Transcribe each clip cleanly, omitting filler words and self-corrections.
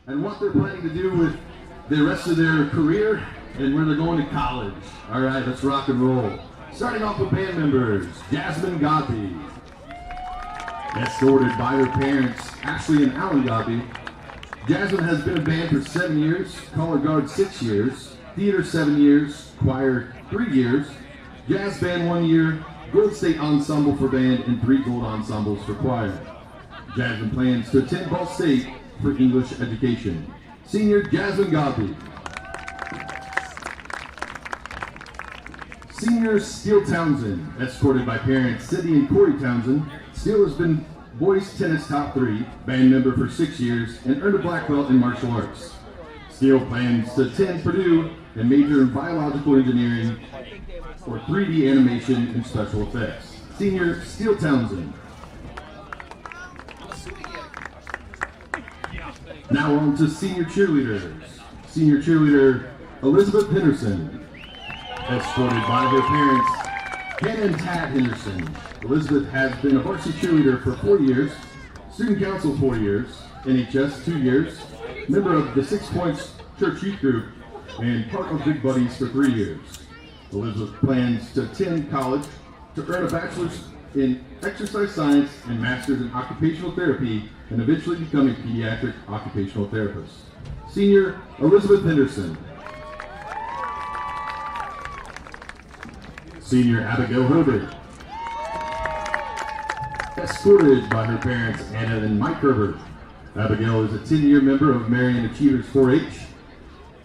and what they're planning to do with the rest of their career and where they're going to college. All right, let's rock and roll. Starting off with band members, Jasmine Godby. Escorted by her parents, Ashley and Alan Godby. Jasmine has been a band for 7 years, color guard 6 years, theater 7 years, choir 3 years, jazz band 1 year, Gold State Ensemble for band, and 3 gold ensembles for choir. Jasmine plans to attend Ball State for English education. Senior Jasmine Godby. Senior Steele Townsend, escorted by parents Sydney and Corey Townsend. Steele has been boys tennis top 3, band member for 6 years, and earned a black belt in martial arts. Steele plans to attend Purdue and major in biological engineering or 3D animation and special effects. Senior Steele Townsend. Now on to senior cheerleaders. Senior cheerleader Elizabeth Henderson, escorted by her parents Hannah and Tad Henderson. Elizabeth has been a varsity cheerleader for 4 years, student council 4 years, NHS 2 years, member of the 6 Points Church Youth Group, and part of Big Buddies for 3 years. Elizabeth plans to attend college to earn a bachelor's in exercise science and master's in occupational therapy, and eventually become a pediatric occupational therapist. Senior Elizabeth Henderson. Senior Abigail Herbert, escorted by her parents Anna and Mike Herbert. Abigail is a 10-year member of Marion Achievers 4-H,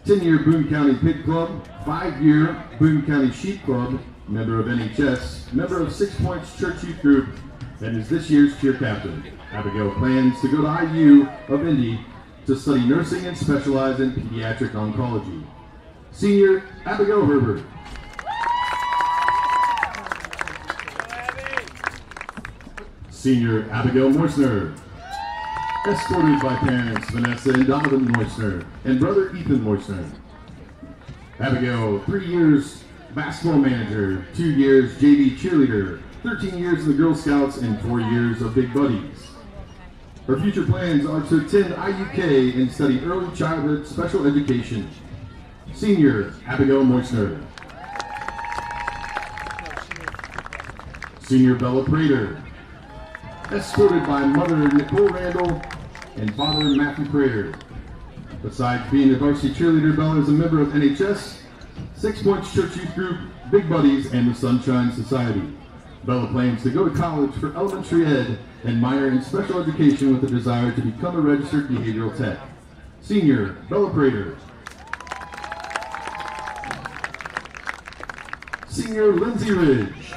10-year Boone County Pig Club, 5-year Boone County Sheep Club, member of NHS, member of 6 Points Church Youth Group, and is this year's cheer captain. Abigail plans to go to IU of Indy to study nursing and specialize in pediatric oncology. Senior Abigail Herbert. Senior Abigail Moisner, escorted by parents Vanessa and Donovan Moisner and brother Ethan Moisner. Abigail, 3 years basketball manager, 2 years JV cheerleader, 13 years in the Girl Scouts, and 4 years of Big Buddies. Her future plans are to attend IUK and study early childhood special education. Senior Abigail Moisner. Senior Bella Prater, escorted by mother Nicole Randall and father Matthew Prater. Besides being a varsity cheerleader, Bella is a member of NHS, 6 Points Church Youth Group, Big Buddies, and the Sunshine Society. Bella plans to go to college for elementary ed and minor in special education with a desire to become a registered behavioral tech. Senior Bella Prater. Senior Lindsay Ridge,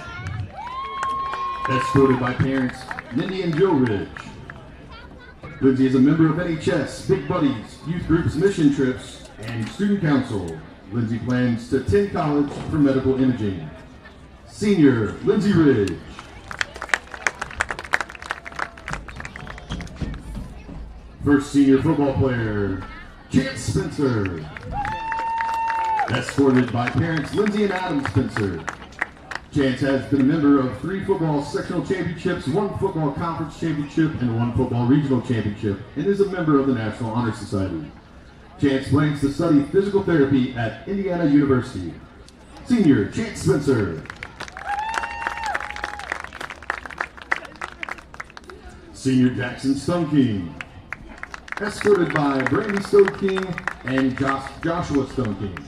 escorted by parents Mindy and Joe Ridge. Lindsay is a member of NHS, Big Buddies, youth groups, mission trips, and student council. Lindsay plans to attend college for medical imaging. Senior Lindsay Ridge. First senior football player, Chance Spencer, escorted by parents Lindsay and Adam Spencer. Chance has been a member of 3 football sectional championships, 1 football conference championship, and 1 football regional championship, and is a member of the National Honor Society. Chance plans to study physical therapy at Indiana University. Senior Chance Spencer. Senior Jackson Stone King, escorted by Brandy Stone King and Joshua Stone King.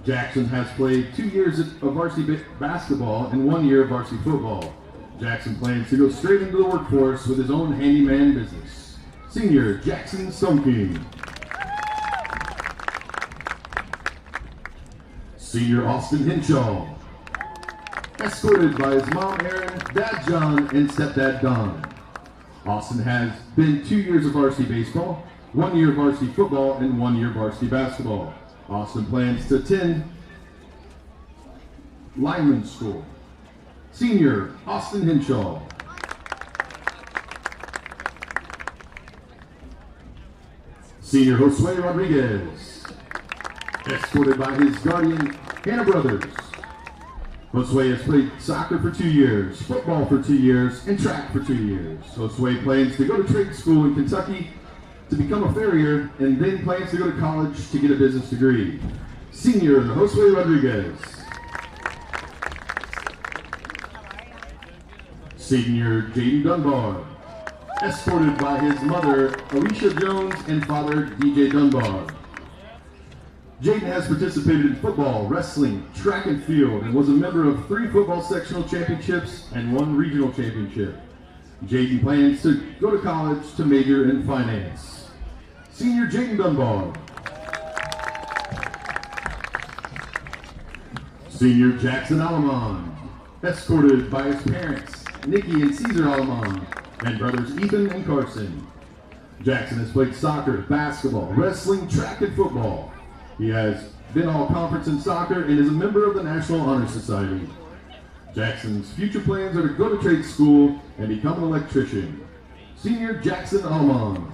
Jackson has played 2 years of varsity basketball and 1 year of varsity football. Jackson plans to go straight into the workforce with his own handyman business. Senior Jackson Stone King. Senior Austin Hinshaw, escorted by his mom Erin, dad John, and stepdad Don. Austin has been 2 years of varsity baseball, 1 year of varsity football, and 1 year of varsity basketball. Austin plans to attend lineman school. Senior Austin Hinshaw. Senior Josue Rodriguez, escorted by his guardian Hannah Brothers. Josue has played soccer for 2 years, football for 2 years, and track for 2 years. Josue plans to go to trade school in Kentucky to become a farrier and then plans to go to college to get a business degree. Senior Josue Rodriguez. Senior Jaden Dunbar, escorted by his mother, Alicia Jones, and father, DJ Dunbar. Jaden has participated in football, wrestling, track and field, and was a member of 3 football sectional championships and 1 regional championship. Jaden plans to go to college to major in finance. Senior Jaden Dunbar. Senior Jackson Alamon, escorted by his parents, Nikki and Caesar Alamon, and brothers Ethan and Carson. Jackson has played soccer, basketball, wrestling, track, and football. He has been all-conference in soccer and is a member of the National Honor Society. Jackson's future plans are to go to trade school and become an electrician. Senior Jackson Alamon.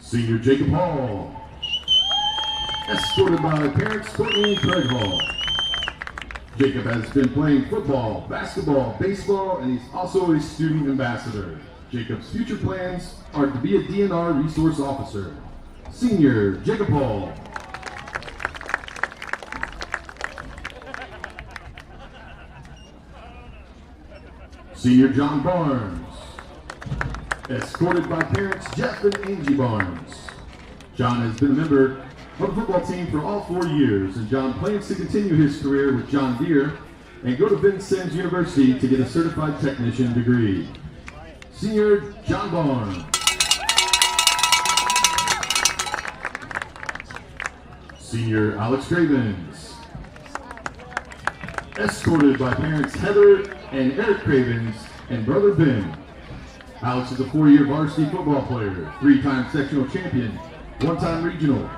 Senior Jacob Hall, escorted by parents Courtney and Craig Hall. Jacob has been playing football, basketball, baseball, and he's also a student ambassador. Jacob's future plans are to be a DNR resource officer. Senior Jacob Hall. Senior John Barnes, escorted by parents Jeff and Angie Barnes. John has been a member of the football team for all 4 years, and John plans to continue his career with John Deere and go to Vincennes University to get a certified technician degree. Senior John Barnes. Senior Alex Cravens, escorted by parents Heather and Eric Cravens and brother Ben. Alex is a 4-year varsity football player, 3-time sectional champion, 1-time regional,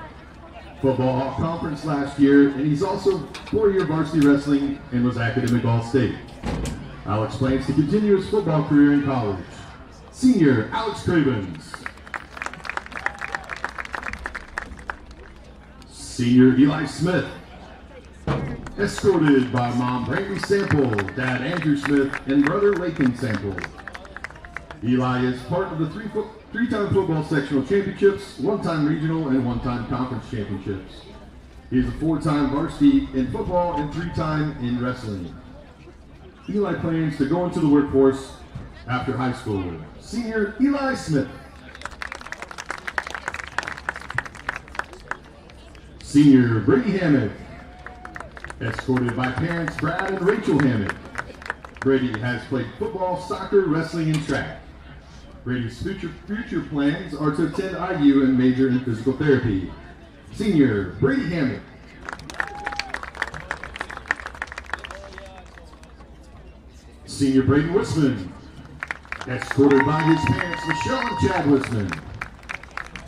football all-conference last year, and he's also 4-year varsity wrestling and was academic all-state. Alex plans to continue his football career in college. Senior Alex Cravens. Senior Eli Smith, escorted by mom Brantley Sample, dad Andrew Smith, and brother Lakin Sample. Eli is part of the 3-time football sectional championships, 1-time regional, and 1-time conference championships. He is a 4-time varsity in football and 3-time in wrestling. Eli plans to go into the workforce after high school. Senior Eli Smith. Senior Brady Hammock, escorted by parents Brad and Rachel Hammock. Brady has played football, soccer, wrestling, and track. Brady's future plans are to attend IU and major in physical therapy. Senior Brady Hammock. Senior Braden Wisman, escorted by his parents Michelle and Chad Wisman.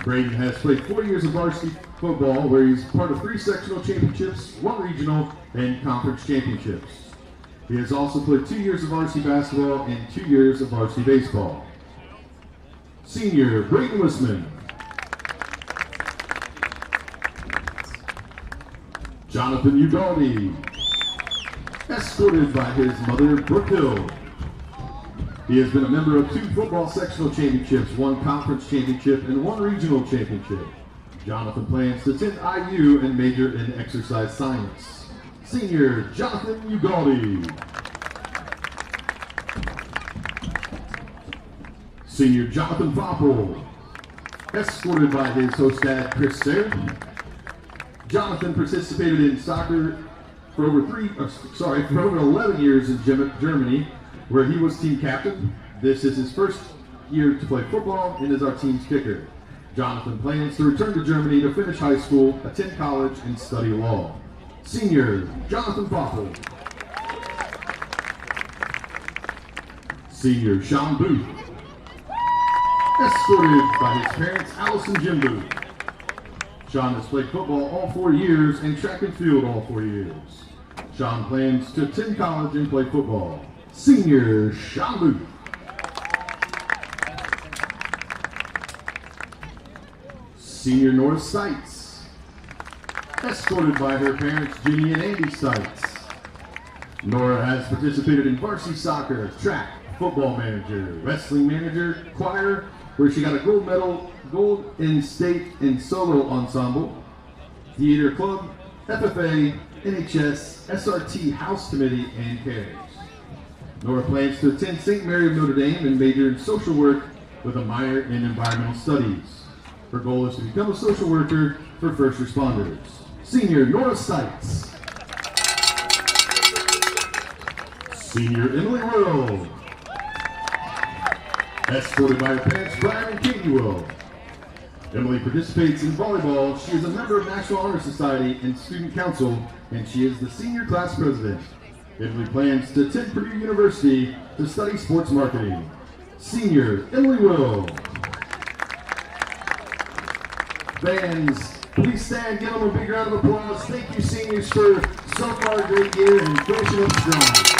Braden has played 4 years of varsity football, where he's part of 3 sectional championships, 1 regional, and conference championships. He has also played 2 years of varsity basketball and 2 years of varsity baseball. Senior Braden Wisman. Jonathan Ugaldi, escorted by his mother Brooke Hill. He has been a member of 2 football sectional championships, 1 conference championship, and 1 regional championship. Jonathan plans to attend IU and major in exercise science. Senior Jonathan Ugaldi. Senior Jonathan Foppel, escorted by his host dad Chris Sayre. Jonathan participated in soccer for over 11 years in Germany, where he was team captain. This is his first year to play football and is our team's kicker. Jonathan plans to return to Germany to finish high school, attend college, and study law. Senior Jonathan Foppel. Senior Sean Booth, escorted by his parents Alice and Jim Booth. Sean has played football all 4 years and track and field all 4 years. Sean plans to attend college and play football. Senior Sean Booth. Senior Nora Stites, escorted by her parents Ginny and Andy Stites. Nora has participated in varsity soccer, track, football manager, wrestling manager, choir, where she got a gold medal, gold in state and solo ensemble, theater club, FFA, NHS, SRT House Committee, and CARES. Nora plans to attend St. Mary of Notre Dame and major in social work with a minor in environmental studies. Her goal is to become a social worker for first responders. Senior Nora Stites. Senior Emily World. Escorted by her parents, Brian and Katie World. Emily participates in volleyball. She is a member of National Honor Society and Student Council, and she is the senior class president. Emily plans to attend Purdue University to study sports marketing. Senior Emily Will. Fans, please stand, give them a big round of applause. Thank you, seniors, for so far a great year and finishing up strong.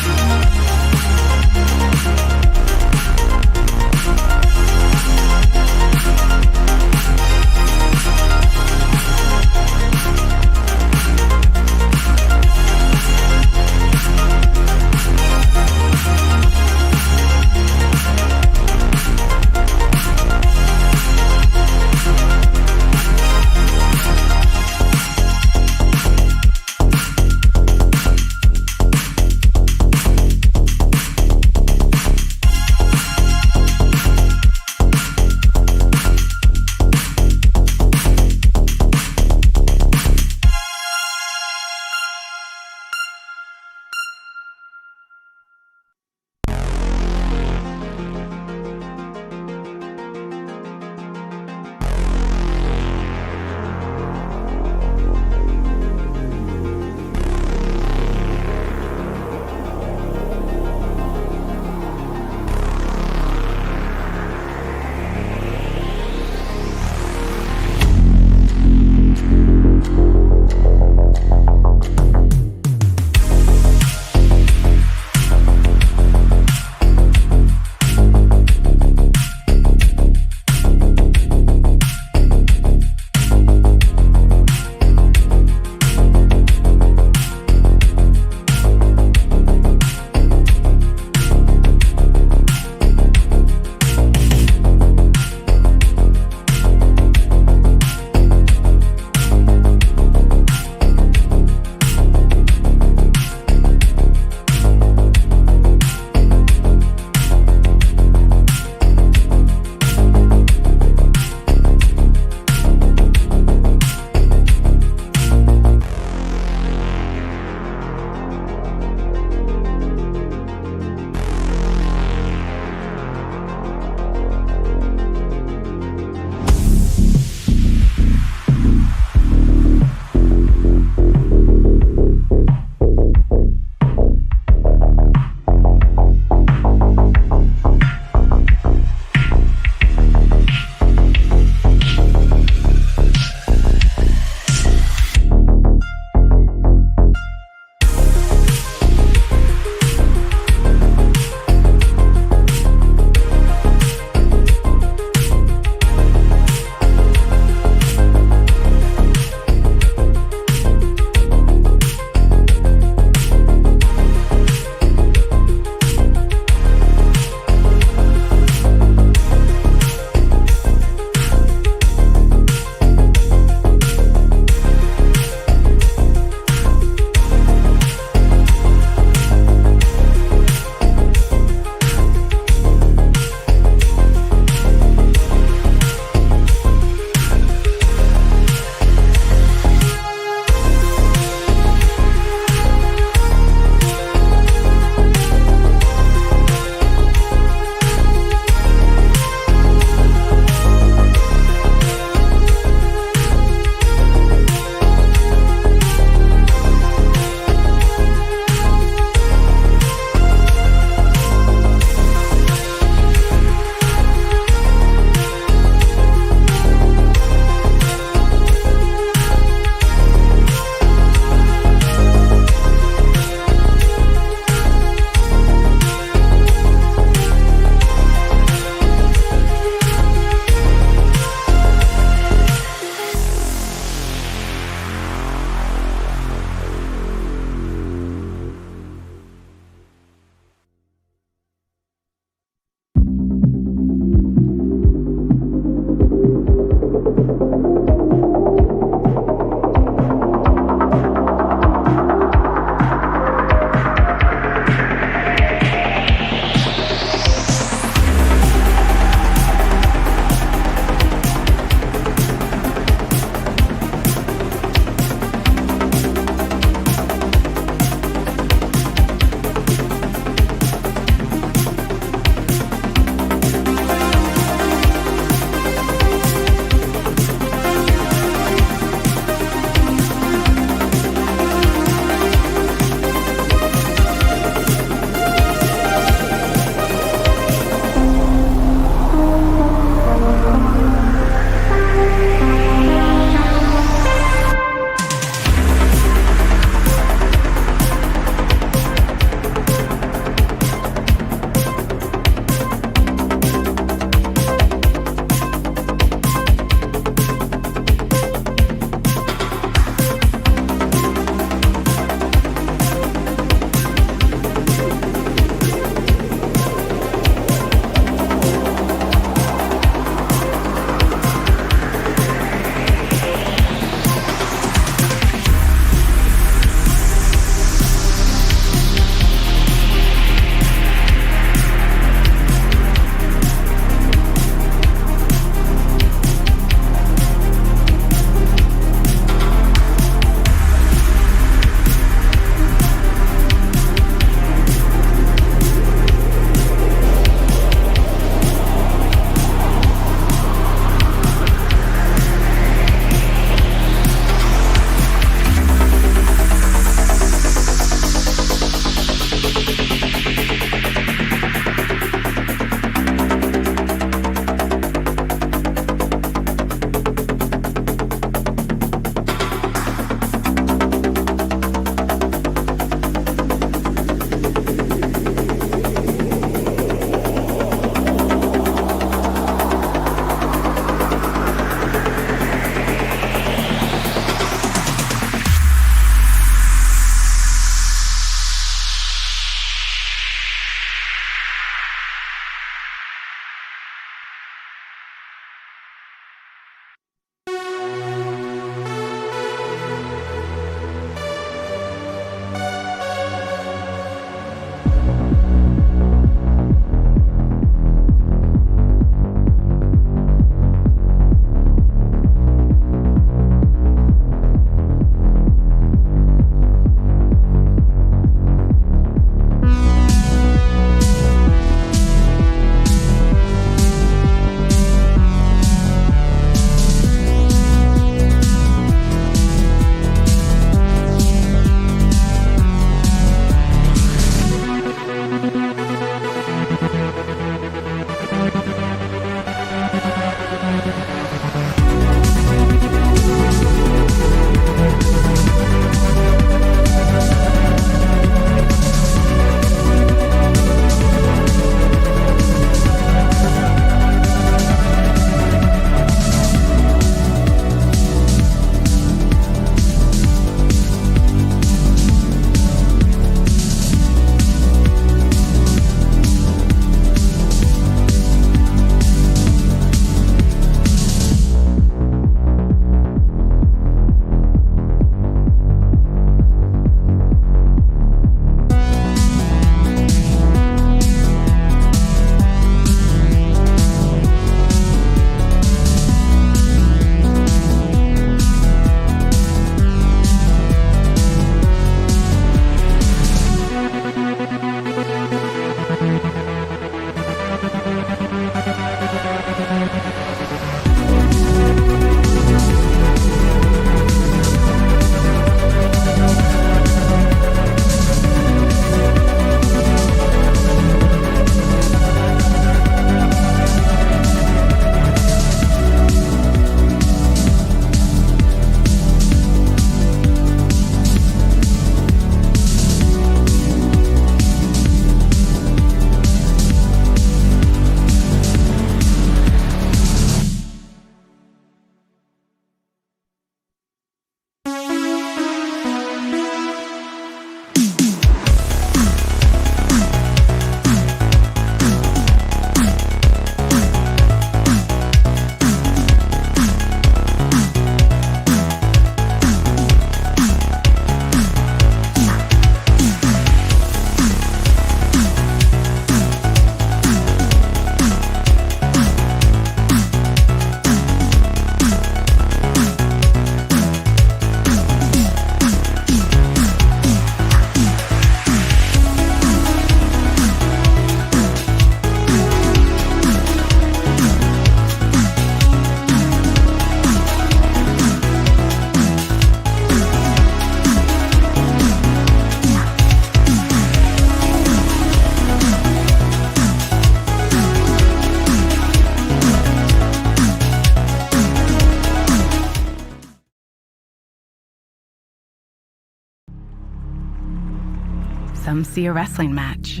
Some see a wrestling match.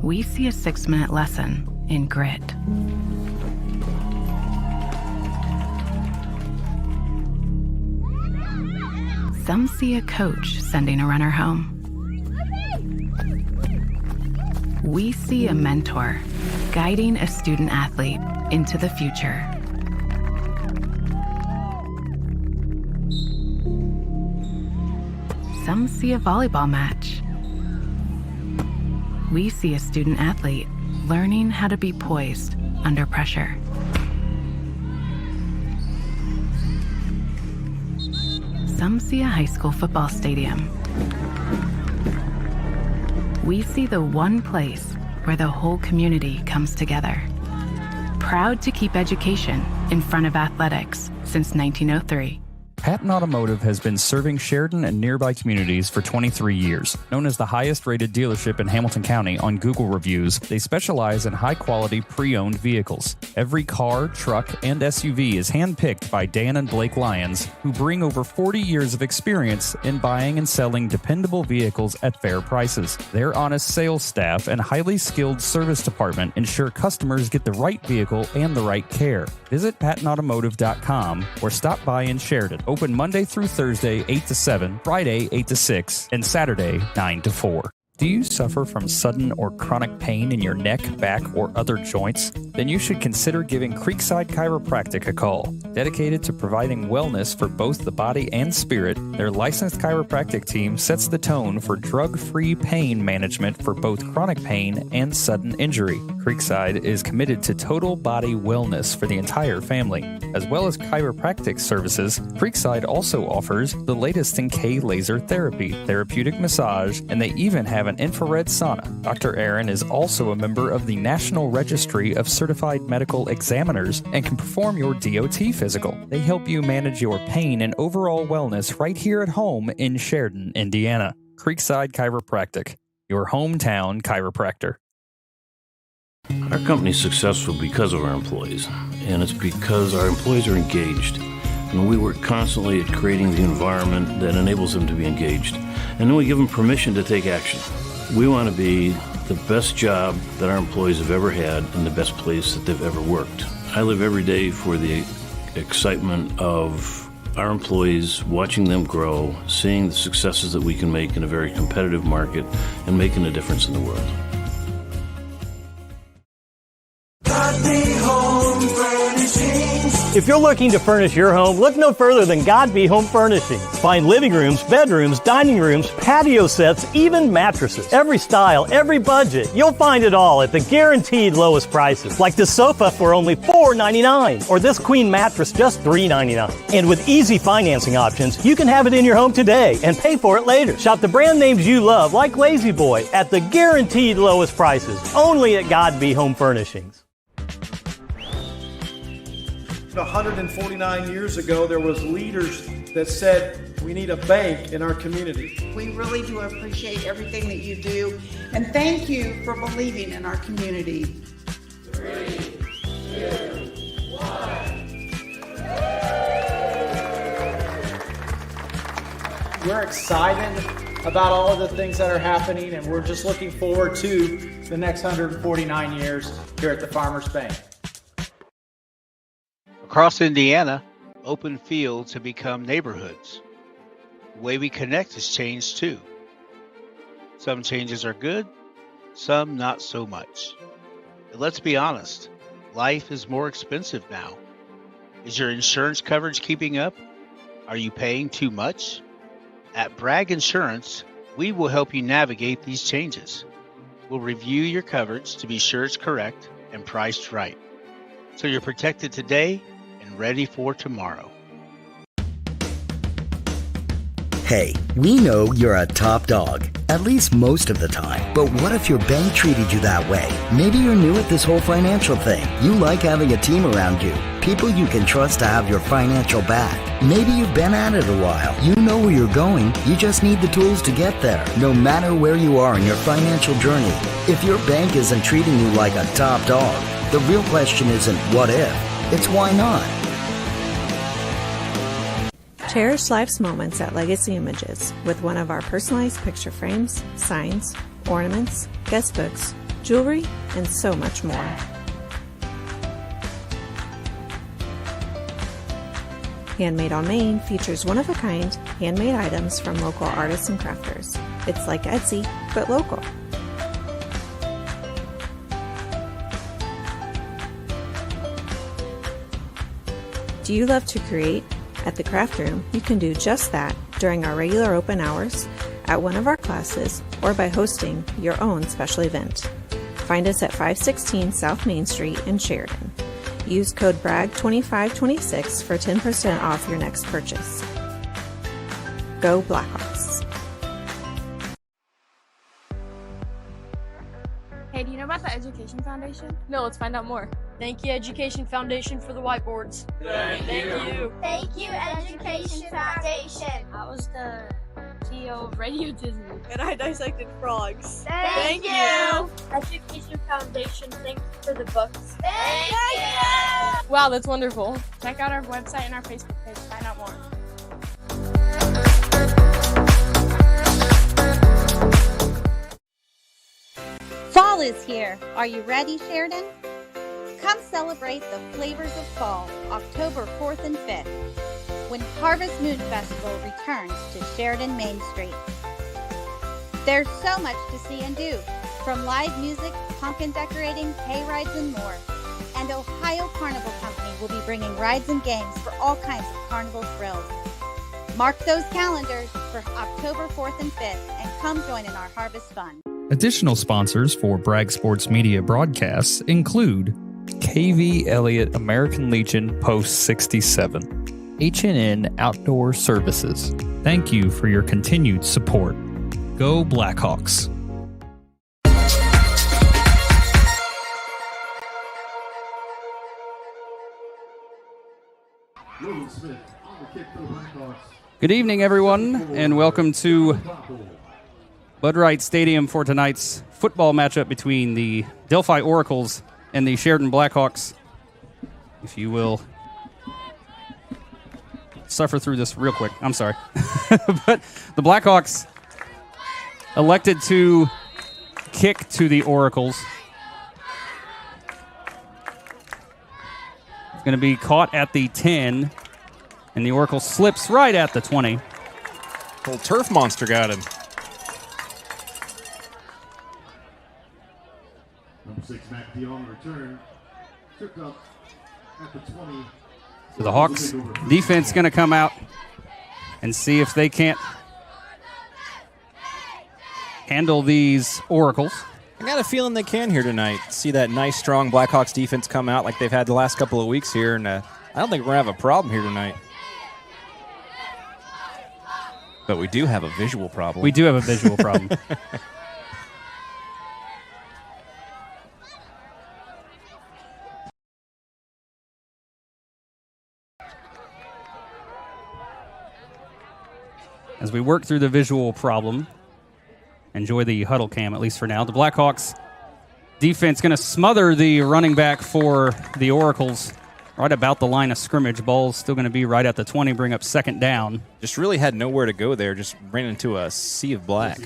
We see a 6-minute lesson in grit. Some see a coach sending a runner home. We see a mentor guiding a student athlete into the future. Some see a volleyball match. We see a student athlete learning how to be poised under pressure. Some see a high school football stadium. We see the one place where the whole community comes together. Proud to keep education in front of athletics since 1903. Patton Automotive has been serving Sheridan and nearby communities for 23 years. Known as the highest-rated dealership in Hamilton County on Google reviews, they specialize in high-quality pre-owned vehicles. Every car, truck, and SUV is hand-picked by Dan and Blake Lyons, who bring over 40 years of experience in buying and selling dependable vehicles at fair prices. Their honest sales staff and highly skilled service department ensure customers get the right vehicle and the right care. Visit PattonAutomotive.com or stop by in Sheridan. Open Monday through Thursday, 8 to 7, Friday, 8 to 6, and Saturday, 9 to 4. Do you suffer from sudden or chronic pain in your neck, back, or other joints? Then you should consider giving Creekside Chiropractic a call. Dedicated to providing wellness for both the body and spirit, their licensed chiropractic team sets the tone for drug-free pain management for both chronic pain and sudden injury. Creekside is committed to total body wellness for the entire family. As well as chiropractic services, Creekside also offers the latest in K-laser therapy, therapeutic massage, and they even have an infrared sauna. Dr. Aaron is also a member of the National Registry of Certified Medical Examiners and can perform your DOT physical. They help you manage your pain and overall wellness right here at home in Sheridan, Indiana. Creekside Chiropractic, your hometown chiropractor. Our company is successful because of our employees, and it's because our employees are engaged. And we work constantly at creating the environment that enables them to be engaged. And then we give them permission to take action. We want to be the best job that our employees have ever had and the best place that they've ever worked. I live every day for the excitement of our employees, watching them grow, seeing the successes that we can make in a very competitive market, and making a difference in the world. Godly Home Furnishings. If you're looking to furnish your home, look no further than Godby Home Furnishings. Find living rooms, bedrooms, dining rooms, patio sets, even mattresses. Every style, every budget. You'll find it all at the guaranteed lowest prices. Like this sofa for only $4.99 or this queen mattress just $3.99. And with easy financing options, you can have it in your home today and pay for it later. Shop the brand names you love like Lazy Boy at the guaranteed lowest prices. Only at Godby Home Furnishings. 149 years ago, there was leaders that said we need a bank in our community. We really do appreciate everything that you do, and thank you for believing in our community. 3, 2, 1. We're excited about all of the things that are happening, and we're just looking forward to the next 149 years here at the Farmers Bank. Across Indiana, open fields have become neighborhoods. The way we connect has changed too. Some changes are good, some not so much. But let's be honest, life is more expensive now. Is your insurance coverage keeping up? Are you paying too much? At Bragg Insurance, we will help you navigate these changes. We'll review your coverage to be sure it's correct and priced right, so you're protected today and ready for tomorrow. Hey, we know you're a top dog, at least most of the time. But what if your bank treated you that way? Maybe you're new at this whole financial thing. You like having a team around you, people you can trust to have your financial back. Maybe you've been at it a while. You know where you're going. You just need the tools to get there, no matter where you are in your financial journey. If your bank isn't treating you like a top dog, the real question isn't what if, it's why not. Cherish life's moments at Legacy Images with one of our personalized picture frames, signs, ornaments, guest books, jewelry, and so much more. Handmade on Main features one-of-a-kind handmade items from local artists and crafters. It's like Etsy, but local. Do you love to create? At the Craft Room, you can do just that during our regular open hours, at one of our classes, or by hosting your own special event. Find us at 516 South Main Street in Sheridan. Use code BRAGG2526 for 10% off your next purchase. Go Blackhawks! Hey, do you know about the Education Foundation? No, let's find out more. Thank you, Education Foundation, for the whiteboards. Thank you. Thank you, Education Foundation. I was the CEO of Radio Disney. And I dissected frogs. Thank you. Education Foundation, thanks for the books. Thank you. Wow, that's wonderful. Check out our website and our Facebook page to find out more. Fall is here. Are you ready, Sheridan? Come celebrate the flavors of fall, October 4th and 5th, when Harvest Moon Festival returns to Sheridan Main Street. There's so much to see and do, from live music, pumpkin decorating, hay rides, and more. And Ohio Carnival Company will be bringing rides and games for all kinds of carnival thrills. Mark those calendars for October 4th and 5th and come join in our Harvest Fun. Additional sponsors for Bragg Sports Media broadcasts include KV Elliott American Legion Post 67, H&N Outdoor Services. Thank you for your continued support. Go Blackhawks! Good evening, everyone, and welcome to Bud Wright Stadium for tonight's football matchup between the Delphi Oracles and the Sheridan Blackhawks. If you will suffer through this real quick. I'm sorry. But the Blackhawks elected to kick to the Oracles. It's going to be caught at the 10, and the Oracle slips right at the 20. Old turf monster got him. Number 6, Matt Dion, return. Tripped up at the 20. So the Hawks defense going to come out and see if they can't handle these Oracles. I got a feeling they can here tonight. See that nice, strong Blackhawks defense come out like they've had the last couple of weeks here, and I don't think we're going to have a problem here tonight. But we do have a visual problem. We do have a visual problem. As we work through the visual problem, enjoy the huddle cam, at least for now. The Blackhawks defense going to smother the running back for the Oracles right about the line of scrimmage. Ball's still going to be right at the 20, bring up second down. Just really had nowhere to go there. Just ran into a sea of black.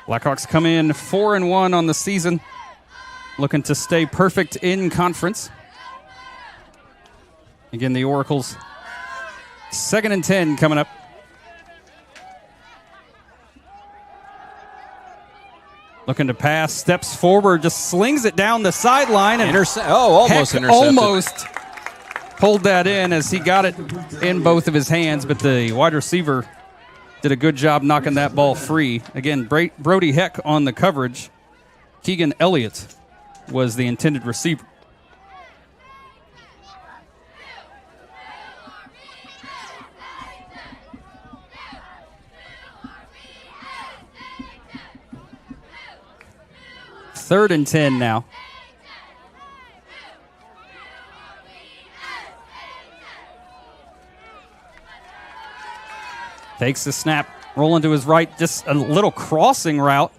Blackhawks come in 4-1 on the season, looking to stay perfect in conference. Again, the Oracles, 2nd and 10 coming up. Looking to pass, steps forward, just slings it down the sideline. And almost intercepted. Almost pulled that in as he got it in both of his hands, but the wide receiver did a good job knocking that ball free. Again, Brody Heck on the coverage. Keegan Elliott was the intended receiver. Third and 10 now. Takes the snap, rolling to his right, just a little crossing route,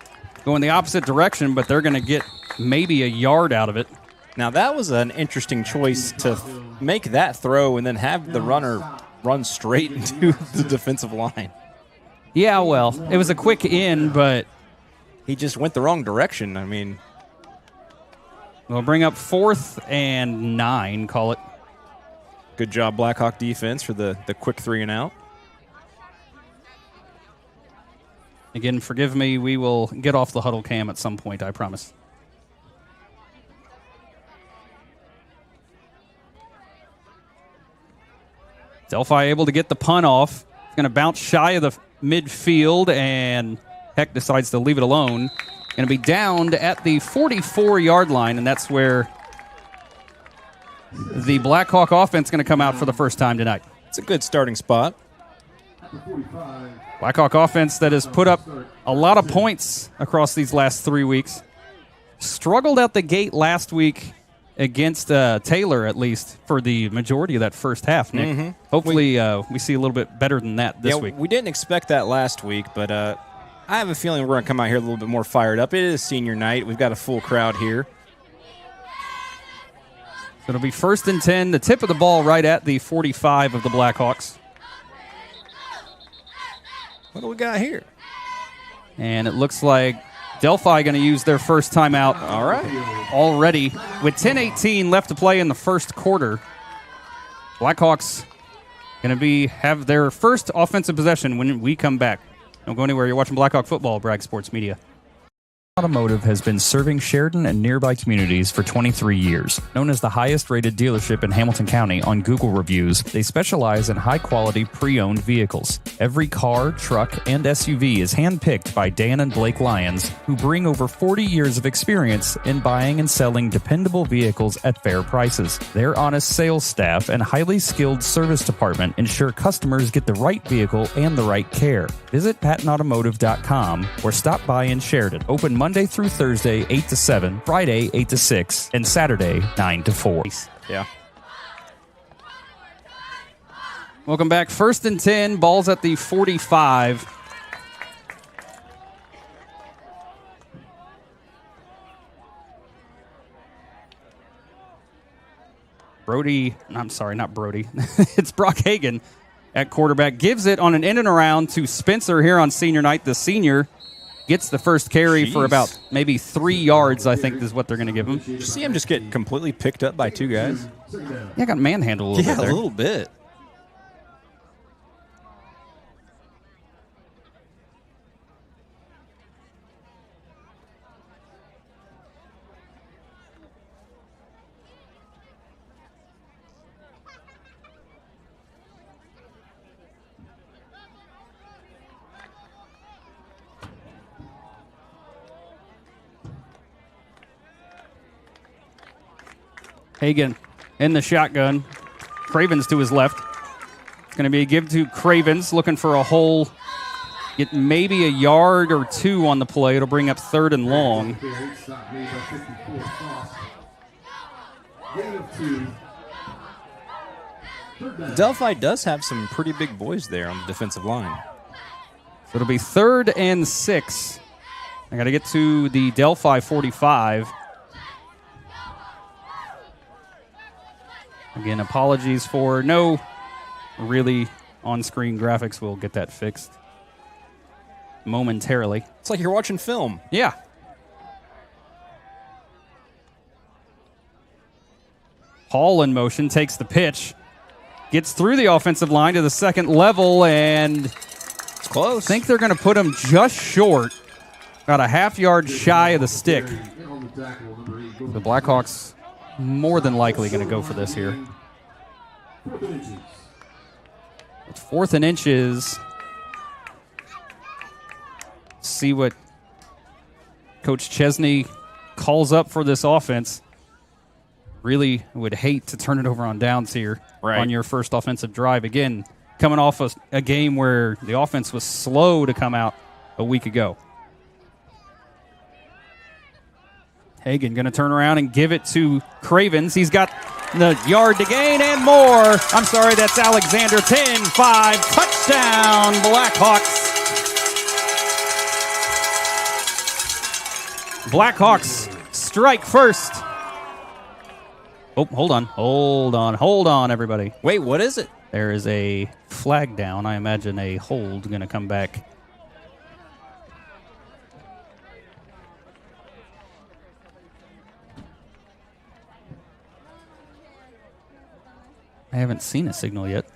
going the opposite direction, but they're going to get maybe a yard out of it. Now, that was an interesting choice to make that throw and then have the runner run straight into the defensive line. Yeah, well, it was a quick in, but he just went the wrong direction. I mean, we'll bring up 4th and 9, call it. Good job, Blackhawk defense, for the quick 3 and out. Again, forgive me, we will get off the huddle cam at some point, I promise. Delphi able to get the punt off. It's going to bounce shy of the midfield, and Heck decides to leave it alone. Going to be downed at the 44-yard line, and that's where the Blackhawk offense is going to come out for the first time tonight. It's a good starting spot. Blackhawk offense that has put up a lot of points across these last 3 weeks. Struggled out the gate last week against Taylor, at least, for the majority of that first half, Nick. Mm-hmm. Hopefully we see a little bit better than that this week. We didn't expect that last week, but I have a feeling we're going to come out here a little bit more fired up. It is senior night. We've got a full crowd here. So it'll be 1st and 10, the tip of the ball right at the 45 of the Blackhawks. What do we got here? And it looks like Delphi going to use their first timeout. All right. Already. With 10:18 left to play in the first quarter, Blackhawks going to have their first offensive possession when we come back. Don't go anywhere. You're watching Blackhawk football, Bragg Sports Media. Automotive has been serving Sheridan and nearby communities for 23 years. Known as the highest-rated dealership in Hamilton County on Google reviews, they specialize in high-quality pre-owned vehicles. Every car, truck, and SUV is handpicked by Dan and Blake Lyons, who bring over 40 years of experience in buying and selling dependable vehicles at fair prices. Their honest sales staff and highly skilled service department ensure customers get the right vehicle and the right care. Visit pattonautomotive.com or stop by in Sheridan. Open Monday through Thursday, 8 to 7, Friday, 8 to 6, and Saturday, 9 to 4. Yeah. Welcome back. 1st and 10, ball's at the 45. It's Brock Hagan at quarterback. Gives it on an in and around to Spencer here on senior night. The senior gets the first carry for about maybe 3 yards, I think is what they're going to give him. Did you see him just get completely picked up by 2 guys? Yeah, got manhandled a little bit there. A little bit. Hagen in the shotgun. Cravens to his left. It's going to be a give to Cravens, looking for a hole. Get maybe a yard or two on the play. It'll bring up 3rd and long. Delphi does have some pretty big boys there on the defensive line. So it'll be 3rd and 6. I got to get to the Delphi 45. Again, apologies for no really on-screen graphics. We'll get that fixed momentarily. It's like you're watching film. Yeah. Hall in motion, takes the pitch, gets through the offensive line to the second level, and it's close. I think they're going to put him just short, about a half yard shy of the stick. The Blackhawks more than likely going to go for this here. It's 4th and inches. See what Coach Chesney calls up for this offense. Really would hate to turn it over on downs here on your first offensive drive. Again, coming off a game where the offense was slow to come out a week ago. Hagen going to turn around and give it to Cravens. He's got the yard to gain and more. I'm sorry, that's Alexander. 10-5, touchdown, Blackhawks. Blackhawks strike first. Oh, hold on, everybody. Wait, what is it? There is a flag down. I imagine a hold going to come back. I haven't seen a signal yet.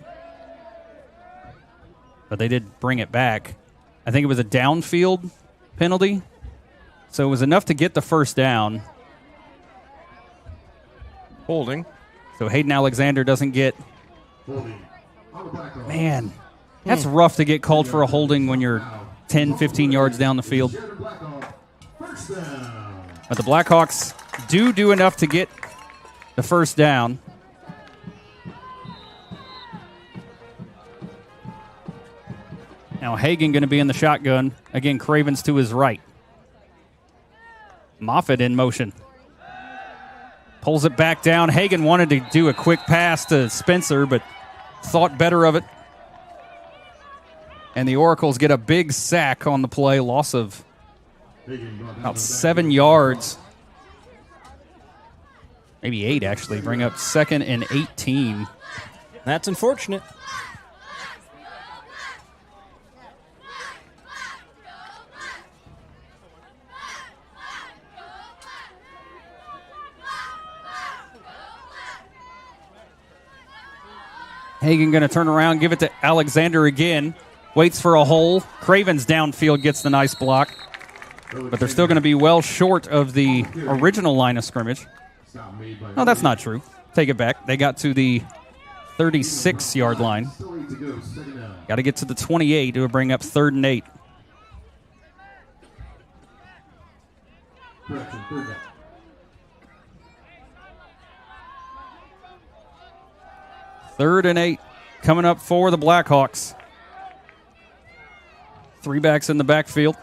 But they did bring it back. I think it was a downfield penalty. So it was enough to get the first down. Holding. So Hayden Alexander doesn't get... Man, that's rough to get called for a holding when you're 10, 15 yards down the field. But the Blackhawks do enough to get the first down. Now Hagen going to be in the shotgun. Again, Cravens to his right. Moffitt in motion. Pulls it back down. Hagen wanted to do a quick pass to Spencer, but thought better of it. And the Oracles get a big sack on the play. Loss of about 7 yards. Maybe 8, actually. Bring up 2nd and 18. That's unfortunate. Hagen going to turn around, give it to Alexander again. Waits for a hole. Cravens downfield gets the nice block. But they're still going to be well short of the original line of scrimmage. No, that's not true. Take it back. They got to the 36-yard line. Got to get to the 28. It would bring up 3rd and 8. Third and 8 coming up for the Blackhawks. 3 backs in the backfield.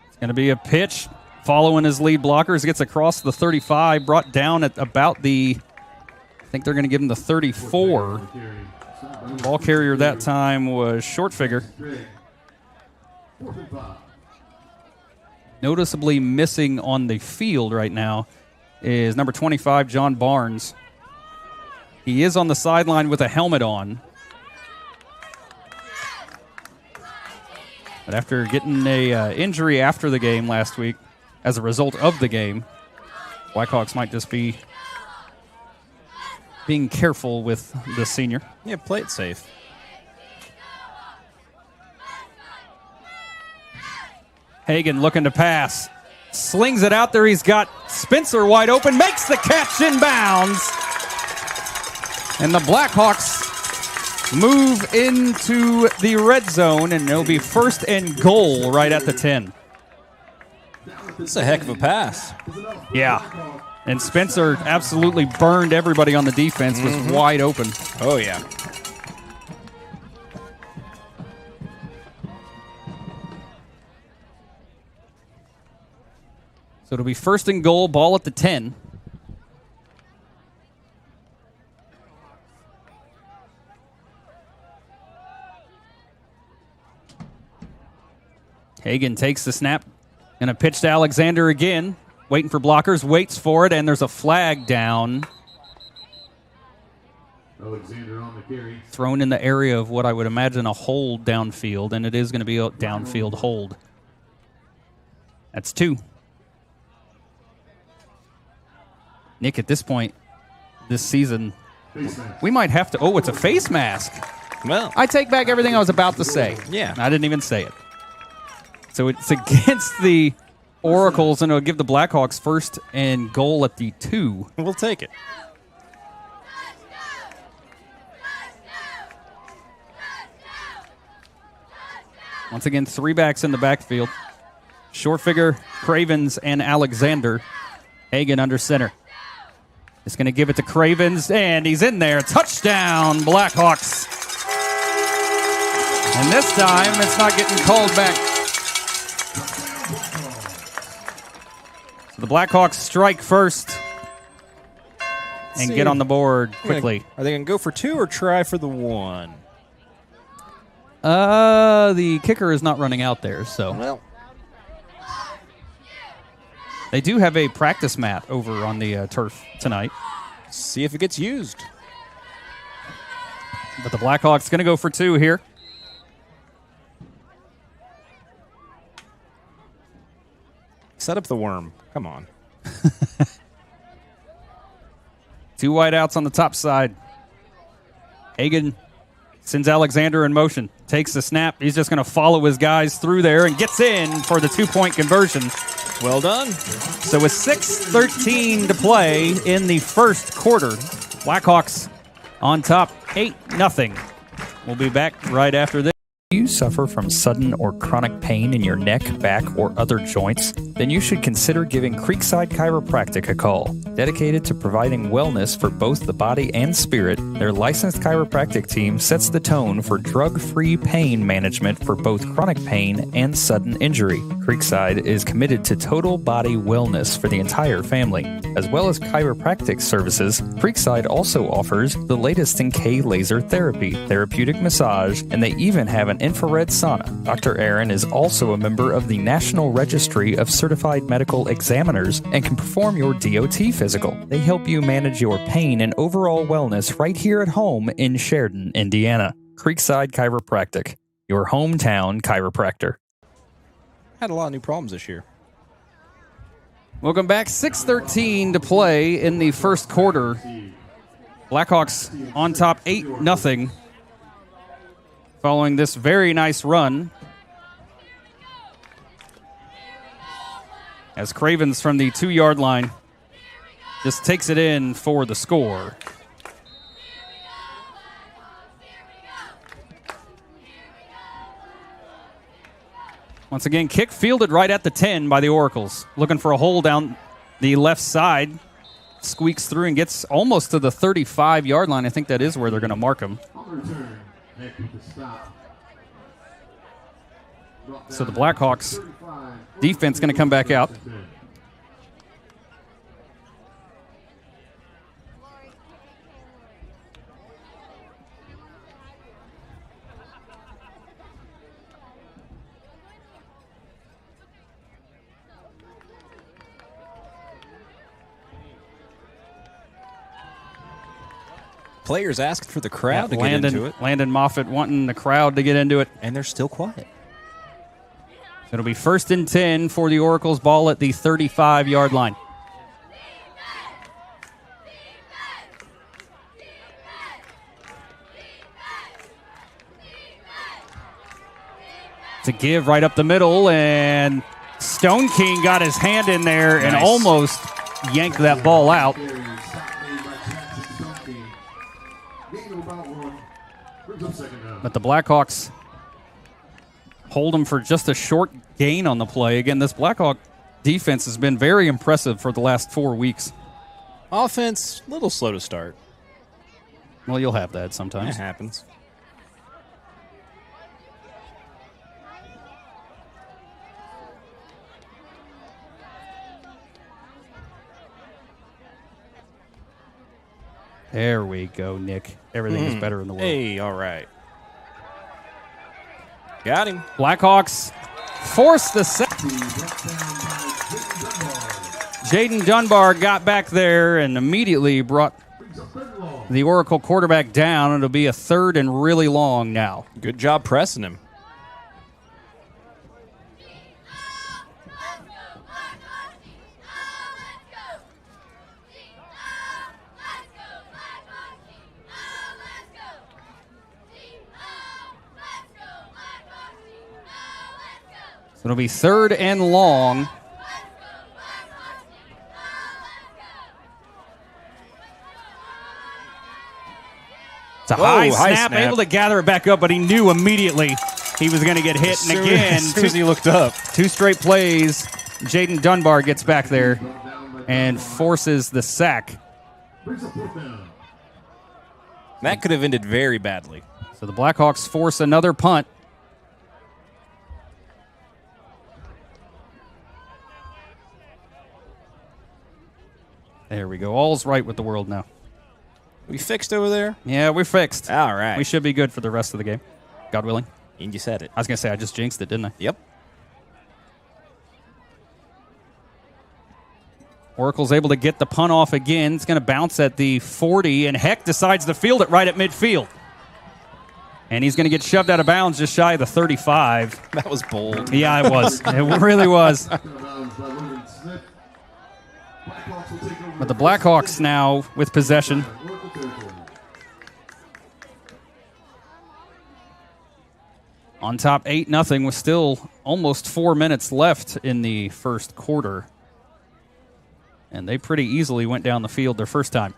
It's going to be a pitch following his lead blockers. Gets across the 35, brought down at about the, I think they're going to give him the 34. Ball carrier that time was short figure. Noticeably missing on the field right now is number 25, John Barnes. He is on the sideline with a helmet on. But after getting a injury after the game last week, as a result of the game, Blackhawks might just be being careful with the senior. Yeah, play it safe. Hagen looking to pass. Slings it out there. He's got Spencer wide open. Makes the catch in bounds. And the Blackhawks move into the red zone, and it'll be 1st and goal right at the 10. That's a heck of a pass. Yeah. And Spencer absolutely burned everybody on the defense, was wide open. Oh, yeah. So it'll be first and goal, ball at the 10. Hagan takes the snap. Going to pitch to Alexander again. Waiting for blockers, waits for it, and there's a flag down. Alexander on the carry. Thrown in the area of what I would imagine a hold downfield, and it is going to be a downfield hold. That's 2. Nick, at this point, this season, we might have to... Oh, it's a face mask. Well, I take back everything I was about to say. Yeah. I didn't even say it. So it's against the Oracles, and it'll give the Blackhawks first and goal at the 2. We'll take it. Once again, 3 backs in the backfield. Short figure, Cravens and Alexander. Hagan under center. It's going to give it to Cravens, and he's in there. Touchdown, Blackhawks. And this time, it's not getting called back. So the Blackhawks strike first and get on the board quickly. Are they going to go for 2 or try for the 1? The kicker is not running out there, so. Well, they do have a practice mat over on the turf tonight. See if it gets used. But the Blackhawks going to go for 2 here. Set up the worm. Come on. 2 wideouts on the top side. Hagan sends Alexander in motion. Takes the snap. He's just going to follow his guys through there and gets in for the 2-point conversion. Well done. So with 6:13 to play in the first quarter, Blackhawks on top 8-0. We'll be back right after this. Do you suffer from sudden or chronic pain in your neck, back, or other joints? Then you should consider giving Creekside Chiropractic a call. Dedicated to providing wellness for both the body and spirit, their licensed chiropractic team sets the tone for drug-free pain management for both chronic pain and sudden injury. Creekside is committed to total body wellness for the entire family. As well as chiropractic services, Creekside also offers the latest in K-laser therapy, therapeutic massage, and they even have an infrared sauna. Dr. Aaron is also a member of the National Registry of Certified Medical Examiners and can perform your DOT physical. They help you manage your pain and overall wellness right here at home in Sheridan, Indiana. Creekside Chiropractic, your hometown chiropractor. Had a lot of new problems this year. Welcome back. 6:13 to play in the first quarter. Blackhawks on top 8-0. Following this very nice run. As Cravens from the 2-yard line just takes it in for the score. Once again, kick fielded right at the 10 by the Oracles. Looking for a hole down the left side. Squeaks through and gets almost to the 35-yard line. I think that is where they're going to mark him. So the Blackhawks defense going to come back out. Players asked for the crowd to get into it. Landon Moffitt wanting the crowd to get into it. And they're still quiet. It'll be 1st and 10 for the Oracles, ball at the 35-yard line. To give right up the middle, and Stone King got his hand in there and almost yanked that ball out. But the Blackhawks hold them for just a short gain on the play. Again, this Blackhawk defense has been very impressive for the last 4 weeks. Offense, a little slow to start. Well, you'll have that sometimes. It happens. There we go, Nick. Everything is better in the world. Hey, all right. Got him. Blackhawks force the set. Jaden Dunbar got back there and immediately brought the Oracle quarterback down. It'll be a 3rd and really long now. Good job pressing him. So it'll be 3rd and long. It's a high snap, able to gather it back up, but he knew immediately he was going to get hit. And again, as soon as he looked up. 2 straight plays. Jaden Dunbar gets back there and forces the sack. That could have ended very badly. So the Blackhawks force another punt. There we go. All's right with the world now. We fixed over there? Yeah, we're fixed. All right. We should be good for the rest of the game. God willing. And you said it. I was going to say, I just jinxed it, didn't I? Yep. Oracle's able to get the punt off again. It's going to bounce at the 40, and Heck decides to field it right at midfield. And he's going to get shoved out of bounds just shy of the 35. That was bold. Yeah, it was. It really was. But the Blackhawks now with possession. On top 8-0 with still almost 4 minutes left in the first quarter. And they pretty easily went down the field their first time.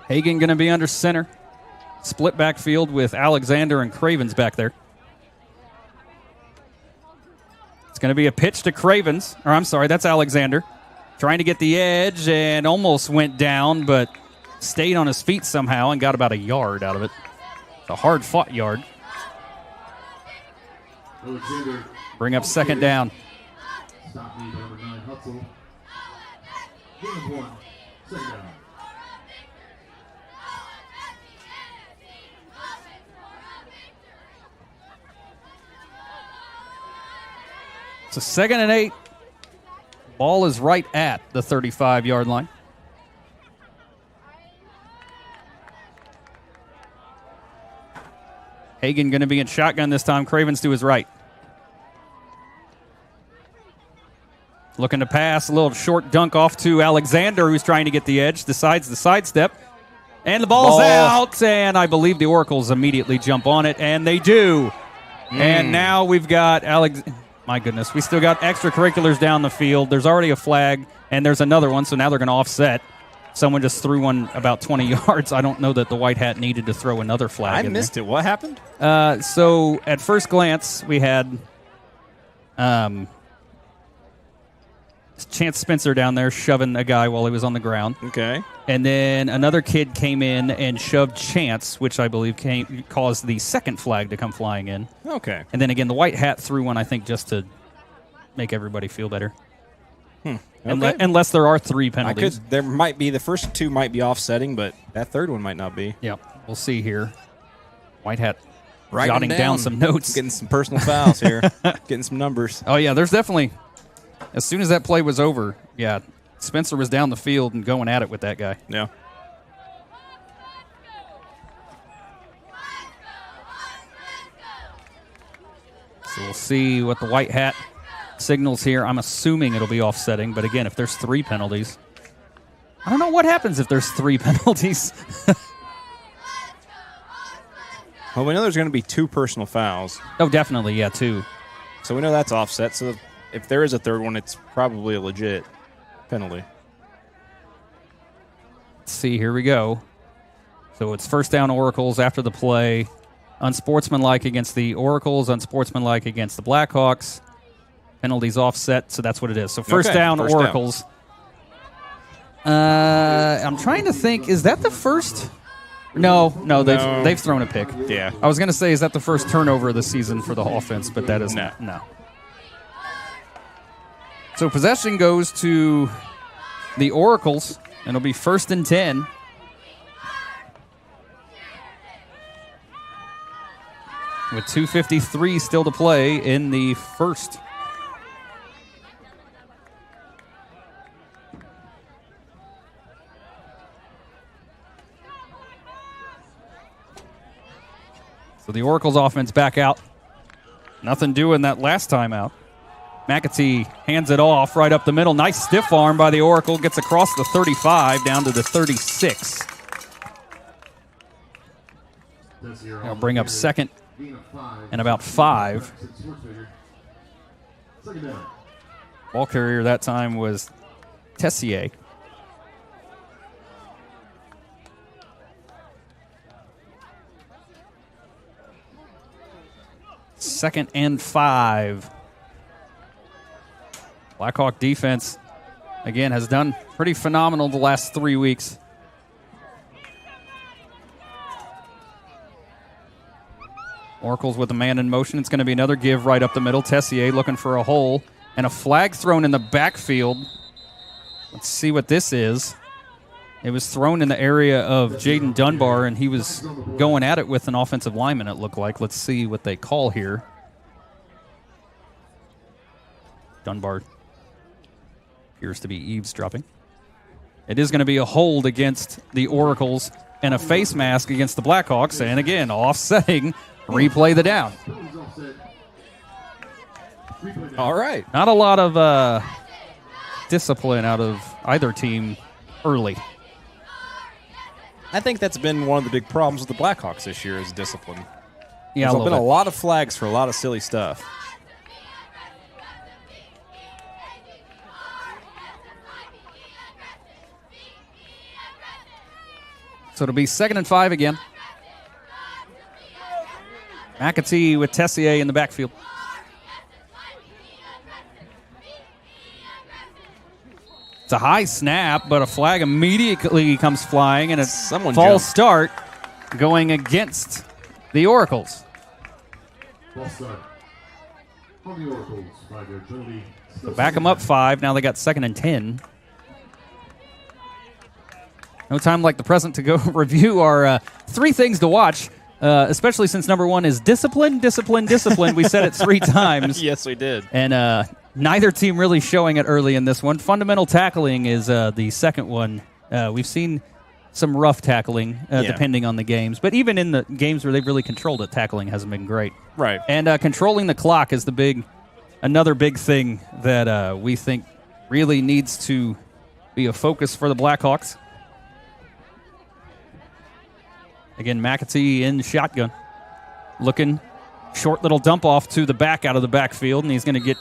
Hagan going to be under center. Split backfield with Alexander and Cravens back there. It's going to be a pitch to Cravens. Or I'm sorry, that's Alexander. Trying to get the edge and almost went down, but stayed on his feet somehow and got about a yard out of it. A hard-fought yard. Bring up second down. Stop me, number 9, Hutzel. Give him 1. Second down. So 2nd and 8. Ball is right at the 35-yard line. Hagan going to be in shotgun this time. Cravens to his right. Looking to pass. A little short dunk off to Alexander, who's trying to get the edge. Decides to sidestep. And the ball's out. And I believe the Oracles immediately jump on it. And they do. And now we've got my goodness, we still got extracurriculars down the field. There's already a flag, and there's another one, so now they're going to offset. Someone just threw one about 20 yards. I don't know that the white hat needed to throw another flag. I missed it. What happened? So at first glance, we had Chance Spencer down there shoving a guy while he was on the ground. Okay. And then another kid came in and shoved Chance, which I believe caused the second flag to come flying in. Okay. And then again, the white hat threw one, I think, just to make everybody feel better. Okay. Unless there are 3 penalties. There might be. The first 2 might be offsetting, but that third one might not be. Yep. We'll see here. White hat Writing jotting down some notes. Getting some personal fouls here. Getting some numbers. Oh, yeah, there's definitely... As soon as that play was over, yeah, Spencer was down the field and going at it with that guy. Yeah. So we'll see what the white hat signals here. I'm assuming it'll be offsetting, but again, if there's 3 penalties, I don't know what happens if there's 3 penalties. Well, we know there's going to be 2 personal fouls. Oh, definitely, yeah, 2. So we know that's offset, so if there is a third one, it's probably a legit penalty. Let's see, here we go. So it's first down Oracles after the play. Unsportsmanlike against the Oracles, unsportsmanlike against the Blackhawks. Penalties offset, so that's what it is. So first down Oracles. I'm trying to think, is that the first? No, they've thrown a pick. Yeah. I was going to say, is that the first turnover of the season for the offense, but that is not. No. So possession goes to the Oracles, and it'll be 1st and 10. With 2:53 still to play in the first. So the Oracles offense back out. Nothing doing that last time out. McAtee hands it off right up the middle. Nice stiff arm by the Oracle. Gets across the 35 down to the 36. That'll bring up 2nd and about 5. Ball carrier that time was Tessier. Second and 5. Blackhawk defense, again, has done pretty phenomenal the last 3 weeks. Oracles with a man in motion. It's going to be another give right up the middle. Tessier looking for a hole. And a flag thrown in the backfield. Let's see what this is. It was thrown in the area of Jaden Dunbar, and he was going at it with an offensive lineman, it looked like. Let's see what they call here. Dunbar appears to be eavesdropping. It is going to be a hold against the Oracles and a face mask against the Blackhawks. And again, offsetting, replay the down. All right. Not a lot of discipline out of either team early. I think that's been one of the big problems with the Blackhawks this year is discipline. Yeah, There's been a lot of flags for a lot of silly stuff. So it'll be 2nd and 5 again. McAtee with Tessier in the backfield. It's a high snap, but a flag immediately comes flying, and it's a false start going against the Oracles. False start. On the Oracles by their penalty. So back them up 5. Now they got 2nd and 10. No time like the present to go review our 3 things to watch, especially since number 1 is discipline, discipline, discipline. We said it 3 times. Yes, we did. And neither team really showing it early in this one. Fundamental tackling is the second one. We've seen some rough tackling depending on the games. But even in the games where they've really controlled it, tackling hasn't been great. Right. And controlling the clock is another big thing that we think really needs to be a focus for the Blackhawks. Again, McAtee in shotgun. Looking, short little dump off to the back out of the backfield, and he's going to get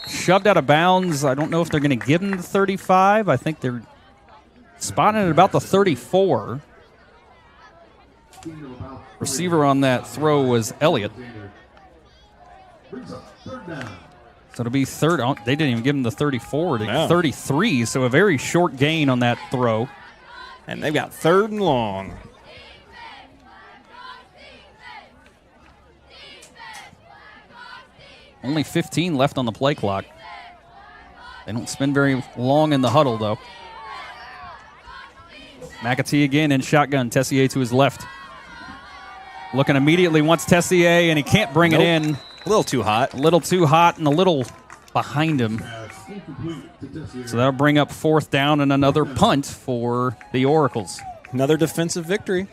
shoved out of bounds. I don't know if they're going to give him the 35. I think they're spotting at about the 34. Receiver on that throw was Elliott. So it'll be third. They didn't even give him the 34 to 33, so a very short gain on that throw. And they've got 3rd and long. Only 15 left on the play clock. They don't spend very long in the huddle, though. McAtee again in shotgun. Tessier to his left. Looking immediately, wants Tessier, and he can't bring it in. A little too hot. A little too hot and a little behind him. So that'll bring up 4th down and another punt for the Oracles. Another defensive victory.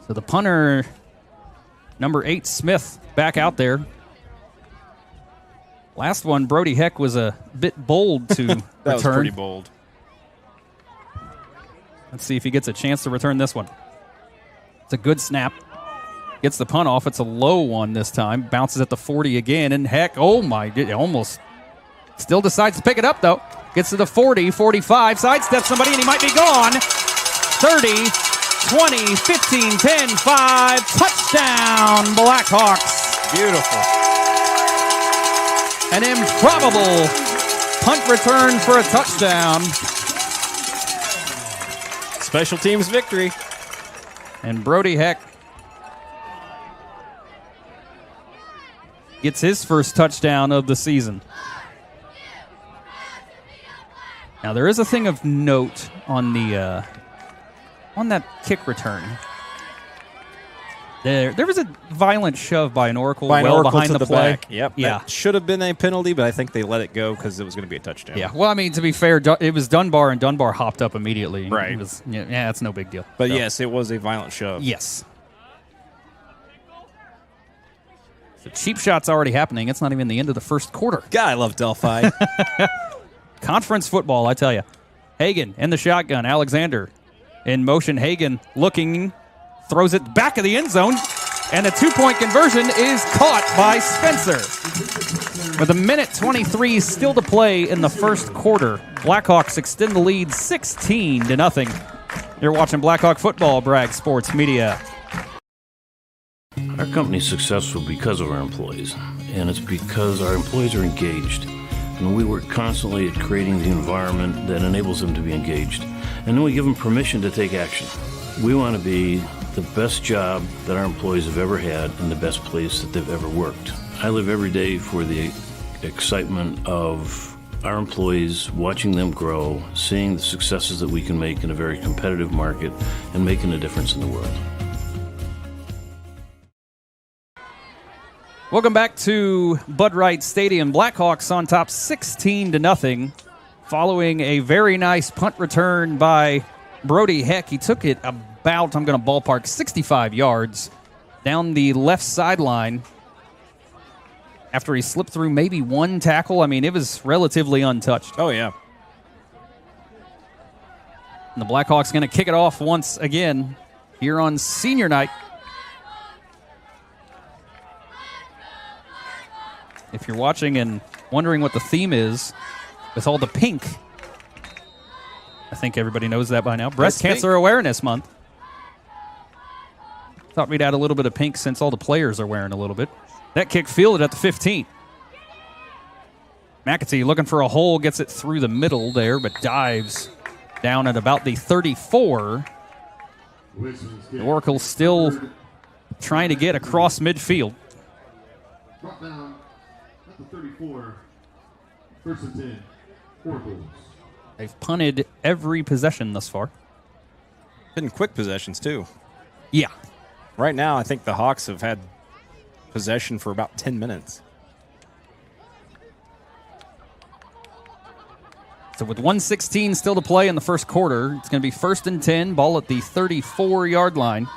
So the punter, number 8, Smith, back out there. Last one, Brody Heck, was a bit bold to return. That was pretty bold. Let's see if he gets a chance to return this one. It's a good snap. Gets the punt off. It's a low one this time. Bounces at the 40 again, and Heck, oh my, almost Still decides to pick it up, though. Gets to the 40, 45, sidesteps somebody, and he might be gone. 30, 20, 15, 10, 5. Touchdown, Blackhawks. Beautiful. An improbable punt return for a touchdown. Special teams victory. And Brody Heck gets his first touchdown of the season. Now there is a thing of note on the on that kick return. There was a violent shove by an Oracle behind to the play. back. Yep. Yeah. That should have been a penalty, but I think they let it go because it was going to be a touchdown. Yeah. Well, I mean, to be fair, it was Dunbar, and Dunbar hopped up immediately. Right. It was, yeah, it's no big deal. But So, yes, it was a violent shove. yes. So cheap shots already happening. It's not even the end of the first quarter. God, I love Delphi. Conference football, I tell you. Hagan in the shotgun. Alexander in motion. Hagan looking, throws it back of the end zone, and a two-point conversion is caught by Spencer. With 1:23 still to play in the first quarter, Blackhawks extend the lead 16-0. You're watching Blackhawk football, Bragg Sports Media. Our company's successful because of our employees, and it's because our employees are engaged. And we work constantly at creating the environment that enables them to be engaged. And then we give them permission to take action. We want to be the best job that our employees have ever had and the best place that they've ever worked. I live every day for the excitement of our employees, watching them grow, seeing the successes that we can make in a very competitive market, and making a difference in the world. Welcome back to Bud Wright Stadium. Blackhawks on top 16-0 following a very nice punt return by Brody Heck. He took it about, I'm going to ballpark, 65 yards down the left sideline after he slipped through maybe one tackle. I mean, it was relatively untouched. Oh, yeah. And the Blackhawks going to kick it off once again here on senior night. If you're watching and wondering what the theme is with all the pink, I think everybody knows that by now. Breast Cancer Awareness Month. Thought we'd add a little bit of pink since all the players are wearing a little bit. That kick fielded at the 15. McAtee looking for a hole, gets it through the middle there, but dives down at about the 34. The Oracle still trying to get across midfield. Brought down at the 34. First and 10. Oracles. They've punted every possession thus far. Been quick possessions, too. Yeah. Right now, I think the Hawks have had possession for about 10 minutes. So with 1:16 still to play in the first quarter, it's going to be first and 10, ball at the 34-yard line.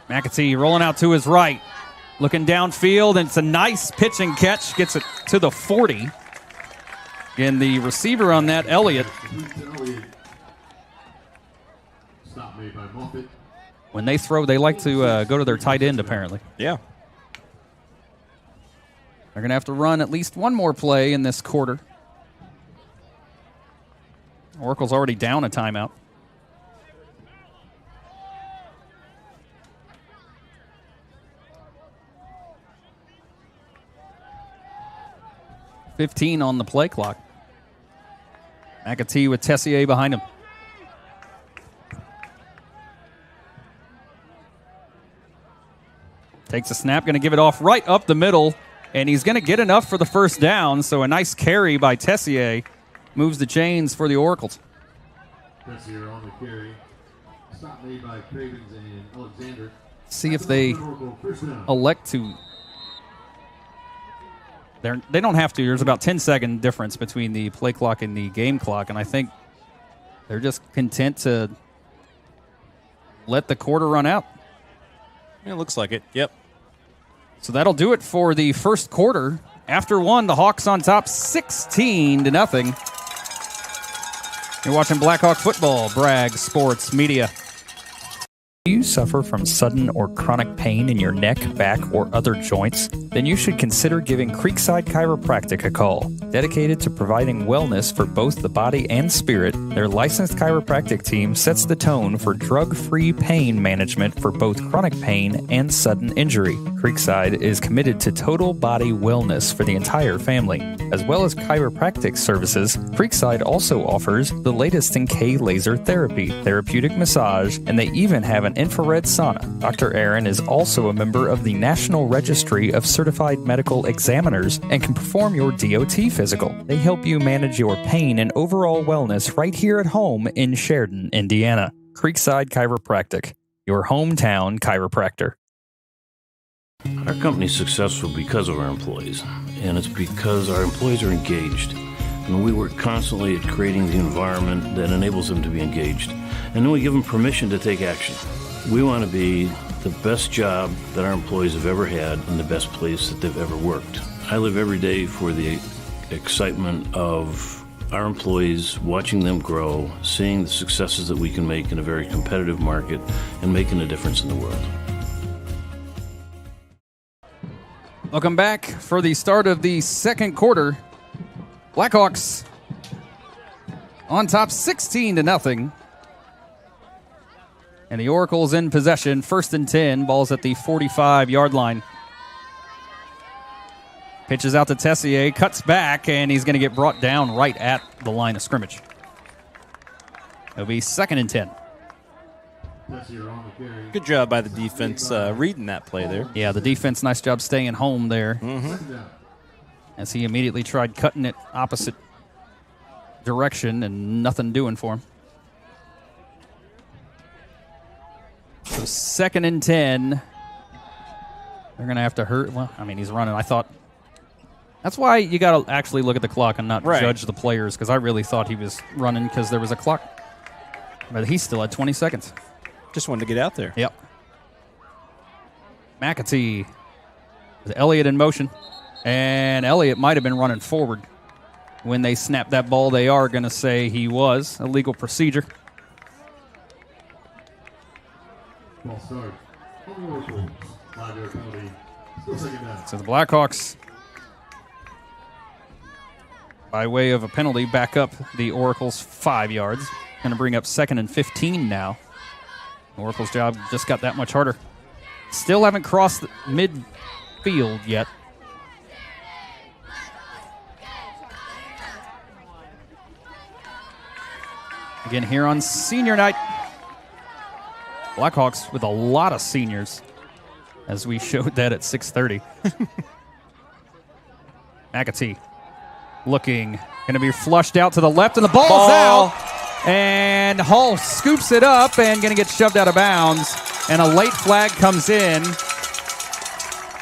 McAtee rolling out to his right, looking downfield, and it's a nice pitch and catch, gets it to the 40. And the receiver on that, Elliott. Stop made by Moffitt. When they throw, they like to go to their tight end, apparently. Yeah. They're going to have to run at least one more play in this quarter. Oracle's already down a timeout. .15 on the play clock. McAtee with Tessier behind him. Takes a snap, going to give it off right up the middle, and he's going to get enough for the first down, so a nice carry by Tessier moves the chains for the Oracles. Tessier on the carry. Stop made by Cravens and Alexander. See if they elect to. They don't have to. There's about 10-second difference between the play clock and the game clock, and I think they're just content to let the quarter run out. It looks like it. Yep. So that'll do it for the first quarter. After one, the Hawks on top 16-0. You're watching Blackhawk football, Bragg Sports Media. Do you suffer from sudden or chronic pain in your neck, back, or other joints? Then you should consider giving Creekside Chiropractic a call. Dedicated to providing wellness for both the body and spirit, their licensed chiropractic team sets the tone for drug-free pain management for both chronic pain and sudden injury. Creekside is committed to total body wellness for the entire family. As well as chiropractic services, Creekside also offers the latest in K laser therapy, therapeutic massage, and they even have an infrared sauna. Dr. Aaron is also a member of the National Registry of Certified Medical Examiners and can perform your DOT physical. They help you manage your pain and overall wellness right here at home in Sheridan, Indiana. Creekside Chiropractic, your hometown chiropractor. Our company is successful because of our employees, and it's because our employees are engaged. And we work constantly at creating the environment that enables them to be engaged. And then we give them permission to take action. We want to be the best job that our employees have ever had and the best place that they've ever worked. I live every day for the excitement of our employees, watching them grow, seeing the successes that we can make in a very competitive market, and making a difference in the world. Welcome back for the start of the second quarter. Blackhawks on top 16-0. And the Oracles in possession, 1st and 10, ball's at the 45-yard line. Pitches out to Tessier, cuts back, and he's going to get brought down right at the line of scrimmage. It'll be 2nd and 10. Good job by the defense reading that play there. Yeah, the defense, nice job staying home there. As he immediately tried cutting it opposite direction and nothing doing for him. So 2nd and 10. They're going to have to hurt. Well, I mean, he's running. I thought that's why you got to actually look at the clock and not judge the players, because I really thought he was running because there was a clock. But he still had 20 seconds. Just wanted to get out there. Yep. McAtee with Elliott in motion. And Elliott might have been running forward. When they snap that ball, they are going to say he was. A legal procedure. Ball start. So the Blackhawks, by way of a penalty, back up the Oracles 5 yards. Going to bring up 2nd and 15 now. The Oracles' job just got that much harder. Still haven't crossed midfield yet. Again, here on senior night. Blackhawks with a lot of seniors, as we showed that at 6:30. McAtee looking, going to be flushed out to the left, and the ball's out. And Hall scoops it up and going to get shoved out of bounds. And a late flag comes in.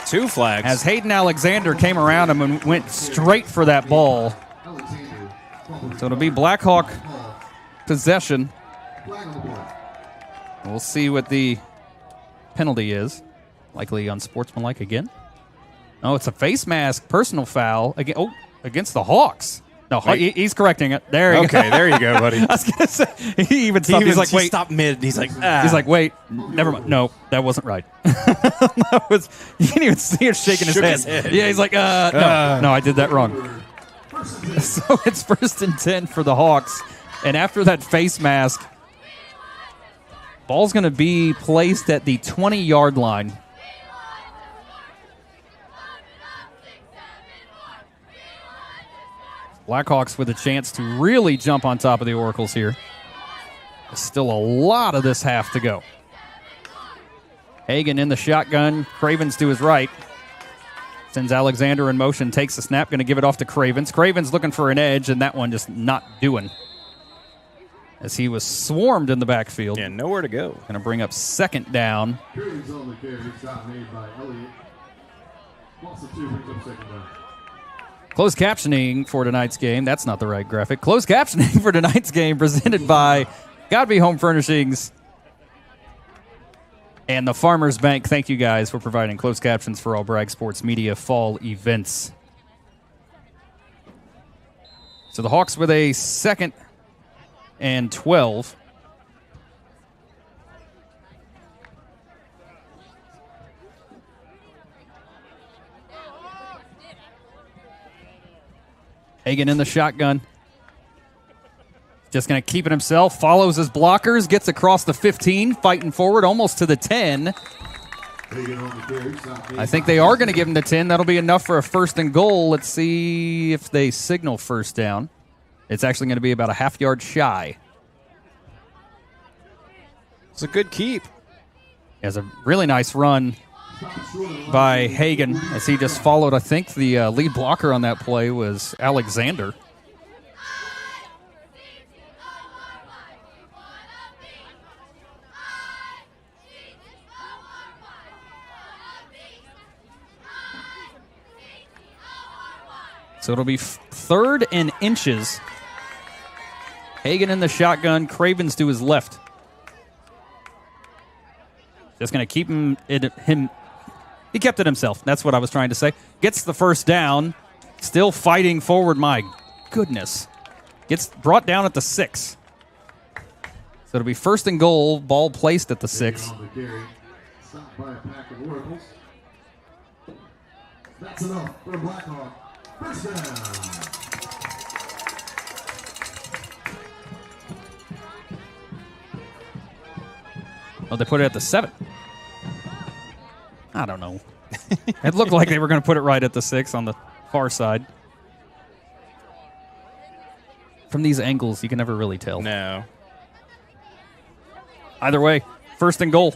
2 flags. As Hayden Alexander came around him and went straight for that ball. So it'll be Blackhawk possession. We'll see what the penalty is. Likely unsportsmanlike again. Oh, it's a face mask, personal foul against the Hawks. No, he's correcting it. There you go. Okay, there you go, buddy. I was going to say, he even stopped. He's like, wait. Stop mid. He's like, He's like, wait, never mind. No, that wasn't right. You didn't even see him shaking his head. Yeah, he's like, no, I did that wrong. So it's 1st and 10 for the Hawks. And after that face mask, ball's going to be placed at the 20-yard line. Blackhawks with a chance to really jump on top of the Oracles here. There's still a lot of this half to go. Hagan in the shotgun. Cravens to his right. Sends Alexander in motion, takes the snap, going to give it off to Cravens. Cravens looking for an edge, and that one just not doing. As he was swarmed in the backfield. Yeah, nowhere to go. Going to bring up 2nd down. Cravens on the carry, stop made by Elliott. Also 2 brings up 2nd down. Closed captioning for tonight's game. That's not the right graphic. Closed captioning for tonight's game presented by Godby Home Furnishings and the Farmers Bank. Thank you guys for providing closed captions for all Bragg Sports Media fall events. So the Hawks with a 2nd and 12. Hagan in the shotgun. Just going to keep it himself. Follows his blockers. Gets across the 15. Fighting forward almost to the 10. I think they are going to give him the 10. That'll be enough for a first and goal. Let's see if they signal first down. It's actually going to be about a half yard shy. It's a good keep. Has a really nice run by Hagan as he just followed. I think the lead blocker on that play was Alexander. So it'll be 3rd and inches. Hagan in the shotgun. Cravens to his left. Just going to keep him. He kept it himself. That's what I was trying to say. Gets the first down. Still fighting forward. My goodness. Gets brought down at the 6. So it'll be 1st and goal. Ball placed at the 6. Stopped by a pack of Oracles. That's enough for Blackhawk. First down. Oh, they put it at the 7. I don't know. It looked like they were going to put it right at the 6 on the far side. From these angles, you can never really tell. No. Either way, 1st and goal.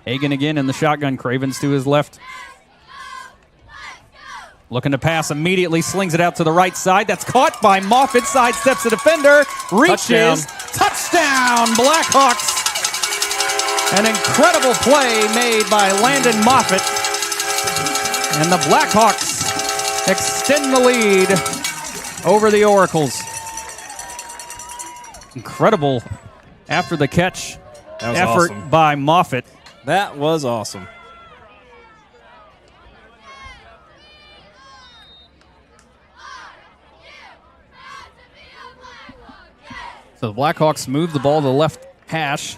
Hagan again in the shotgun. Cravens to his left. Looking to pass immediately. Slings it out to the right side. That's caught by Moffitt. Sidesteps the defender. Reaches. Touchdown Blackhawks. An incredible play made by Landon Moffitt. And the Blackhawks extend the lead over the Oracles. Incredible after the catch effort awesome by Moffitt. That was awesome. So the Blackhawks move the ball to the left hash,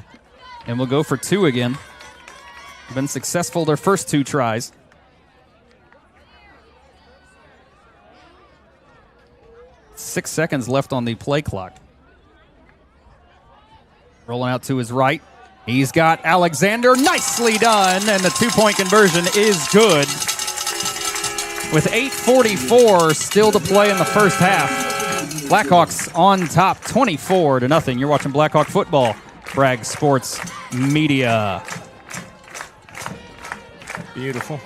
and will go for 2 again. Been successful their first 2 tries. Six seconds left on the play clock. Rolling out to his right. He's got Alexander. Nicely done, and the 2-point conversion is good. With 8:44 still to play in the first half. Blackhawks on top 24-0. You're watching Blackhawk football. Bragg Sports Media. Beautiful.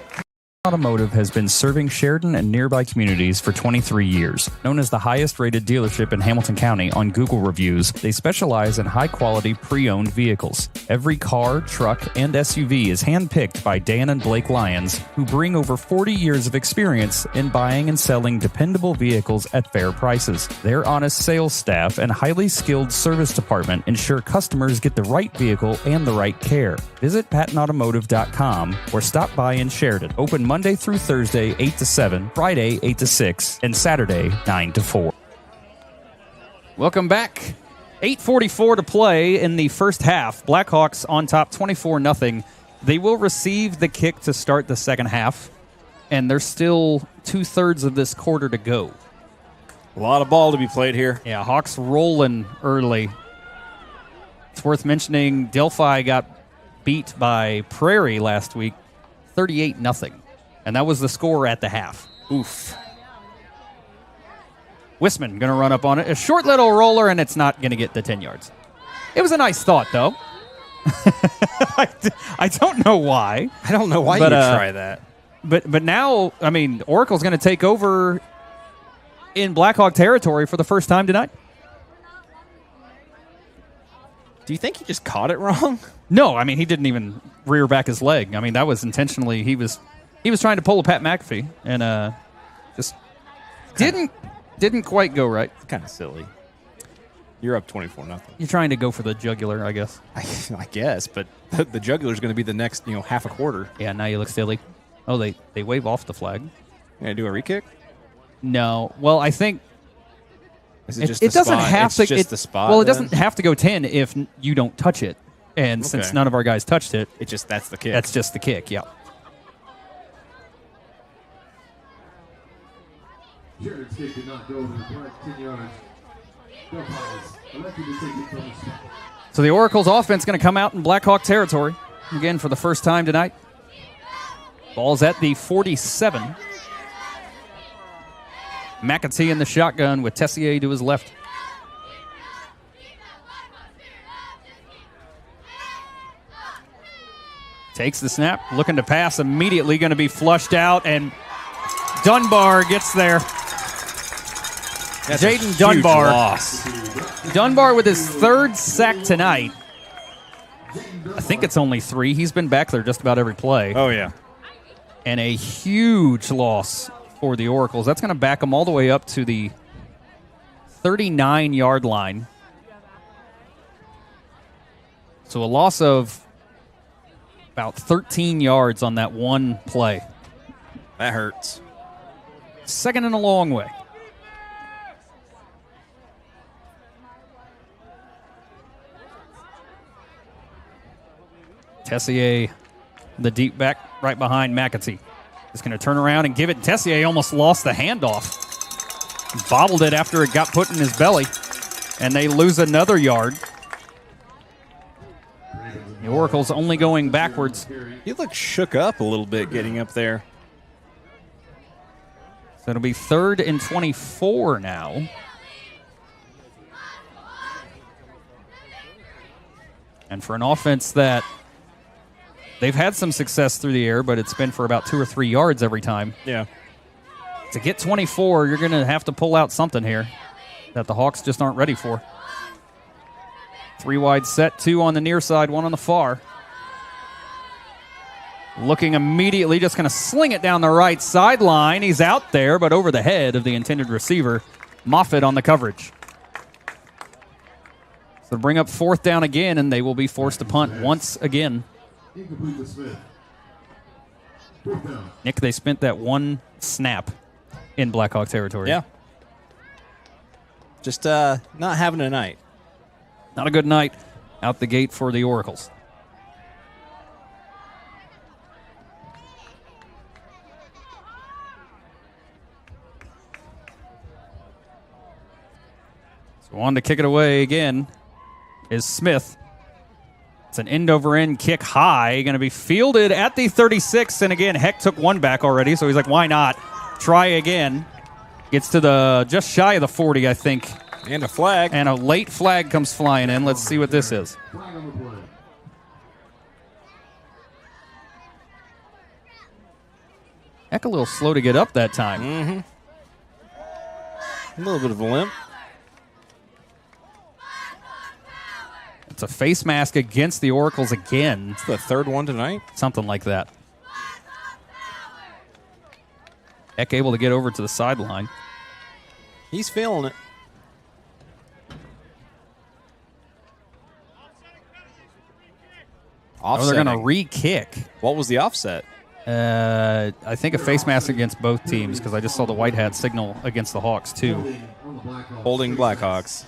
Automotive has been serving Sheridan and nearby communities for 23 years. Known as the highest-rated dealership in Hamilton County on Google reviews, they specialize in high-quality pre-owned vehicles. Every car, truck, and SUV is handpicked by Dan and Blake Lyons, who bring over 40 years of experience in buying and selling dependable vehicles at fair prices. Their honest sales staff and highly skilled service department ensure customers get the right vehicle and the right care. Visit PattonAutomotive.com or stop by in Sheridan. Open Monday through Thursday, 8 to 7, Friday, 8 to 6, and Saturday, 9 to 4. Welcome back. 8:44 to play in the first half. Blackhawks on top 24-0. They will receive the kick to start the second half, and there's still 2/3 of this quarter to go. A lot of ball to be played here. Yeah, Hawks rolling early. It's worth mentioning Delphi got beat by Prairie last week, 38-0. And that was the score at the half. Oof. Wisman going to run up on it. A short little roller, and it's not going to get the 10 yards. It was a nice thought, though. I don't know why. I don't know why you would try that. But now, I mean, Oracle's going to take over in Blackhawk territory for the first time tonight. Do you think he just caught it wrong? No, I mean, he didn't even rear back his leg. I mean, that was intentionally. He was trying to pull a Pat McAfee, and just didn't quite go right. It's kind of silly. You're up 24-0. You're trying to go for the jugular, I guess. I guess, but the jugular is going to be the next, half a quarter. Yeah, now you look silly. Oh, they wave off the flag. Gonna do a re-kick? No. Well, I think Is it just it the doesn't spot? have It's to. just the spot. Well, it then? doesn't have to go 10 if you don't touch it. And since Okay. none of our guys touched it, That's the kick. That's just the kick. Yeah. Sheridan's kick did not go over the correct 10 yards. Delphi's elected to take it from the spot. So the Oracle's offense going to come out in Blackhawk territory again for the first time tonight. Ball's at the 47. McAtee in the shotgun with Tessier to his left. Takes the snap, looking to pass, immediately going to be flushed out, and Dunbar gets there. That's a Jaden huge Dunbar. loss. Dunbar with his third sack tonight. I think it's only 3. He's been back there just about every play. Oh, yeah. And a huge loss for the Oracles. That's going to back them all the way up to the 39-yard line. So a loss of about 13 yards on that one play. That hurts. Second and a long way. Tessier, the deep back right behind McAtee. Is going to turn around and give it. Tessier almost lost the handoff. Bobbled it after it got put in his belly. And they lose another yard. The Oracle's only going backwards. He looked shook up a little bit getting up there. So it'll be 3rd and 24 now. And for an offense that they've had some success through the air, but it's been for about 2 or 3 yards every time. Yeah. To get 24, you're going to have to pull out something here that the Hawks just aren't ready for. 3 wide set, 2 on the near side, 1 on the far. Looking immediately, just going to sling it down the right sideline. He's out there, but over the head of the intended receiver. Moffitt on the coverage. So bring up 4th down again, and they will be forced to punt once again. Incomplete to Smith. 4th down. Nick, they spent that one snap in Blackhawk territory. Yeah. Just not having a night. Not a good night out the gate for the Oracles. So on to kick it away again is Smith. It's an end-over-end kick high, going to be fielded at the 36, and again, Heck took one back already, so he's like, why not? Try again. Gets to the just shy of the 40, I think. And a flag. And a late flag comes flying in. Let's see what this is. Flag on the play. Heck, a little slow to get up that time. Mm-hmm. A little bit of a limp. It's a face mask against the Oracles again. It's the 3rd one tonight. Something like that. Heck able to get over to the sideline. He's feeling it. Oh, they're going to re-kick. What was the offset? I think a face mask against both teams because I just saw the white hat signal against the Hawks too. Holding Blackhawks.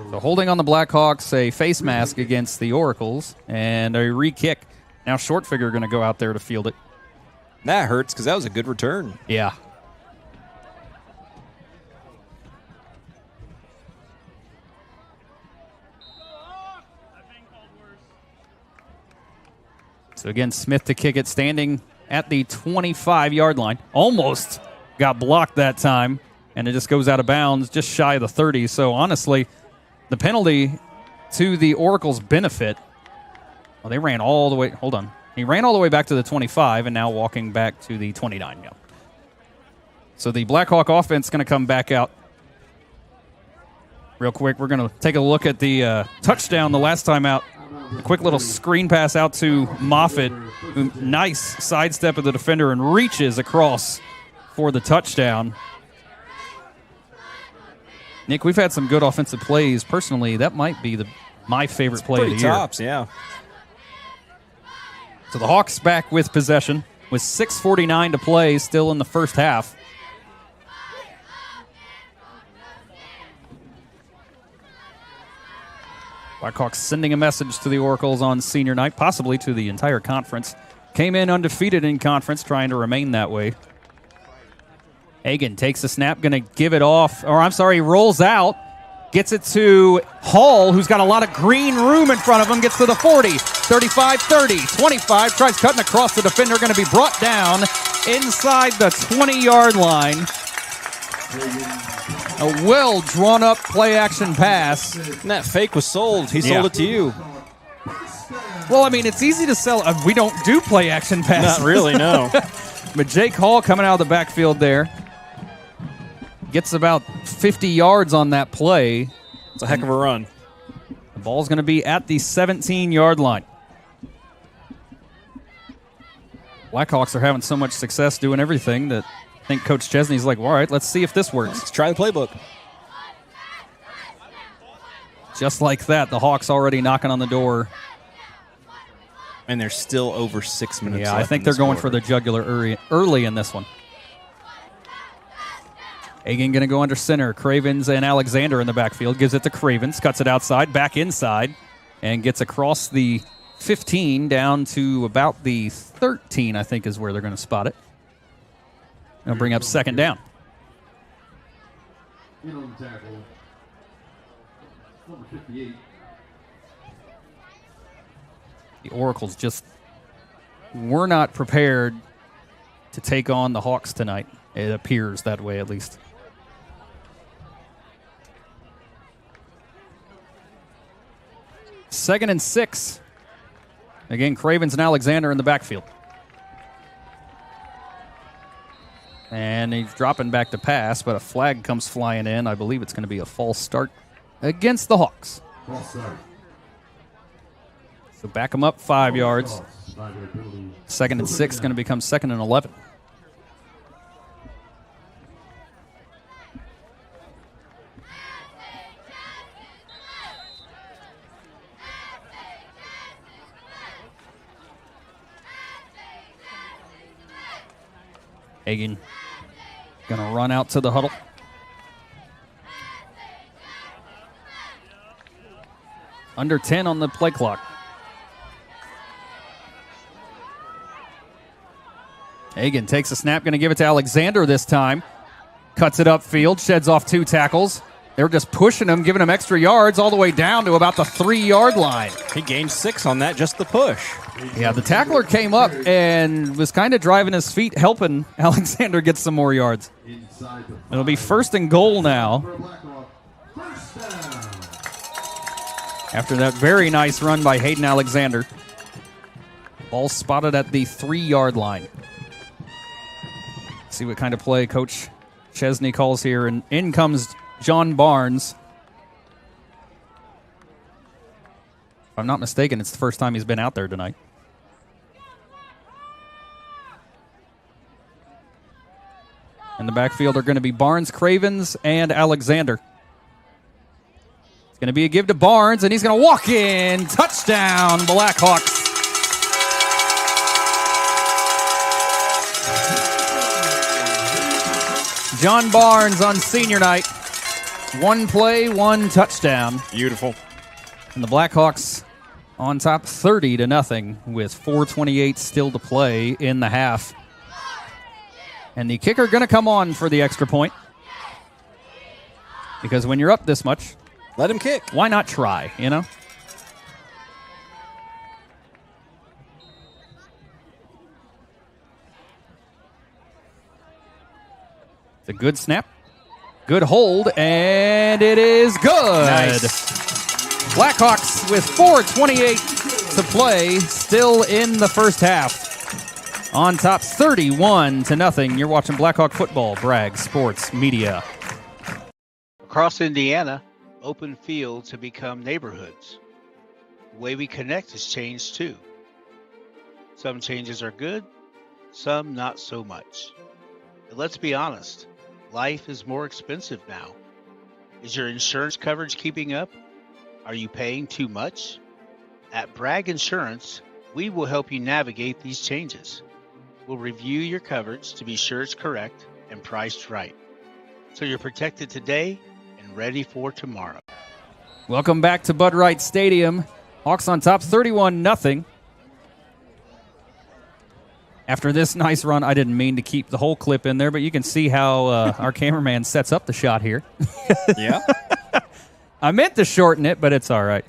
So holding on the Blackhawks, a face mask against the Oracles, and a re-kick. Now Shortfigure going to go out there to field it. That hurts because that was a good return. Yeah. So again, Smith to kick it, standing at the 25-yard line. Almost got blocked that time, and it just goes out of bounds just shy of the 30. So honestly, the penalty to the Oracle's benefit, well, they ran all the way, hold on. He ran all the way back to the 25 and now walking back to the 29. Yeah. So the Blackhawk offense is going to come back out. Real quick, we're going to take a look at the touchdown the last time out. A quick little screen pass out to Moffitt, who nice sidestep of the defender and reaches across for the touchdown. Nick, we've had some good offensive plays. Personally, that might be my favorite play of the year. Tops, yeah. So the Hawks back with possession. with 6:49 to play still in the first half. Blackhawks sending a message to the Oracles on senior night, possibly to the entire conference. Came in undefeated in conference, trying to remain that way. Hagen takes the snap, going to give it off, rolls out, gets it to Hall, who's got a lot of green room in front of him, gets to the 40, 35, 30, 25, tries cutting across the defender, going to be brought down inside the 20-yard line. A well-drawn-up play-action pass. And that fake was sold. He sold it to you. Well, I mean, it's easy to sell. We don't do play-action passes. Not really, no. But Jake Hall coming out of the backfield there. Gets about 50 yards on that play. It's a heck of a run. The ball's going to be at the 17-yard line. Blackhawks are having so much success doing everything that I think Coach Chesney's like, all right, let's see if this works. Let's try the playbook. Just like that, the Hawks already knocking on the door. And there's still over 6 minutes left. Yeah, I think they're going for the jugular early in this one. Hagen going to go under center. Cravens and Alexander in the backfield. Gives it to Cravens. Cuts it outside, back inside, and gets across the 15 down to about the 13, I think is where they're going to spot it. They'll bring up second down. In on the tackle, number 58. The Oracles just were not prepared to take on the Hawks tonight. It appears that way, at least. Second and 6. Again, Cravens and Alexander in the backfield. And he's dropping back to pass, but a flag comes flying in. I believe it's going to be a false start against the Hawks. False start. So back them up 5 yards. Second and 6 going to become second and 11. Hagen going to run out to the huddle. Under 10 on the play clock. Hagen takes a snap, going to give it to Alexander this time. Cuts it upfield, sheds off 2 tackles. They're just pushing him, giving him extra yards all the way down to about the 3-yard line. He gained 6 on that, just the push. Yeah, the tackler came up and was kind of driving his feet, helping Alexander get some more yards. It'll be first and goal now. After that very nice run by Hayden Alexander. Ball spotted at the 3-yard line. See what kind of play Coach Chesney calls here, and in comes John Barnes. If I'm not mistaken, it's the first time he's been out there tonight. In the backfield are going to be Barnes, Cravens, and Alexander. It's going to be a give to Barnes, and he's going to walk in. Touchdown, Blackhawks. John Barnes on senior night. 1 play, 1 touchdown. Beautiful. And the Blackhawks on top 30-0 with 4:28 still to play in the half. And the kicker going to come on for the extra point. Because when you're up this much, let him kick. Why not try, you know? It's a good snap. Good hold, and it is good. Nice. Blackhawks with 4:28 to play, still in the first half. On top 31-0. You're watching Blackhawk football, Bragg Sports Media. Across Indiana, open fields have become neighborhoods. The way we connect has changed too. Some changes are good, some not so much. But let's be honest, life is more expensive now. Is your insurance coverage keeping up? Are you paying too much? At Bragg Insurance, we will help you navigate these changes. will review your coverage to be sure it's correct and priced right, so you're protected today and ready for tomorrow. Welcome back to Bud Wright Stadium. Hawks on top 31-0. After this nice run, I didn't mean to keep the whole clip in there, but you can see how our cameraman sets up the shot here. Yeah. I meant to shorten it, but it's all right.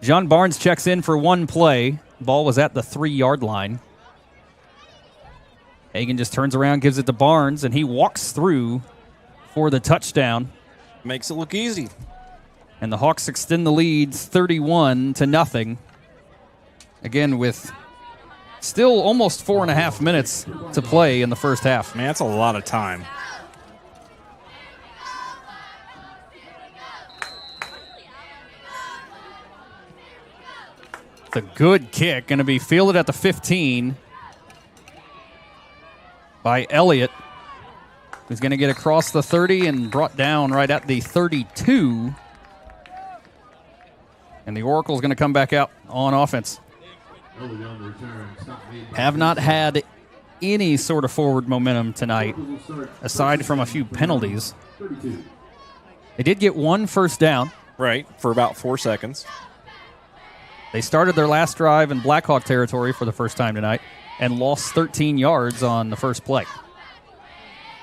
John Barnes checks in for one play. Ball was at the 3-yard line. Hagan just turns around, gives it to Barnes, and he walks through for the touchdown. Makes it look easy. And the Hawks extend the lead 31-0. Again, with still almost 4.5 minutes to play in the first half. Man, that's a lot of time. It's a good kick. Going to be fielded at the 15 by Elliott, who's going to get across the 30 and brought down right at the 32. And the Oracle's going to come back out on offense. Have not had any sort of forward momentum tonight, aside from a few penalties. They did get one first down. Right, for about 4 seconds. They started their last drive in Blackhawk territory for the first time tonight and lost 13 yards on the first play.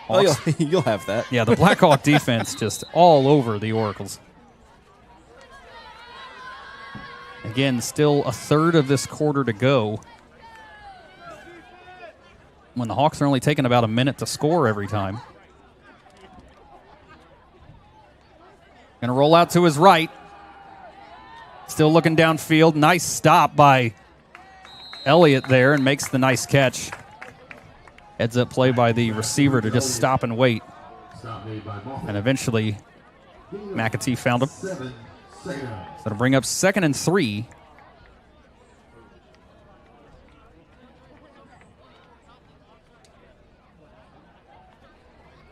Oh, you'll have that. Yeah, the Blackhawk defense just all over the Oracles. Again, still a third of this quarter to go, when the Hawks are only taking about a minute to score every time. Going to roll out to his right. Still looking downfield. Nice stop by Elliott there and makes the nice catch. Heads up play by the receiver to just stop and wait. And eventually, McAtee found him. So it'll bring up 2nd and 3.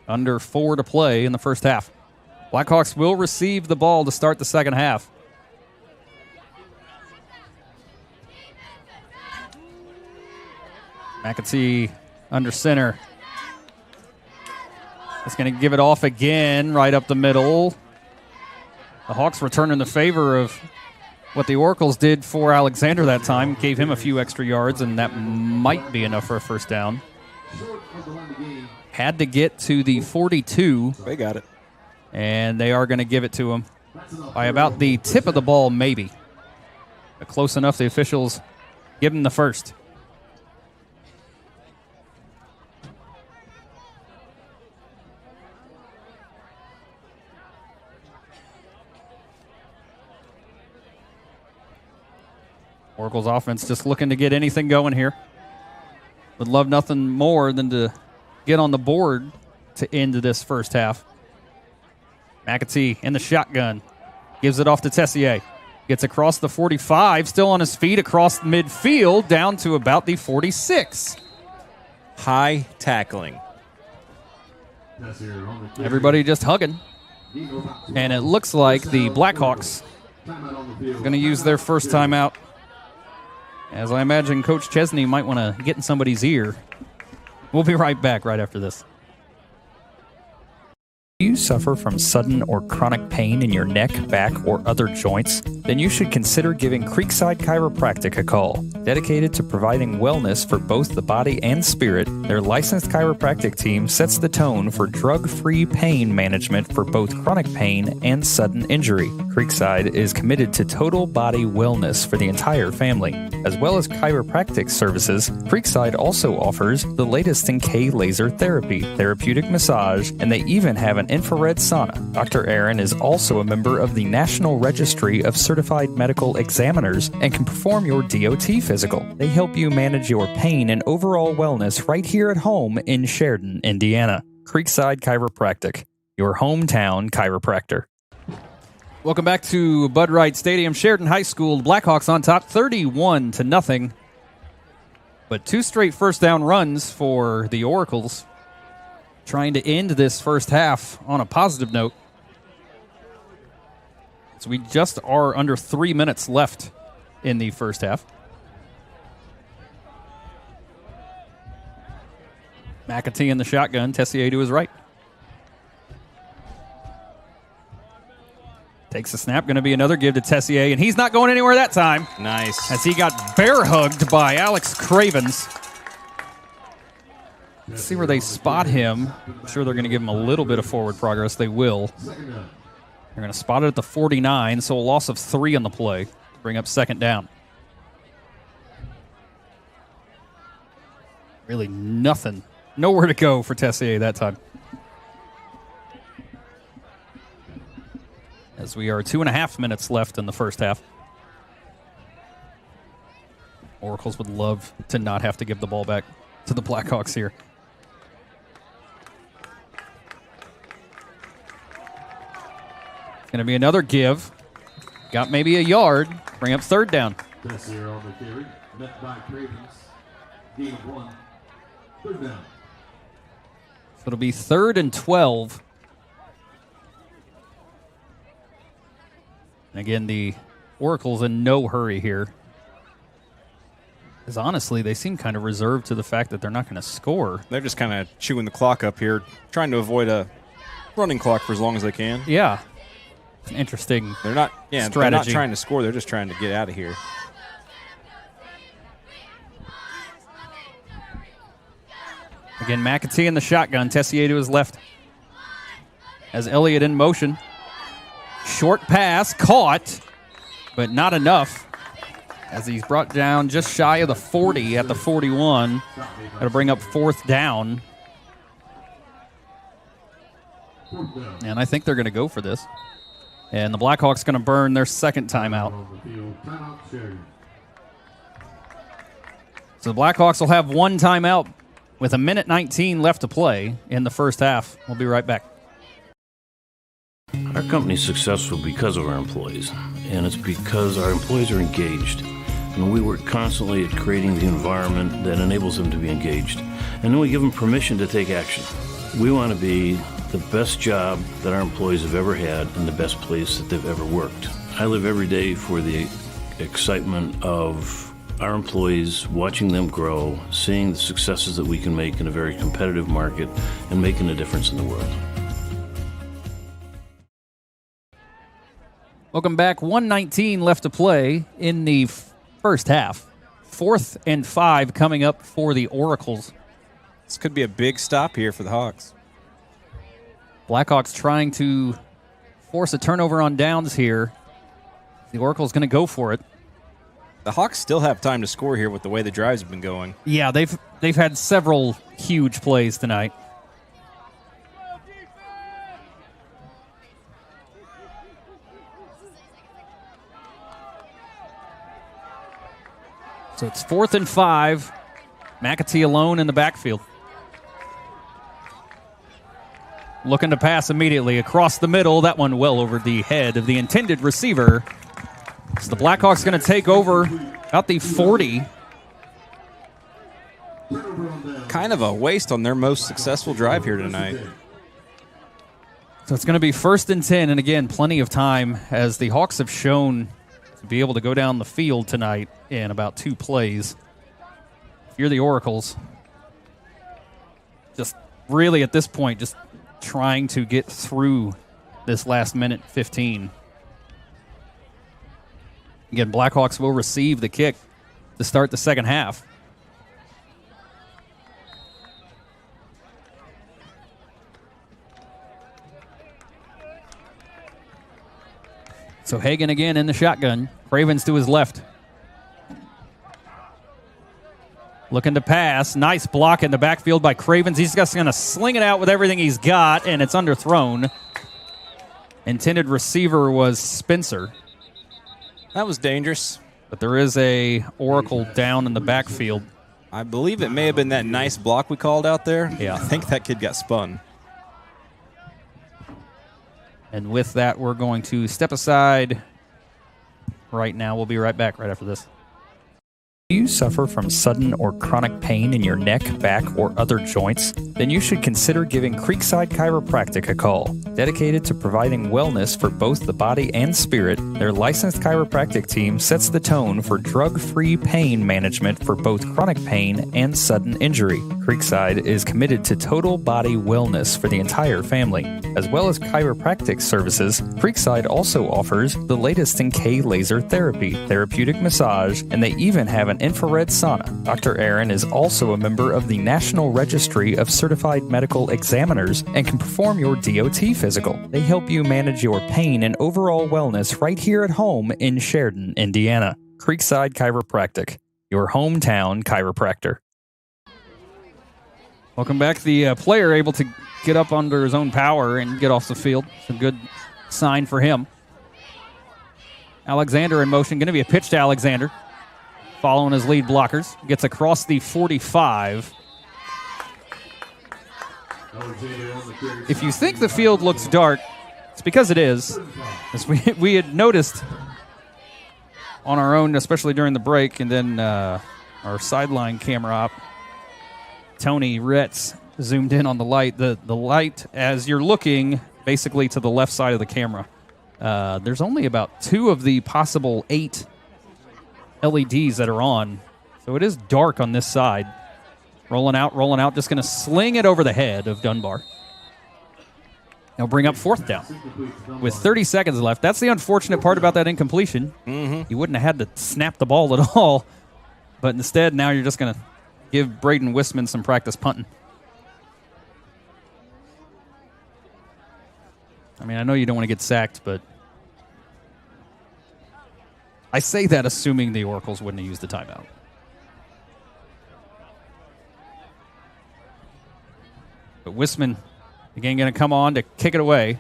Under 4 to play in the first half. Blackhawks will receive the ball to start the second half. McAtee under center. It's going to give it off again right up the middle. The Hawks returning the favor of what the Oracles did for Alexander that time. Gave him a few extra yards, and that might be enough for a first down. Had to get to the 42. They got it. And they are going to give it to him by about the tip of the ball, maybe. But close enough, the officials give him the first. Oracle's offense just looking to get anything going here. Would love nothing more than to get on the board to end this first half. McAtee in the shotgun. Gives it off to Tessier. Gets across the 45, still on his feet, across midfield, down to about the 46. High tackling. Everybody just hugging. And it looks like the Blackhawks are going to use their first timeout. As I imagine Coach Chesney might want to get in somebody's ear. We'll be right back right after this. Do you suffer from sudden or chronic pain in your neck, back, or other joints? Then you should consider giving Creekside Chiropractic a call. Dedicated to providing wellness for both the body and spirit, their licensed chiropractic team sets the tone for drug-free pain management for both chronic pain and sudden injury. Creekside is committed to total body wellness for the entire family. As well as chiropractic services, Creekside also offers the latest in K-laser therapy, therapeutic massage, and they even have an infrared sauna. Dr. Aaron is also a member of the National Registry of Certified Medical Examiners and can perform your DOT physical. They help you manage your pain and overall wellness right here at home in Sheridan, Indiana. Creekside Chiropractic, your hometown chiropractor. Welcome back to Bud Wright Stadium. Sheridan High School, Blackhawks on top 31-0. But 2 straight first down runs for the Oracles, trying to end this first half on a positive note. So we just are under 3 minutes left in the first half. McAtee in the shotgun. Tessier to his right. Takes the snap. Going to be another give to Tessier, and he's not going anywhere that time. Nice. As he got bear hugged by Alex Cravens. Let's see where they spot him. I'm sure they're going to give him a little bit of forward progress. They will. They're going to spot it at the 49, so a loss of 3 on the play. Bring up second down. Really nothing. Nowhere to go for Tessier that time. As we are 2.5 minutes left in the first half. Oracles would love to not have to give the ball back to the Blackhawks here. It's going to be another give. Got maybe a yard. Bring up third down. Tessier on the carry. Met by Cravens. Gain of 1. Third down. So it'll be 3rd and 12. Again, the Oracles in no hurry here. Because honestly, they seem kind of reserved to the fact that they're not going to score. They're just kind of chewing the clock up here, trying to avoid a running clock for as long as they can. Yeah. It's an interesting strategy. They're not trying to score. They're just trying to get out of here. Again, McAtee in the shotgun. Tessier to his left. As Elliott in motion. Short pass, caught, but not enough. As he's brought down just shy of the 40 at the 41. That'll bring up 4th down. And I think they're going to go for this. And the Blackhawks going to burn their second timeout. So the Blackhawks will have 1 timeout with 1:19 left to play in the first half. We'll be right back. Our company's successful because of our employees, and it's because our employees are engaged. And we work constantly at creating the environment that enables them to be engaged. And then we give them permission to take action. We want to be the best job that our employees have ever had and the best place that they've ever worked. I live every day for the excitement of our employees, watching them grow, seeing the successes that we can make in a very competitive market, and making a difference in the world. Welcome back. 1:19 left to play in the first half. 4th and 5 coming up for the Oracles. This could be a big stop here for the Hawks. Blackhawks trying to force a turnover on downs here. The Oracle's going to go for it. The Hawks still have time to score here with the way the drives have been going. Yeah, they've had several huge plays tonight. So it's 4th and 5. McAtee alone in the backfield. Looking to pass immediately across the middle. That one well over the head of the intended receiver. So the Blackhawks going to take over about the 40. Kind of a waste on their most successful drive here tonight. So it's going to be 1st and 10. And again, plenty of time as the Hawks have shown to be able to go down the field tonight in about 2 plays. If you're the Oracles, just really at this point, just trying to get through this last minute 15. Again, Blackhawks will receive the kick to start the second half. So Hagan again in the shotgun. Cravens to his left. Looking to pass. Nice block in the backfield by Cravens. He's just going to sling it out with everything he's got, and it's underthrown. Intended receiver was Spencer. That was dangerous. But there is a Oracle down in the backfield. I believe it may have been that nice block we called out there. Yeah. I think that kid got spun. And with that, we're going to step aside right now. We'll be right back right after this. Do you suffer from sudden or chronic pain in your neck, back, or other joints? Then you should consider giving Creekside Chiropractic a call. Dedicated to providing wellness for both the body and spirit, their licensed chiropractic team sets the tone for drug-free pain management for both chronic pain and sudden injury. Creekside is committed to total body wellness for the entire family. As well as chiropractic services, Creekside also offers the latest in K-laser therapy, therapeutic massage, and they even have an infrared sauna. Dr. Aaron is also a member of the National Registry of Certified Medical Examiners and can perform your DOT physical. They help you manage your pain and overall wellness right here at home in Sheridan, Indiana. Creekside Chiropractic, your hometown chiropractor. Welcome back. The player able to get up under his own power and get off the field. It's a good sign for him. Alexander in motion. Going to be a pitch to Alexander. Following his lead blockers. Gets across the 45. If you think the field looks dark, it's because it is. As we had noticed on our own, especially during the break, and then our sideline camera op, Tony Retz zoomed in on the light. The light, as you're looking basically to the left side of the camera, there's only about 2 of the possible 8 LEDs that are on. So it is dark on this side. Rolling out, just going to sling it over the head of Dunbar. They'll bring up 4th down with 30 seconds left. That's the unfortunate part about that incompletion. You wouldn't have had to snap the ball at all, but instead now you're just going to give Braden Wistman some practice punting. I mean, I know you don't want to get sacked, but I say that assuming the Oracles wouldn't have used the timeout. But Wistman, again, going to come on to kick it away.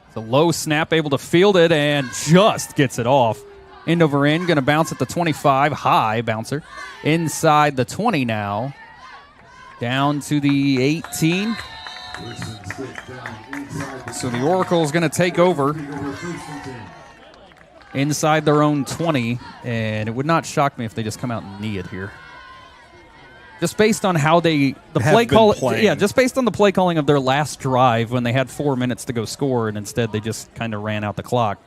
It's a low snap, able to field it, and just gets it off. End over end, going to bounce at the 25, high bouncer. Inside the 20 now. Down to the 18. So the Oracle's going to take over inside their own 20, and it would not shock me if they just come out and knee it here. Just based on how the play call, just based on the play calling of their last drive when they had 4 minutes to go score, and instead they just kind of ran out the clock.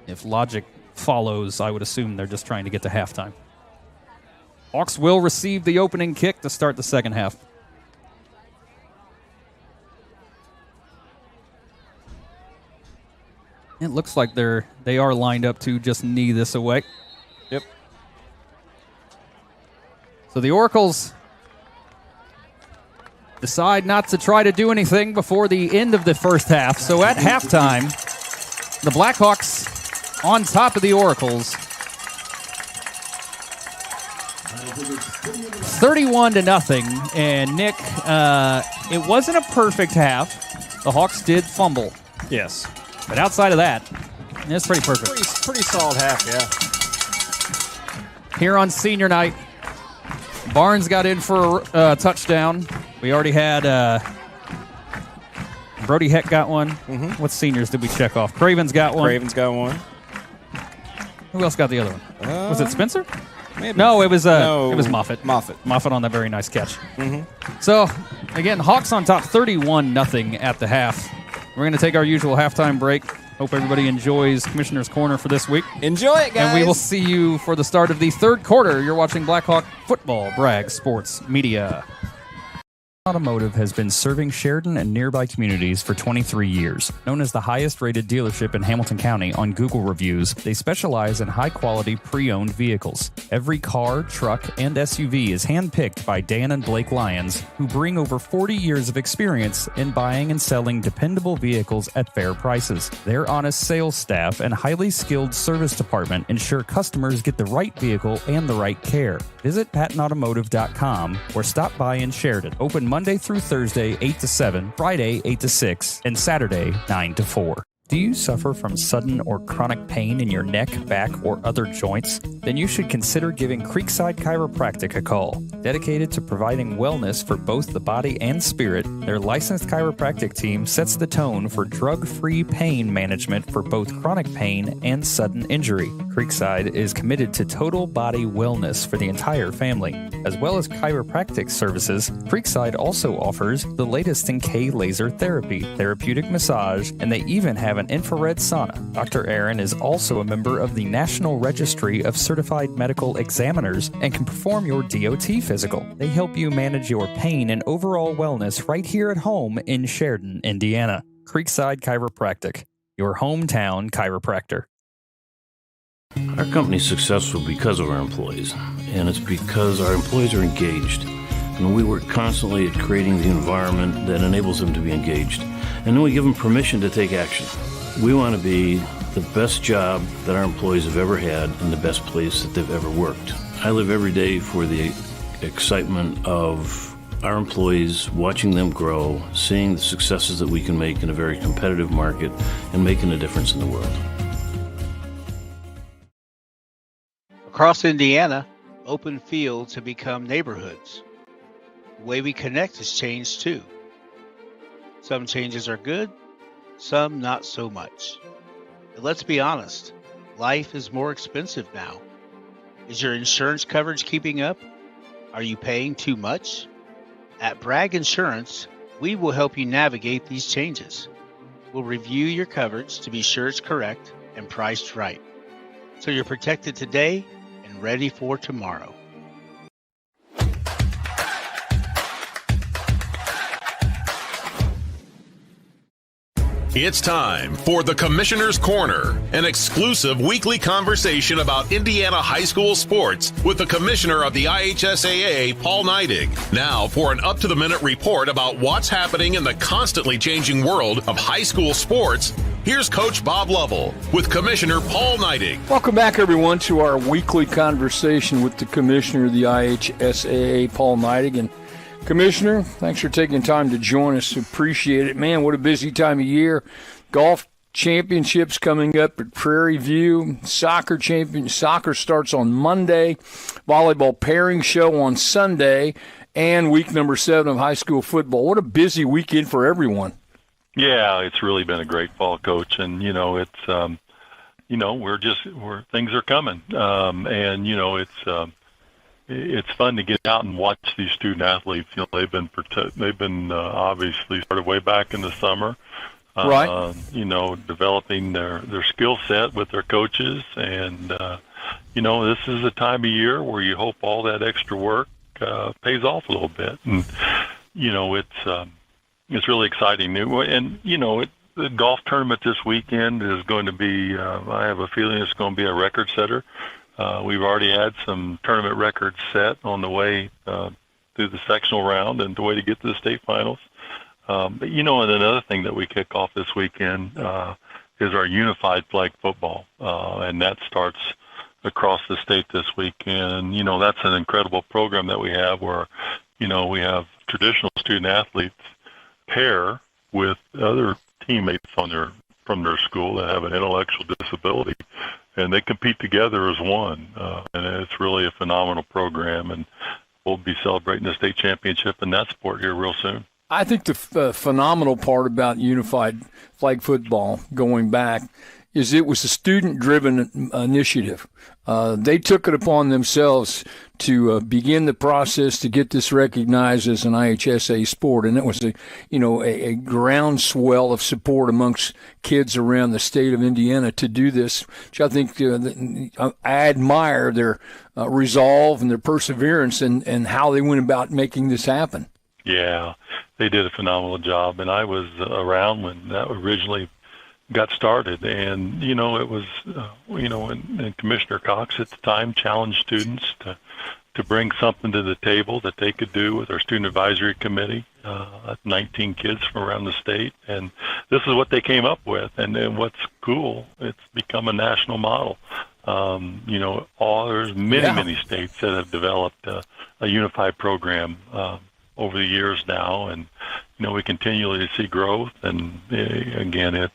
If logic follows, I would assume they're just trying to get to halftime. Hawks will receive the opening kick to start the second half. It looks like they are lined up to just knee this away. Yep. So the Oracles decide not to try to do anything before the end of the first half. So at halftime, the Blackhawks on top of the Oracles, 31-0. And Nick, it wasn't a perfect half. The Hawks did fumble. Yes. But outside of that, it's pretty perfect. Pretty solid half, yeah. Here on senior night, Barnes got in for a touchdown. We already had Brody Heck got one. What seniors did we check off? Craven's got one. Who else got the other one? Was it Spencer? Maybe. No, it was Moffitt. Moffitt on that very nice catch. So, again, Hawks on top 31-0 at the half. We're going to take our usual halftime break. Hope everybody enjoys Commissioner's Corner for this week. Enjoy it, guys. And we will see you for the start of the third quarter. You're watching Blackhawk Football, Bragg Sports Media. Automotive has been serving Sheridan and nearby communities for 23 years. Known as the highest-rated dealership in Hamilton County on Google reviews, they specialize in high-quality pre-owned vehicles. Every car, truck, and SUV is hand-picked by Dan and Blake Lyons, who bring over 40 years of experience in buying and selling dependable vehicles at fair prices. Their honest sales staff and highly skilled service department ensure customers get the right vehicle and the right care. Visit PattonAutomotive.com or stop by in Sheridan. Open Monday through Thursday, 8 to 7, Friday, 8 to 6, and Saturday, 9 to 4. Do you suffer from sudden or chronic pain in your neck, back, or other joints? Then you should consider giving Creekside Chiropractic a call. Dedicated to providing wellness for both the body and spirit, their licensed chiropractic team sets the tone for drug-free pain management for both chronic pain and sudden injury. Creekside is committed to total body wellness for the entire family. As well as chiropractic services, Creekside also offers the latest in K laser therapy, therapeutic massage, and they even have an infrared sauna. Dr. Aaron is also a member of the National Registry of Certified Medical Examiners and can perform your DOT physical. They help you manage your pain and overall wellness right here at home in Sheridan, Indiana. Creekside Chiropractic, your hometown chiropractor. Our company's successful because of our employees, and it's because our employees are engaged. And we work constantly at creating the environment that enables them to be engaged. And then we give them permission to take action. We want to be the best job that our employees have ever had and the best place that they've ever worked. I live every day for the excitement of our employees, watching them grow, seeing the successes that we can make in a very competitive market, and making a difference in the world. Across Indiana, open fields have become neighborhoods. The way we connect has changed too. Some changes are good, some not so much. But let's be honest, life is more expensive now. Is your insurance coverage keeping up? Are you paying too much? At Bragg Insurance, we will help you navigate these changes. We'll review your coverage to be sure it's correct and priced right, so you're protected today and ready for tomorrow. It's time for the Commissioner's Corner, an exclusive weekly conversation about Indiana high school sports with the Commissioner of the IHSAA, Paul Neidig. Now for an up-to-the-minute report about what's happening in the constantly changing world of high school sports, here's Coach Bob Lovell with Commissioner Paul Neidig. Welcome back, everyone, to our weekly conversation with the Commissioner of the IHSAA, Paul Neidig. And Commissioner, thanks for taking time to join us. Appreciate it. Man, what a busy time of year. Golf championships coming up at Prairie View. Soccer starts on Monday. Volleyball pairing show on Sunday. And week number 7 of high school football. What a busy weekend for everyone. Yeah, it's really been a great fall, Coach. And, it's, things are coming. It's fun to get out and watch these student athletes. They've been obviously started way back in the summer, right? Developing their skill set with their coaches, and this is a time of year where you hope all that extra work pays off a little bit, and it's really exciting. And the golf tournament this weekend is going to be. I have a feeling it's going to be a record setter. We've already had some tournament records set on the way through the sectional round and the way to get to the state finals. But and another thing that we kick off this weekend is our unified flag football, and that starts across the state this weekend. That's an incredible program that we have where, we have traditional student athletes pair with other teammates from their school that have an intellectual disability, and they compete together as one. And it's really a phenomenal program, and we'll be celebrating the state championship in that sport here real soon. I think the phenomenal part about unified flag football going back is it was a student-driven initiative. They took it upon themselves to begin the process to get this recognized as an IHSA sport, and it was a groundswell of support amongst kids around the state of Indiana to do this, which I think I admire their resolve and their perseverance and how they went about making this happen. Yeah, they did a phenomenal job, and I was around when that originally got started, and it was and Commissioner Cox at the time challenged students to bring something to the table that they could do with our student advisory committee, 19 kids from around the state, and this is what they came up with. And what's cool, it's become a national model. There's many states that have developed a unified program over the years now, and we continually see growth. And again,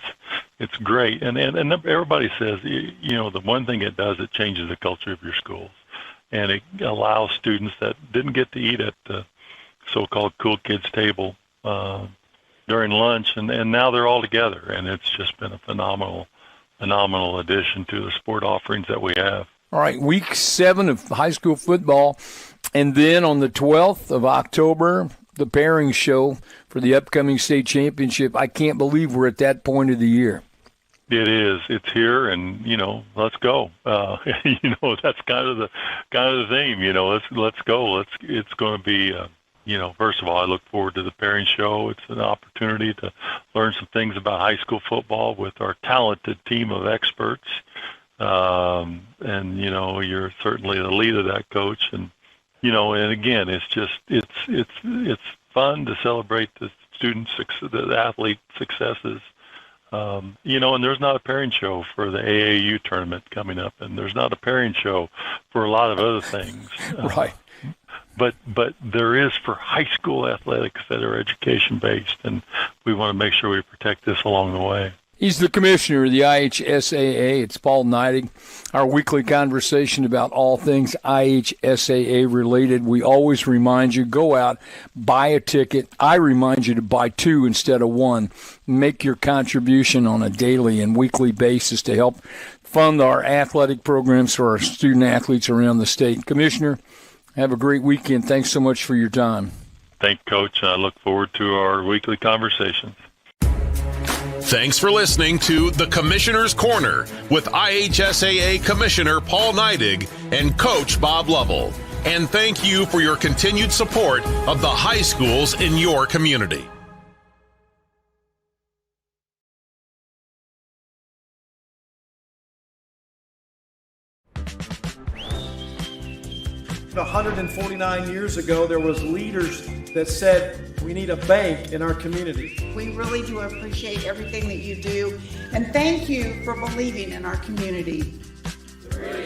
it's great. And everybody says, the one thing it does, it changes the culture of your schools, and it allows students that didn't get to eat at the so-called cool kids table during lunch, and now they're all together, and it's just been a phenomenal addition to the sport offerings that we have. All right, week 7 of high school football, and then on the 12th of October, the pairing show for the upcoming state championship. I can't believe we're at that point of the year. It is. It's here, and let's go. That's kind of the theme. Let's go. It's going to be. First of all, I look forward to the pairing show. It's an opportunity to learn some things about high school football with our talented team of experts. And you're certainly the lead of that, coach. And and again, it's fun to celebrate the students, the athlete successes. And there's not a pairing show for the AAU tournament coming up, and there's not a pairing show for a lot of other things. Right. But there is for high school athletics that are education-based, and we want to make sure we protect this along the way. He's the commissioner of the IHSAA. It's Paul Neidig. Our weekly conversation about all things IHSAA related. We always remind you, go out, buy a ticket. I remind you to buy 2 instead of 1. Make your contribution on a daily and weekly basis to help fund our athletic programs for our student athletes around the state. Commissioner, have a great weekend. Thanks so much for your time. Thank you, Coach. I look forward to our weekly conversations. Thanks for listening to The Commissioner's Corner with IHSAA Commissioner Paul Neidig and Coach Bob Lovell. And thank you for your continued support of the high schools in your community. – 149 years ago, there was leaders that said we need a bank in our community. We really do appreciate everything that you do, and thank you for believing in our community. 3,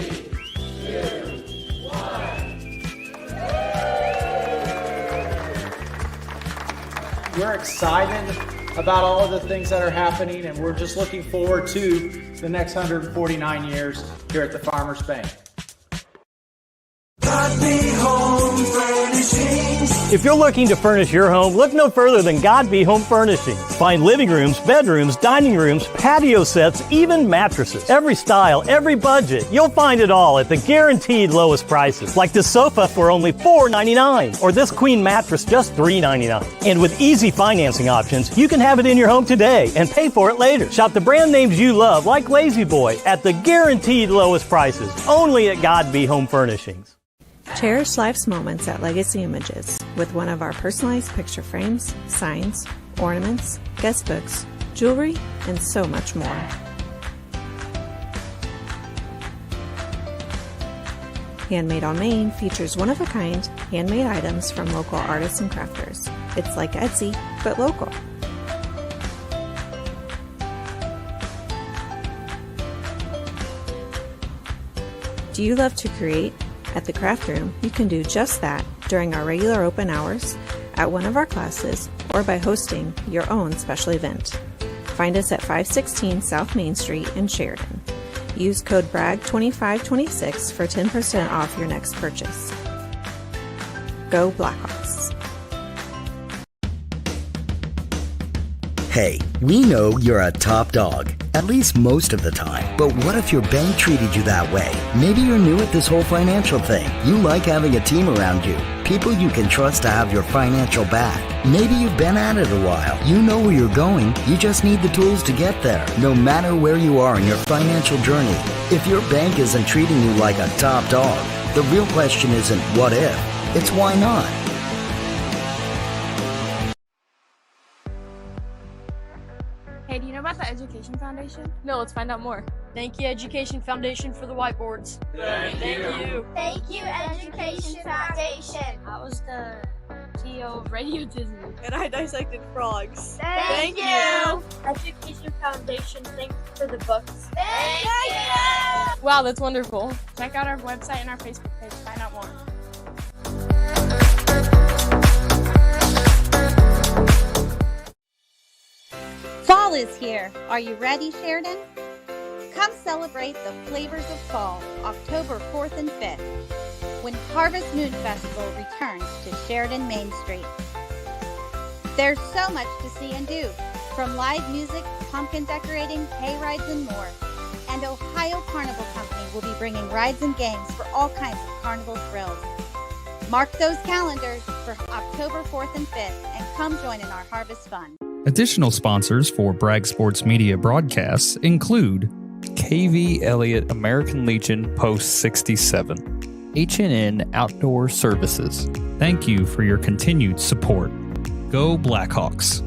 2, 1. We're excited about all of the things that are happening, and we're just looking forward to the next 149 years here at the Farmers Bank. If you're looking to furnish your home, look no further than Godby Home Furnishings. Find living rooms, bedrooms, dining rooms, patio sets, even mattresses. Every style, every budget. You'll find it all at the guaranteed lowest prices. Like this sofa for only $4.99 or this queen mattress just $3.99. And with easy financing options, you can have it in your home today and pay for it later. Shop the brand names you love like Lazy Boy at the guaranteed lowest prices. Only at Godby Home Furnishings. Cherish life's moments at Legacy Images with one of our personalized picture frames, signs, ornaments, guest books, jewelry, and so much more. Handmade on Main features one-of-a-kind handmade items from local artists and crafters. It's like Etsy, but local. Do you love to create? At the Craft Room, you can do just that during our regular open hours, at one of our classes, or by hosting your own special event. Find us at 516 South Main Street in Sheridan. Use code Bragg 2526 for 10% off your next purchase. Go Blackhawks. Hey, we know you're a top dog, at least most of the time. But what if your bank treated you that way? Maybe you're new at this whole financial thing. You like having a team around you, people you can trust to have your financial back. Maybe you've been at it a while. You know where you're going. You just need the tools to get there, no matter where you are in your financial journey. If your bank isn't treating you like a top dog, the real question isn't what if, it's why not. Hey, do you know about the Education Foundation? No, let's find out more. Thank you, Education Foundation, for the whiteboards. Thank you. Thank you, Education Foundation. I was the CEO of Radio Disney. And I dissected frogs. Thank you. Education Foundation, thanks for the books. Thank you. Wow, that's wonderful. Check out our website and our Facebook page to find out more. is here. Are you ready, Sheridan? Come celebrate the flavors of fall, October 4th and 5th, when Harvest Moon Festival returns to Sheridan Main Street. There's so much to see and do, from live music, pumpkin decorating, hay rides, and more. And Ohio Carnival Company will be bringing rides and games for all kinds of carnival thrills. Mark those calendars for October 4th and 5th and come join in our harvest fun. Additional sponsors for Bragg Sports Media broadcasts include KV Elliott American Legion Post 67, H&N Outdoor Services. Thank you for your continued support. Go Blackhawks!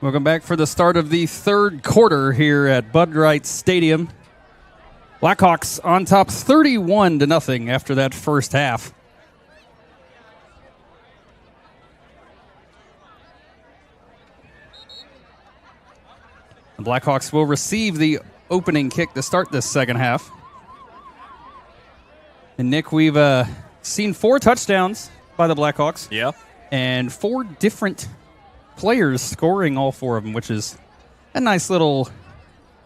Welcome back for the start of the third quarter here at Bud Wright Stadium. Blackhawks on top 31-0 after that first half. The Blackhawks will receive the opening kick to start this second half. And Nick, we've seen 4 touchdowns by the Blackhawks. Yeah. And 4 different players scoring all 4 of them, which is a nice little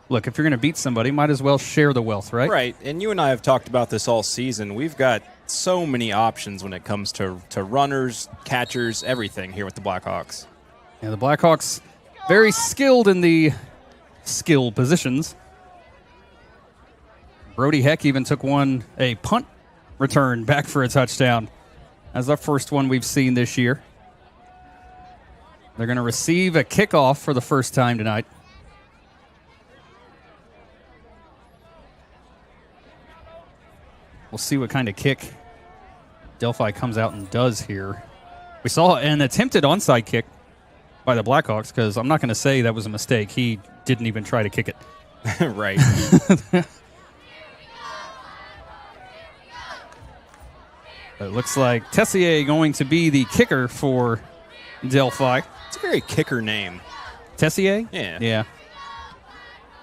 look. If you're going to beat somebody, might as well share the wealth, right? Right. And you and I have talked about this all season. We've got so many options when it comes to runners, catchers, everything here with the Blackhawks. Yeah, the Blackhawks very skilled in the skill positions. Brody Heck even took a punt return back for a touchdown. That's the first one we've seen this year. They're going to receive a kickoff for the first time tonight. We'll see what kind of kick Delphi comes out and does here. We saw an attempted onside kick by the Blackhawks, because I'm not going to say that was a mistake. He didn't even try to kick it. Right. It looks like Tessier going to be the kicker for Delphi. It's a very kicker name. Tessier? Yeah. Yeah.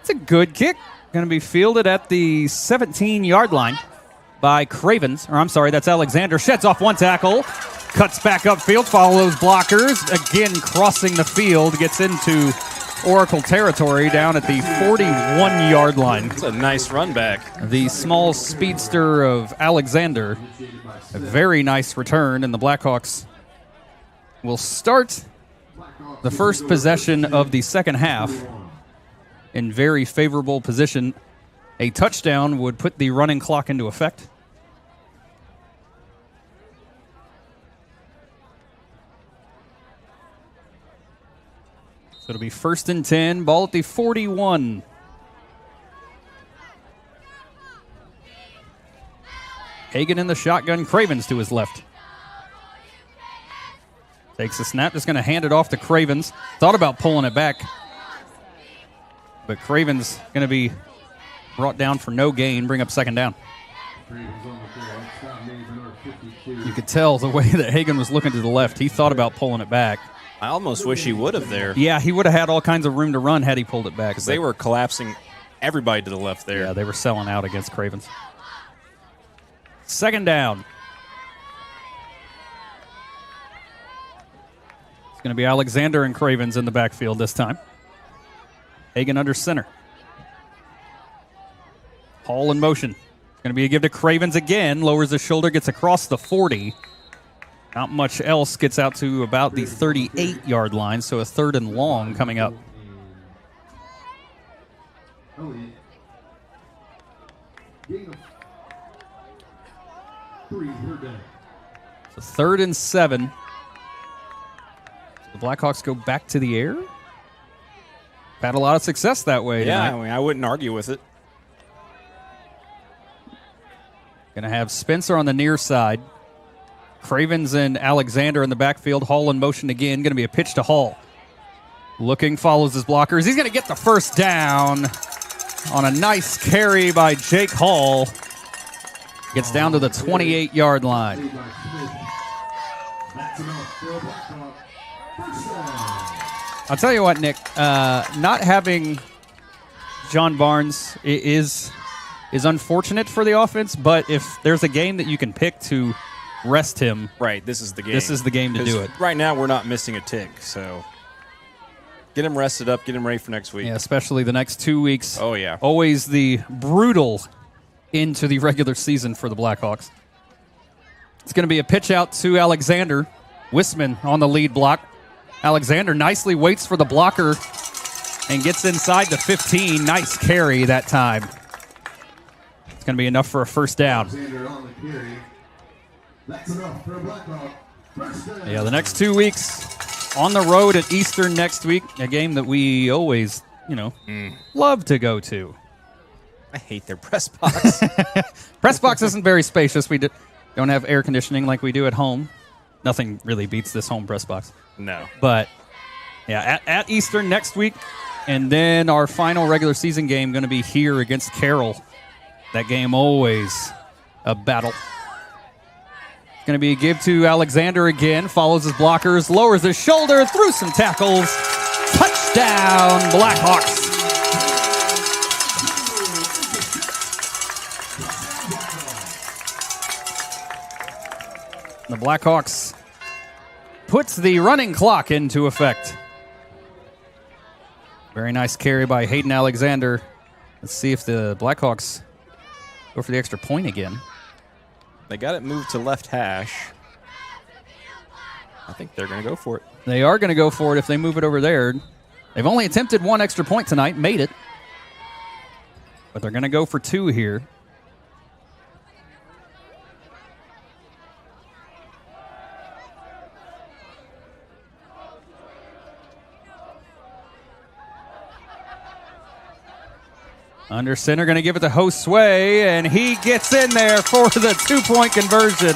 It's a good kick. Going to be fielded at the 17-yard line by Cravens. Or I'm sorry, that's Alexander. Sheds off one tackle. Cuts back upfield, follows blockers. Again, crossing the field. Gets into Oracle territory down at the 41-yard line. It's a nice run back. The small speedster of Alexander. A very nice return, and the Blackhawks will start the first possession of the second half in very favorable position. A touchdown would put the running clock into effect. So it'll be 1st and 10, ball at the 41. Hagan in the shotgun, Cravens to his left. Takes the snap, just going to hand it off to Cravens. Thought about pulling it back, but Cravens going to be brought down for no gain, bring up second down. You could tell the way that Hagan was looking to the left. He thought about pulling it back. I almost wish he would have there. Yeah, he would have had all kinds of room to run had he pulled it back. Because they were collapsing everybody to the left there. Yeah, they were selling out against Cravens. Second down. It's going to be Alexander and Cravens in the backfield this time. Hagan under center. Hall in motion. It's going to be a give to Cravens again. Lowers the shoulder, gets across the 40. Not much else. Gets out to about the 38-yard line, so a 3rd and long coming up. So 3rd and 7. The Blackhawks go back to the air. Had a lot of success that way. Yeah, tonight. I mean, I wouldn't argue with it. Going to have Spencer on the near side. Cravens and Alexander in the backfield. Hall in motion again. Going to be a pitch to Hall. Looking, follows his blockers. He's going to get the first down on a nice carry by Jake Hall. Gets down to the 28-yard line. I'll tell you what, Nick. Not having John Barnes is unfortunate for the offense, but if there's a game that you can pick to rest him, right, this is the game. This is the game to do it. Right now, we're not missing a tick, so get him rested up, get him ready for next week. Yeah, especially the next 2 weeks. Oh, yeah. Always the brutal into the regular season for the Blackhawks. It's going to be a pitch out to Alexander. Wisman on the lead block. Alexander nicely waits for the blocker and gets inside the 15. Nice carry that time. It's going to be enough for a first down. Yeah, the next 2 weeks on the road at Eastern next week. A game that we always, love to go to. I hate their press box. Press box isn't very spacious. We don't have air conditioning like we do at home. Nothing really beats this home press box. No. But Yeah, at Eastern next week. And then our final regular season game going to be here against Carroll. That game always a battle. It's going to be a give to Alexander again. Follows his blockers, lowers his shoulder, through some tackles. Touchdown, Blackhawks. The Blackhawks puts the running clock into effect. Very nice carry by Hayden Alexander. Let's see if the Blackhawks go for the extra point again. They got it moved to left hash. I think they're going to go for it. They are going to go for it if they move it over there. They've only attempted one extra point tonight, made it. But they're going to go for two here. Under center, going to give it to Josue, and he gets in there for the 2-point conversion.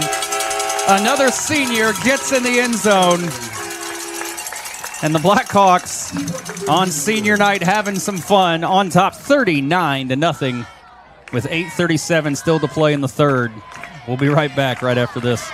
Another senior gets in the end zone. And the Blackhawks on senior night having some fun, on top 39-0 with 8:37 still to play in the third. We'll be right back right after this.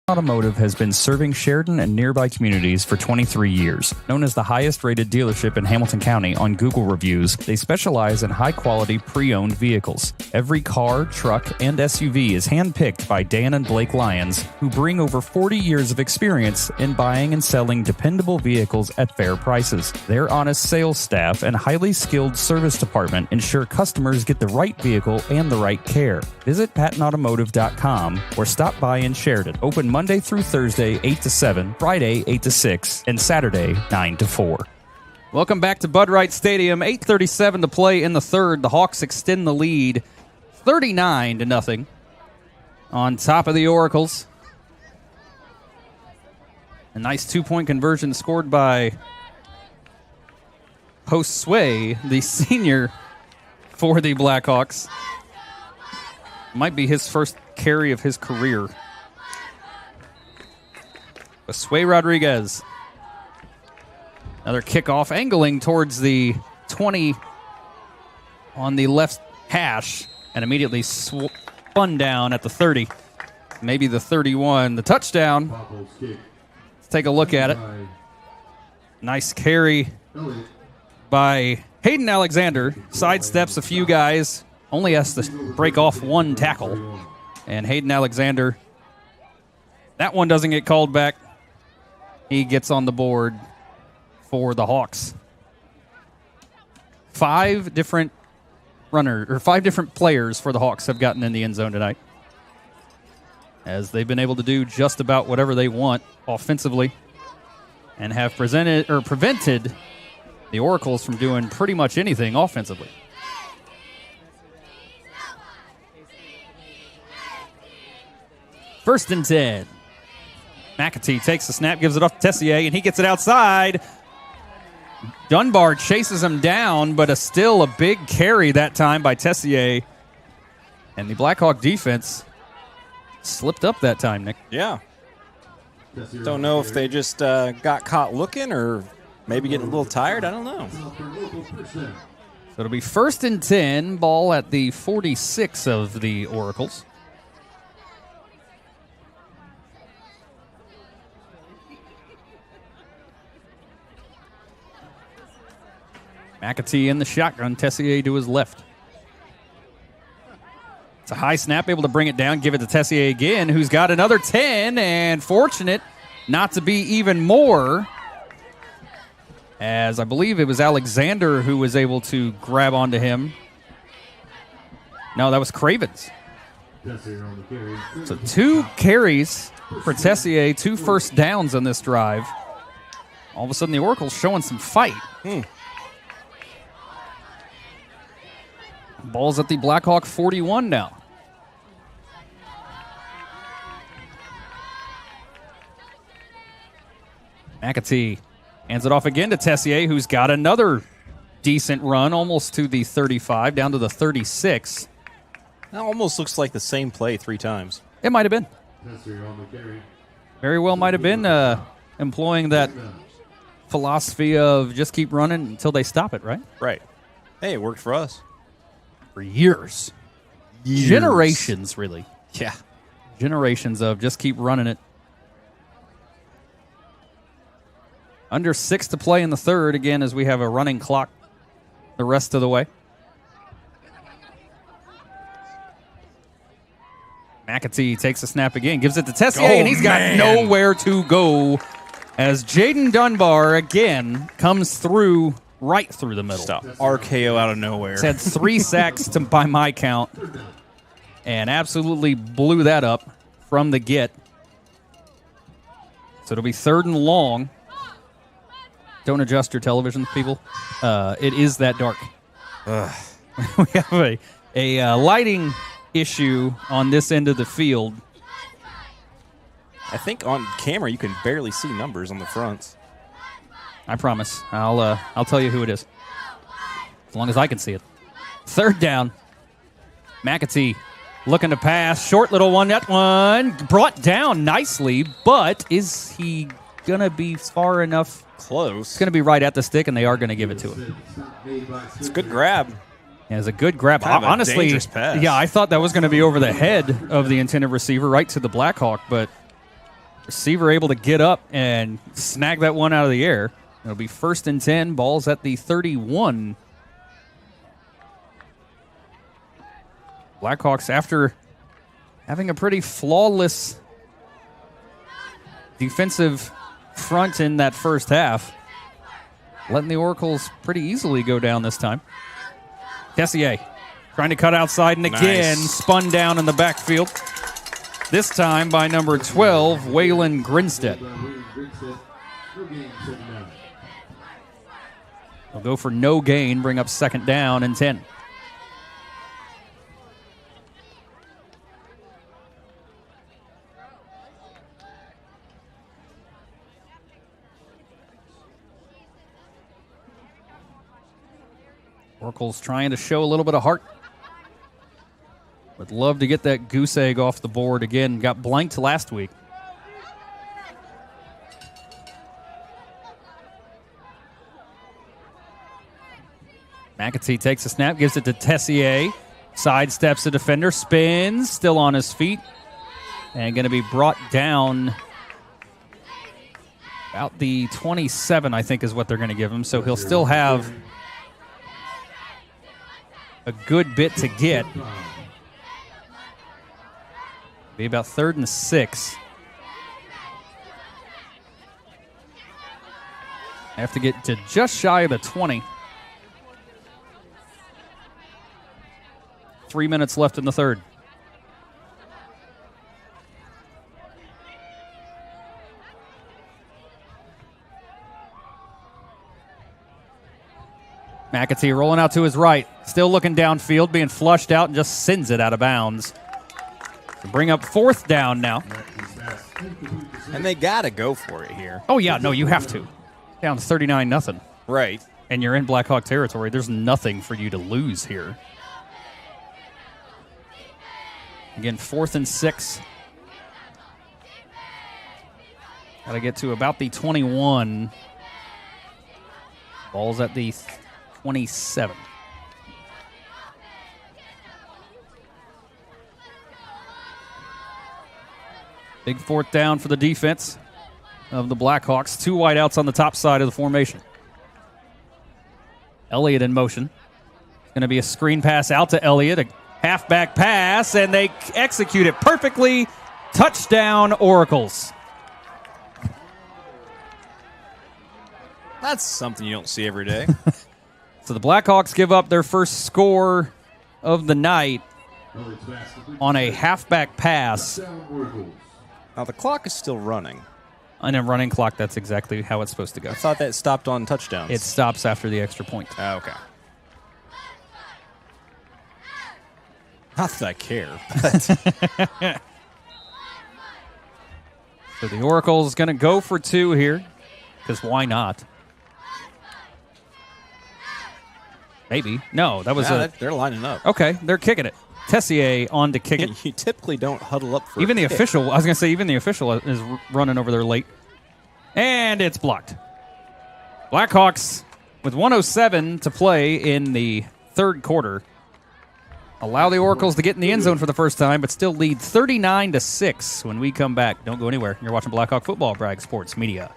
Automotive has been serving Sheridan and nearby communities for 23 years. Known as the highest-rated dealership in Hamilton County on Google reviews, they specialize in high-quality pre-owned vehicles. Every car, truck, and SUV is hand-picked by Dan and Blake Lyons, who bring over 40 years of experience in buying and selling dependable vehicles at fair prices. Their honest sales staff and highly skilled service department ensure customers get the right vehicle and the right care. Visit PattonAutomotive.com or stop by in Sheridan. Open Monday through Thursday, 8 to 7, Friday, 8 to 6, and Saturday, 9 to 4. Welcome back to Bud Wright Stadium. 8:37 to play in the third. The Hawks extend the lead 39-0 on top of the Oracles. A nice 2-point conversion scored by Josue, the senior for the Blackhawks. Might be his first carry of his career. Josue Rodriguez. Another kickoff, angling towards the 20 on the left hash, and immediately spun down at the 30. Maybe the 31. The touchdown. Let's take a look at it. Nice carry by Hayden Alexander. Sidesteps a few guys. Only has to break off one tackle. And Hayden Alexander, that one doesn't get called back. He gets on the board for the Hawks. 5 different players for the Hawks have gotten in the end zone tonight, as they've been able to do just about whatever they want offensively and have prevented the Oracles from doing pretty much anything offensively. First and 10. McAtee takes the snap, gives it off to Tessier, and he gets it outside. Dunbar chases him down, but still a big carry that time by Tessier. And the Blackhawk defense slipped up that time, Nick. Yeah. Don't know if they just got caught looking or maybe getting a little tired. I don't know. So it'll be first and 10, ball at the 46 of the Oracles. McAtee in the shotgun, Tessier to his left. It's a high snap, able to bring it down, give it to Tessier again, who's got another 10, and fortunate not to be even more, as I believe it was Alexander who was able to grab onto him. No, that was Cravens. So 2 carries for Tessier, 2 first downs on this drive. All of a sudden, the Oracle's showing some fight. Ball's at the Blackhawk 41 now. McAtee hands it off again to Tessier, who's got another decent run, almost to the 35, down to the 36. That almost looks like the same play 3 times. It might have been. Very well might have been. employing that philosophy of just keep running until they stop it, right? Right. Hey, it worked for us. For years. Generations, really. Yeah. Generations of just keep running it. Under 6 to play in the third, again, as we have a running clock the rest of the way. McAtee takes a snap again, gives it to Tessier, and he's got nowhere to go as Jaden Dunbar again comes through right through the middle. Stop. RKO out of nowhere. He's had 3 sacks by my count and absolutely blew that up from the get. So it'll be 3rd and long. Don't adjust your televisions, people. It is that dark. We have a lighting issue on this end of the field. I think on camera you can barely see numbers on the fronts. I promise. I'll tell you who it is. As long as I can see it. 3rd down. McAtee looking to pass. Short little one. That one brought down nicely, but is he going to be far enough? Close. It's going to be right at the stick, and they are going to give it to him. It's a good grab. Yeah, it's a good grab. Kind of a honestly, dangerous pass. Yeah, I thought that was going to be over the head of the intended receiver, right to the Blackhawk, but receiver able to get up and snag that one out of the air. It'll be 1st and 10. Ball's at the 31. Blackhawks, after having a pretty flawless defensive front in that first half, letting the Oracles pretty easily go down this time. Tessier trying to cut outside and again spun down in the backfield. This time by number 12, Waylon Grinstead. They'll go for no gain, bring up 2nd down and 10. Oracle's trying to show a little bit of heart. Would love to get that goose egg off the board again. Got blanked last week. McAtee takes a snap, gives it to Tessier. Sidesteps the defender, spins, still on his feet. And going to be brought down about the 27, I think is what they're going to give him. So he'll still have a good bit to get. Be about 3rd and 6. Have to get to just shy of the 20. 3 minutes left in the third. McAtee rolling out to his right. Still looking downfield, being flushed out and just sends it out of bounds. To bring up 4th down now. And they got to go for it here. Oh, yeah, no, you have to. Down 39-0. Right. And you're in Blackhawk territory. There's nothing for you to lose here. Again, 4th and 6. Got to get to about the 21. Ball's at the 27. Big 4th down for the defense of the Blackhawks. 2 wideouts on the top side of the formation. Elliott in motion. Going to be a screen pass out to Elliott. A halfback pass, and they execute it perfectly. Touchdown, Oracles. That's something you don't see every day. So the Blackhawks give up their first score of the night on a halfback pass. Now the clock is still running. On a running clock, that's exactly how it's supposed to go. I thought that stopped on touchdowns. It stops after the extra point. Oh, okay. Not that I care, but... So the Oracle's going to go for 2 here, because why not? Maybe. No, that was they're lining up. Okay, they're kicking it. Tessier on to kick it. You typically don't huddle up for even a the kick. official. I was going to say even the official is running over there late. And it's blocked. Blackhawks, with 1:07 to play in the third quarter, allow the Oracles to get in the end zone for the first time, but still lead 39-6 when we come back. Don't go anywhere. You're watching Blackhawk Football, Bragg Sports Media.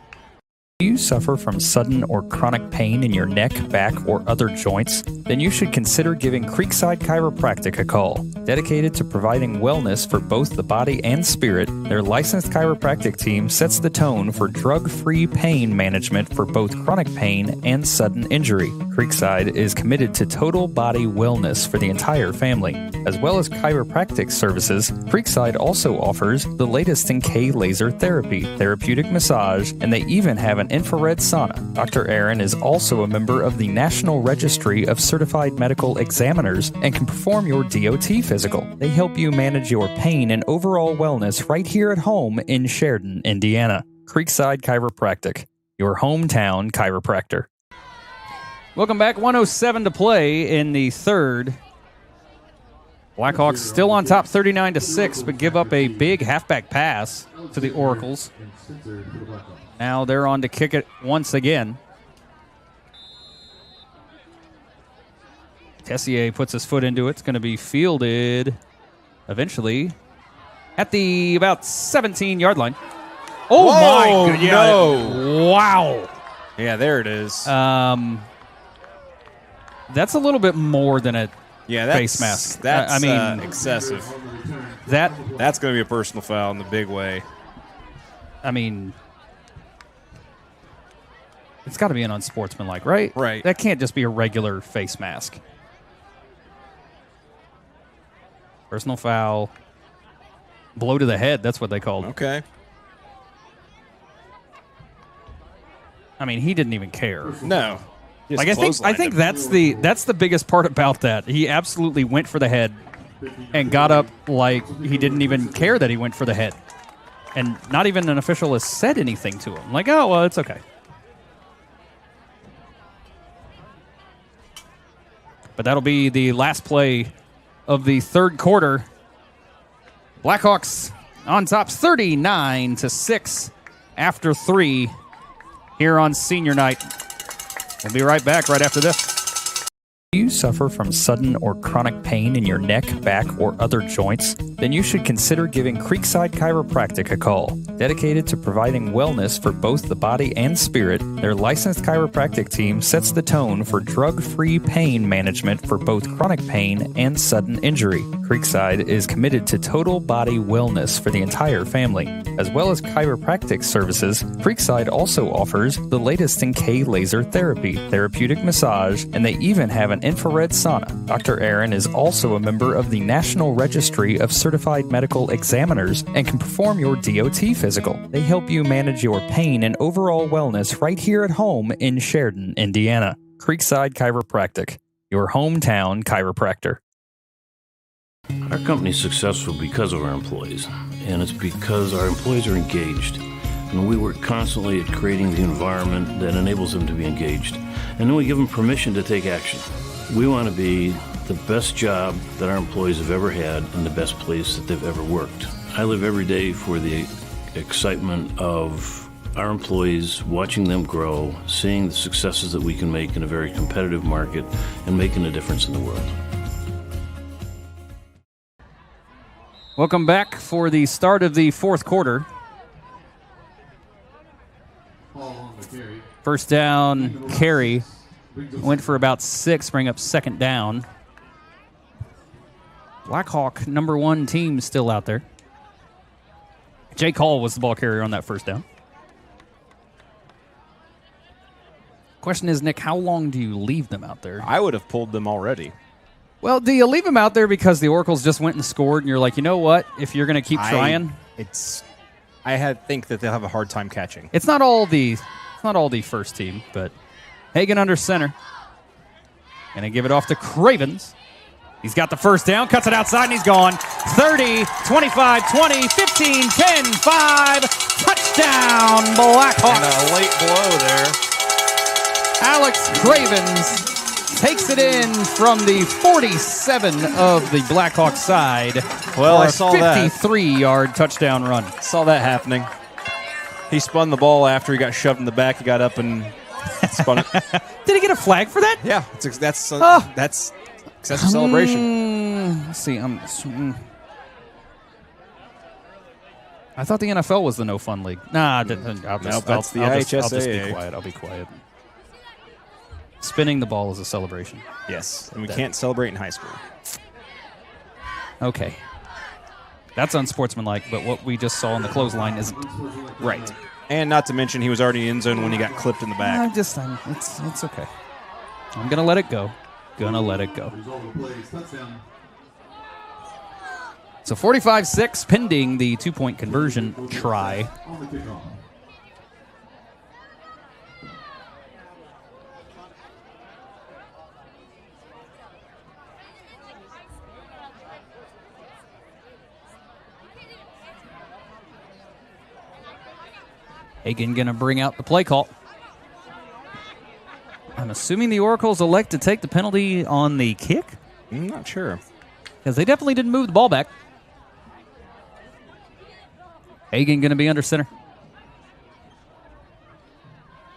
Do you suffer from sudden or chronic pain in your neck, back, or other joints? Then you should consider giving Creekside Chiropractic a call. Dedicated to providing wellness for both the body and spirit, their licensed chiropractic team sets the tone for drug-free pain management for both chronic pain and sudden injury. Creekside is committed to total body wellness for the entire family. As well as chiropractic services, Creekside also offers the latest in K-laser therapy, therapeutic massage, and they even have an infrared sauna. Dr. Aaron is also a member of the National Registry of Certified Medical Examiners and can perform your DOT physical. They help you manage your pain and overall wellness right here at home in Sheridan, Indiana. Creekside Chiropractic, your hometown chiropractor. Welcome back. 1:07 to play in the third. Blackhawks still on top 39-6, but give up a big halfback pass to the Oracles. Now they're on to kick it once again. Tessier puts his foot into it. It's going to be fielded eventually at the about 17-yard line. Oh, whoa, my goodness. no. Wow. Yeah, there it is. That's a little bit more than a that's, face mask. That's I mean, excessive. That's going to be a personal foul in the big way. I mean, it's got to be an unsportsmanlike, right? Right. That can't just be a regular face mask. Personal foul. Blow to the head, that's what they called it. Okay. I mean, he didn't even care. No. Like I think that's the biggest part about that. He absolutely went for the head and got up like he didn't even care that he went for the head. And not even an official has said anything to him. Like, oh, well, it's okay. But that'll be the last play of the third quarter. Blackhawks on top 39-6 after 3 here on senior night. We'll be right back right after this. Do you suffer from sudden or chronic pain in your neck, back, or other joints? Then you should consider giving Creekside Chiropractic a call. Dedicated to providing wellness for both the body and spirit, their licensed chiropractic team sets the tone for drug-free pain management for both chronic pain and sudden injury. Creekside is committed to total body wellness for the entire family. As well as chiropractic services, Creekside also offers the latest in K-laser therapy, therapeutic massage, and they even have an infrared sauna. Dr. Aaron is also a member of the National Registry of Certified Medical Examiners and can perform your DOT physical. They help you manage your pain and overall wellness right here at home in Sheridan, Indiana. Creekside Chiropractic, your hometown chiropractor. Our company's successful because of our employees, and it's because our employees are engaged. And we work constantly at creating the environment that enables them to be engaged. And then we give them permission to take action. We want to be the best job that our employees have ever had and the best place that they've ever worked. I live every day for the excitement of our employees, watching them grow, seeing the successes that we can make in a very competitive market, and making a difference in the world. Welcome back for the start of the fourth quarter. First down carry. Went for about 6, bring up second down. Blackhawk number 1 team still out there. Jake Hall was the ball carrier on that first down. Question is, Nick, how long do you leave them out there? I would have pulled them already. Well, do you leave them out there because the Oracles just went and scored and you're like, you know what, if you're going to keep trying? I think that they'll have a hard time catching. It's not all the first team, but Hagan under center. And they give it off to Cravens. He's got the first down, cuts it outside, and he's gone. 30, 25, 20, 15, 10, 5. Touchdown, Blackhawks. And a late blow there. Alex Cravens takes it in from the 47 of the Blackhawks side. Well, I for saw a that. 53-yard touchdown run. Saw that happening. He spun the ball after he got shoved in the back. He got up and spun it. Did he get a flag for that? Yeah, that's excessive celebration. Let's see. I thought the NFL was the no fun league. Nah, I'll just the I'll just be IHSAA. quiet. I'll be quiet. Spinning the ball is a celebration. Yes, and we can't celebrate in high school. Okay. That's unsportsmanlike, but what we just saw in the clothesline isn't. Right. And not to mention, he was already in end zone when he got clipped in the back. It's okay. I'm going to let it go. So 45-6 pending the 2-point conversion try. Hagen going to bring out the play call. I'm assuming the Oracles elect to take the penalty on the kick? I'm not sure. Because they definitely didn't move the ball back. Hagen going to be under center.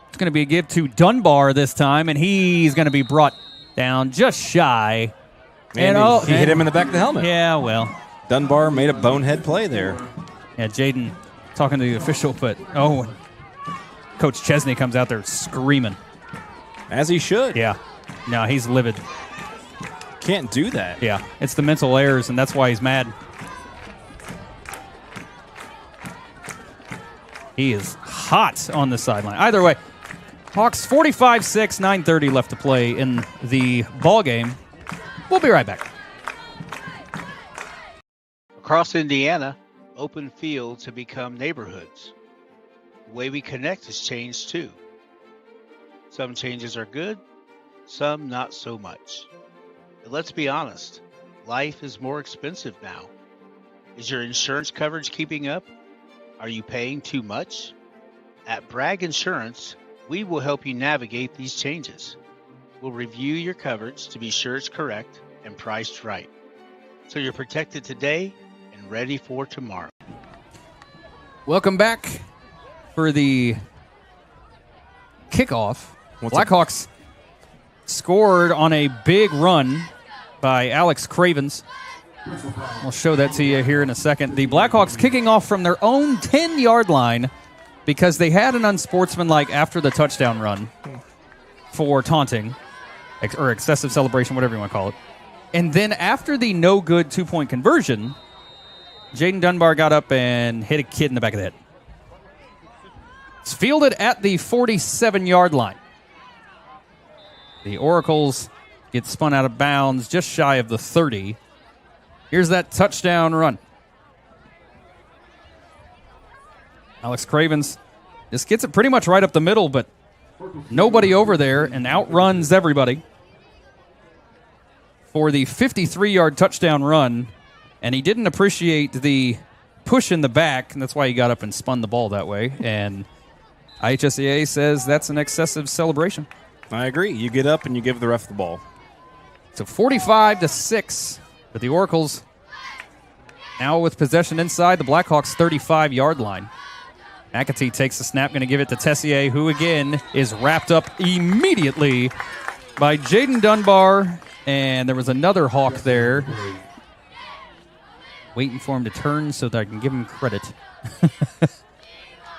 It's going to be a give to Dunbar this time, and he's going to be brought down just shy. And he hit him in the back of the helmet. Yeah, well. Dunbar made a bonehead play there. Yeah, Jaden talking to the official, but Coach Chesney comes out there screaming. As he should. Yeah. No, he's livid. Can't do that. Yeah, it's the mental errors, and that's why he's mad. He is hot on the sideline. Either way, Hawks 45-6, 9:30 left to play in the ball game. We'll be right back. Across Indiana, open fields have become neighborhoods. The way we connect has changed too. Some changes are good, some not so much. But let's be honest, life is more expensive now. Is your insurance coverage keeping up? Are you paying too much? At Bragg Insurance, we will help you navigate these changes. We'll review your coverage to be sure it's correct and priced right, so you're protected today and ready for tomorrow. Welcome back for the kickoff. Blackhawks scored on a big run by Alex Cravens. I'll show that to you here in a second. The Blackhawks kicking off from their own 10-yard line because they had an unsportsmanlike after the touchdown run for taunting or excessive celebration, whatever you want to call it. And then after the no-good 2-point conversion, Jaden Dunbar got up and hit a kid in the back of the head. It's fielded at the 47-yard line. The Oracles get spun out of bounds just shy of the 30. Here's that touchdown run. Alex Cravens just gets it pretty much right up the middle, but nobody over there and outruns everybody for the 53-yard touchdown run. And he didn't appreciate the push in the back, and that's why he got up and spun the ball that way. And IHSAA says that's an excessive celebration. I agree. You get up and you give the ref the ball. So 45-6 for the Oracles. Now with possession inside the Blackhawks' 35-yard line. McAtee takes the snap, going to give it to Tessier, who again is wrapped up immediately by Jaden Dunbar. And there was another Hawk there. Waiting for him to turn so that I can give him credit.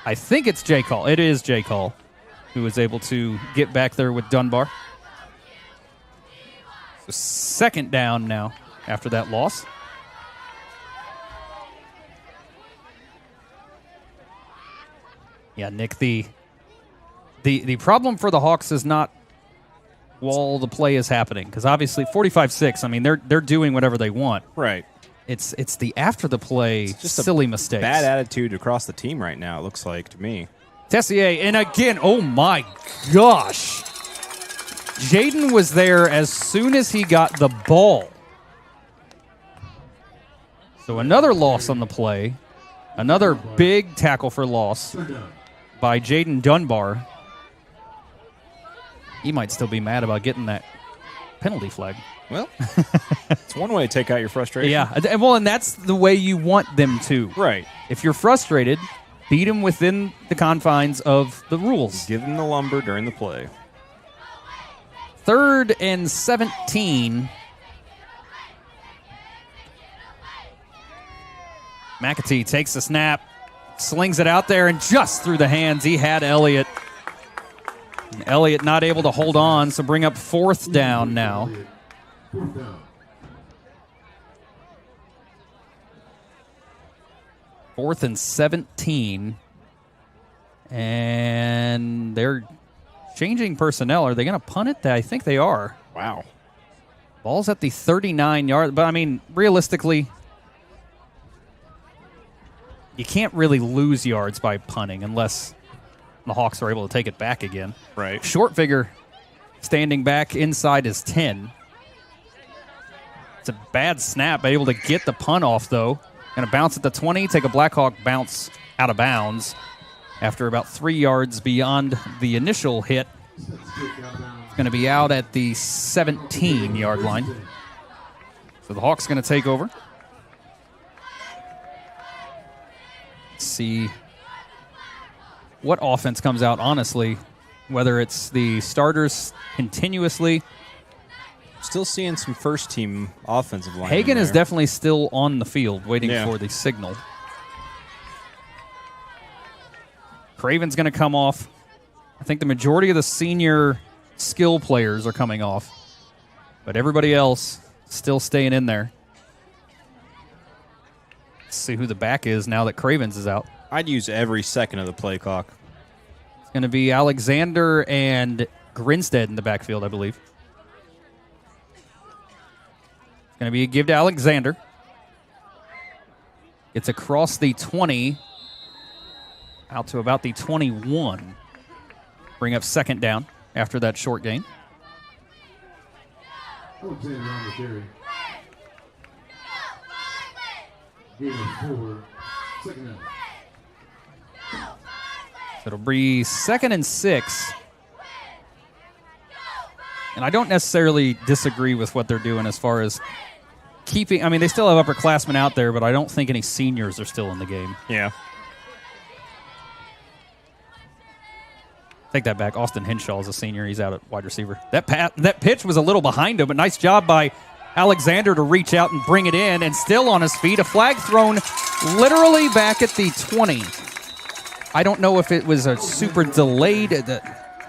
I think it's J. Call. It is J. Call who was able to get back there with Dunbar. So second down now after that loss. Yeah, Nick, the problem for the Hawks is not while the play is happening, because obviously 45-6, I mean, they're doing whatever they want. Right. It's the after the play just silly mistakes. Bad attitude across the team right now, it looks like to me. Tessier, and again, oh my gosh. Jaden was there as soon as he got the ball. So another loss on the play. Another big tackle for loss by Jaden Dunbar. He might still be mad about getting that penalty flag. Well, it's one way to take out your frustration. Yeah, well, and that's the way you want them to. Right. If you're frustrated, beat him within the confines of the rules. Give him the lumber during the play. 3rd and 17. McAtee takes the snap, slings it out there, and just through the hands, he had Elliott. And Elliott not able to hold on, so bring up 4th down now. 4th and 17. And they're changing personnel. Are they going to punt it? I think they are. Wow. Ball's at the 39-yard. But, I mean, realistically, you can't really lose yards by punting unless the Hawks are able to take it back again. Right. Short figure standing back inside his 10. It's a bad snap, able to get the punt off, though. Going to bounce at the 20, take a Blackhawk bounce out of bounds after about 3 yards beyond the initial hit. It's going to be out at the 17-yard line. So the Hawks going to take over. Let's see what offense comes out, honestly, whether it's the starters continuously. Still seeing some first-team offensive line. Hagan is definitely still on the field waiting for the signal. Craven's going to come off. I think the majority of the senior skill players are coming off, but everybody else still staying in there. Let's see who the back is now that Cravens is out. I'd use every second of the play clock. It's going to be Alexander and Grinstead in the backfield, I believe. It's going to be a give to Alexander. It's across the 20, out to about the 21. Bring up 2nd down after that short gain. Alexander on the carry. Gain of 4. 2nd down. It'll be 2nd and 6. And I don't necessarily disagree with what they're doing as far as keeping. I mean, they still have upperclassmen out there, but I don't think any seniors are still in the game. Yeah. Take that back. Austin Henshaw is a senior. He's out at wide receiver. That pitch was a little behind him, but nice job by Alexander to reach out and bring it in, and still on his feet. A flag thrown literally back at the 20. I don't know if it was a super delayed.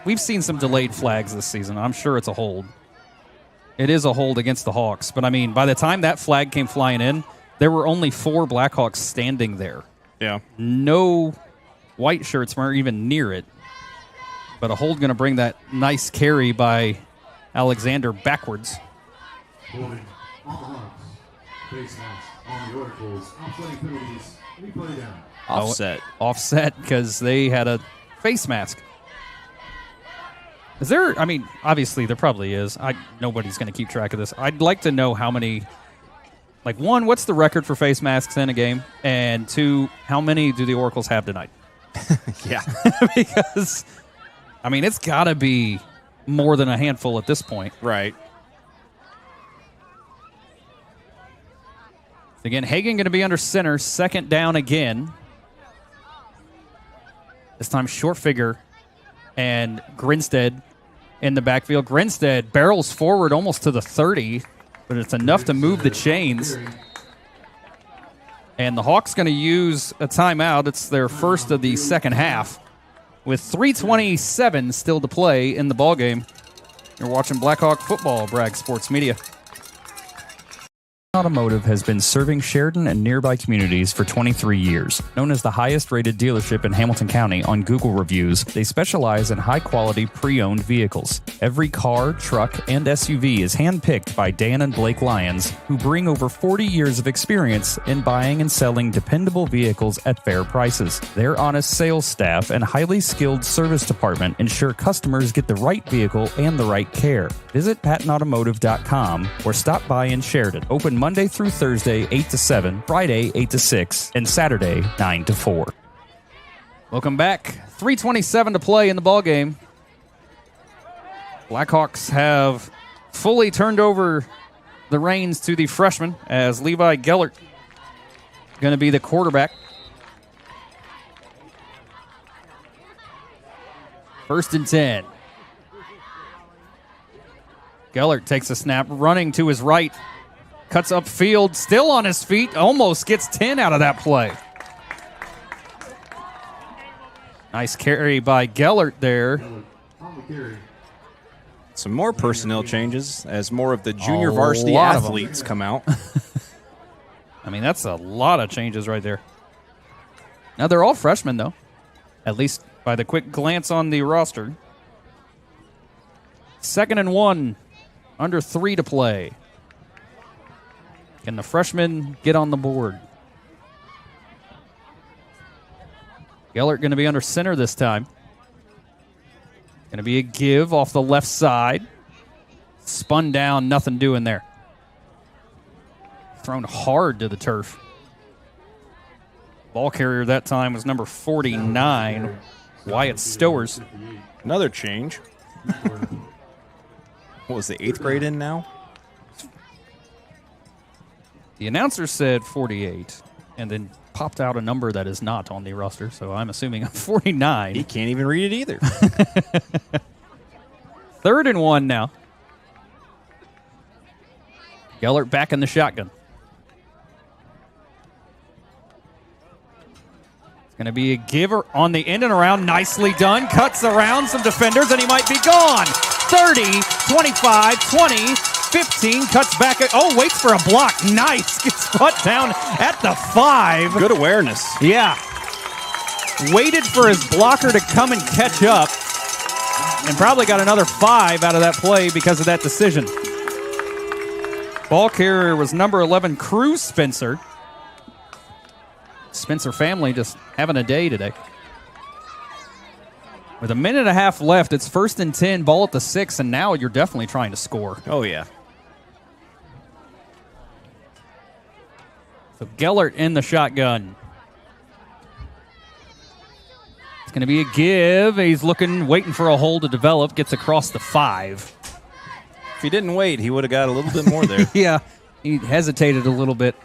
We've seen some delayed flags this season. I'm sure it's a hold. It is a hold against the Hawks. But, I mean, by the time that flag came flying in, there were only 4 Blackhawks standing there. Yeah. No white shirts weren't even near it. But a hold going to bring that nice carry by Alexander backwards. Holding on the Hawks. Face mask on the Oracles. Offsetting penalties. Any play down. Offset because they had a face mask. Is there, I mean, obviously there probably is. Nobody's going to keep track of this. I'd like to know how many, like, 1, what's the record for face masks in a game? And 2, how many do the Oracles have tonight? Yeah. Because, I mean, it's got to be more than a handful at this point. Right. Again, Hagan going to be under center. 2nd down again. This time short figure and Grinstead in the backfield. Grinstead barrels forward almost to the 30, but it's enough to move the chains. And the Hawks going to use a timeout. It's their first of the second half with 3:27 still to play in the ballgame. You're watching Blackhawk football, Bragg Sports Media. Automotive has been serving Sheridan and nearby communities for 23 years. Known as the highest-rated dealership in Hamilton County on Google reviews, they specialize in high-quality pre-owned vehicles. Every car, truck, and SUV is hand-picked by Dan and Blake Lyons, who bring over 40 years of experience in buying and selling dependable vehicles at fair prices. Their honest sales staff and highly skilled service department ensure customers get the right vehicle and the right care. Visit PattonAutomotive.com or stop by in Sheridan. Open Monday through Thursday, 8 to 7, Friday, 8 to 6, and Saturday, 9 to 4. Welcome back. 3:27 to play in the ballgame. Blackhawks have fully turned over the reins to the freshman as Levi Gellert going to be the quarterback. First and 10. Gellert takes a snap, running to his right. Cuts upfield, still on his feet. Almost gets 10 out of that play. Nice carry by Gellert there. Some more personnel changes as more of the junior varsity athletes come out. I mean, that's a lot of changes right there. Now, they're all freshmen, though, at least by the quick glance on the roster. 2nd and 1, under 3 to play. Can the freshmen get on the board? Gellert going to be under center this time. Going to be a give off the left side. Spun down, nothing doing there. Thrown hard to the turf. Ball carrier that time was number 49, Wyatt Stowers. Another change. What was the 8th grade in now? The announcer said 48, and then popped out a number that is not on the roster, so I'm assuming I'm 49. He can't even read it either. 3rd and 1 now. Gellert back in the shotgun. It's going to be a giver on the end and around. Nicely done. Cuts around some defenders, and he might be gone. 30, 25, 20, 15. Cuts back. Waits for a block. Nice. Gets put down at the 5. Good awareness. Yeah. Waited for his blocker to come and catch up, and probably got another 5 out of that play because of that decision. Ball carrier was number 11, Cruz Spencer. Spencer family just having a day today. With a minute and a half left, it's 1st and 10, ball at the 6, and now you're definitely trying to score. Oh, yeah. So Gellert in the shotgun. It's going to be a give. He's waiting for a hole to develop, gets across the 5. If he didn't wait, he would have got a little bit more there. Yeah, he hesitated a little bit,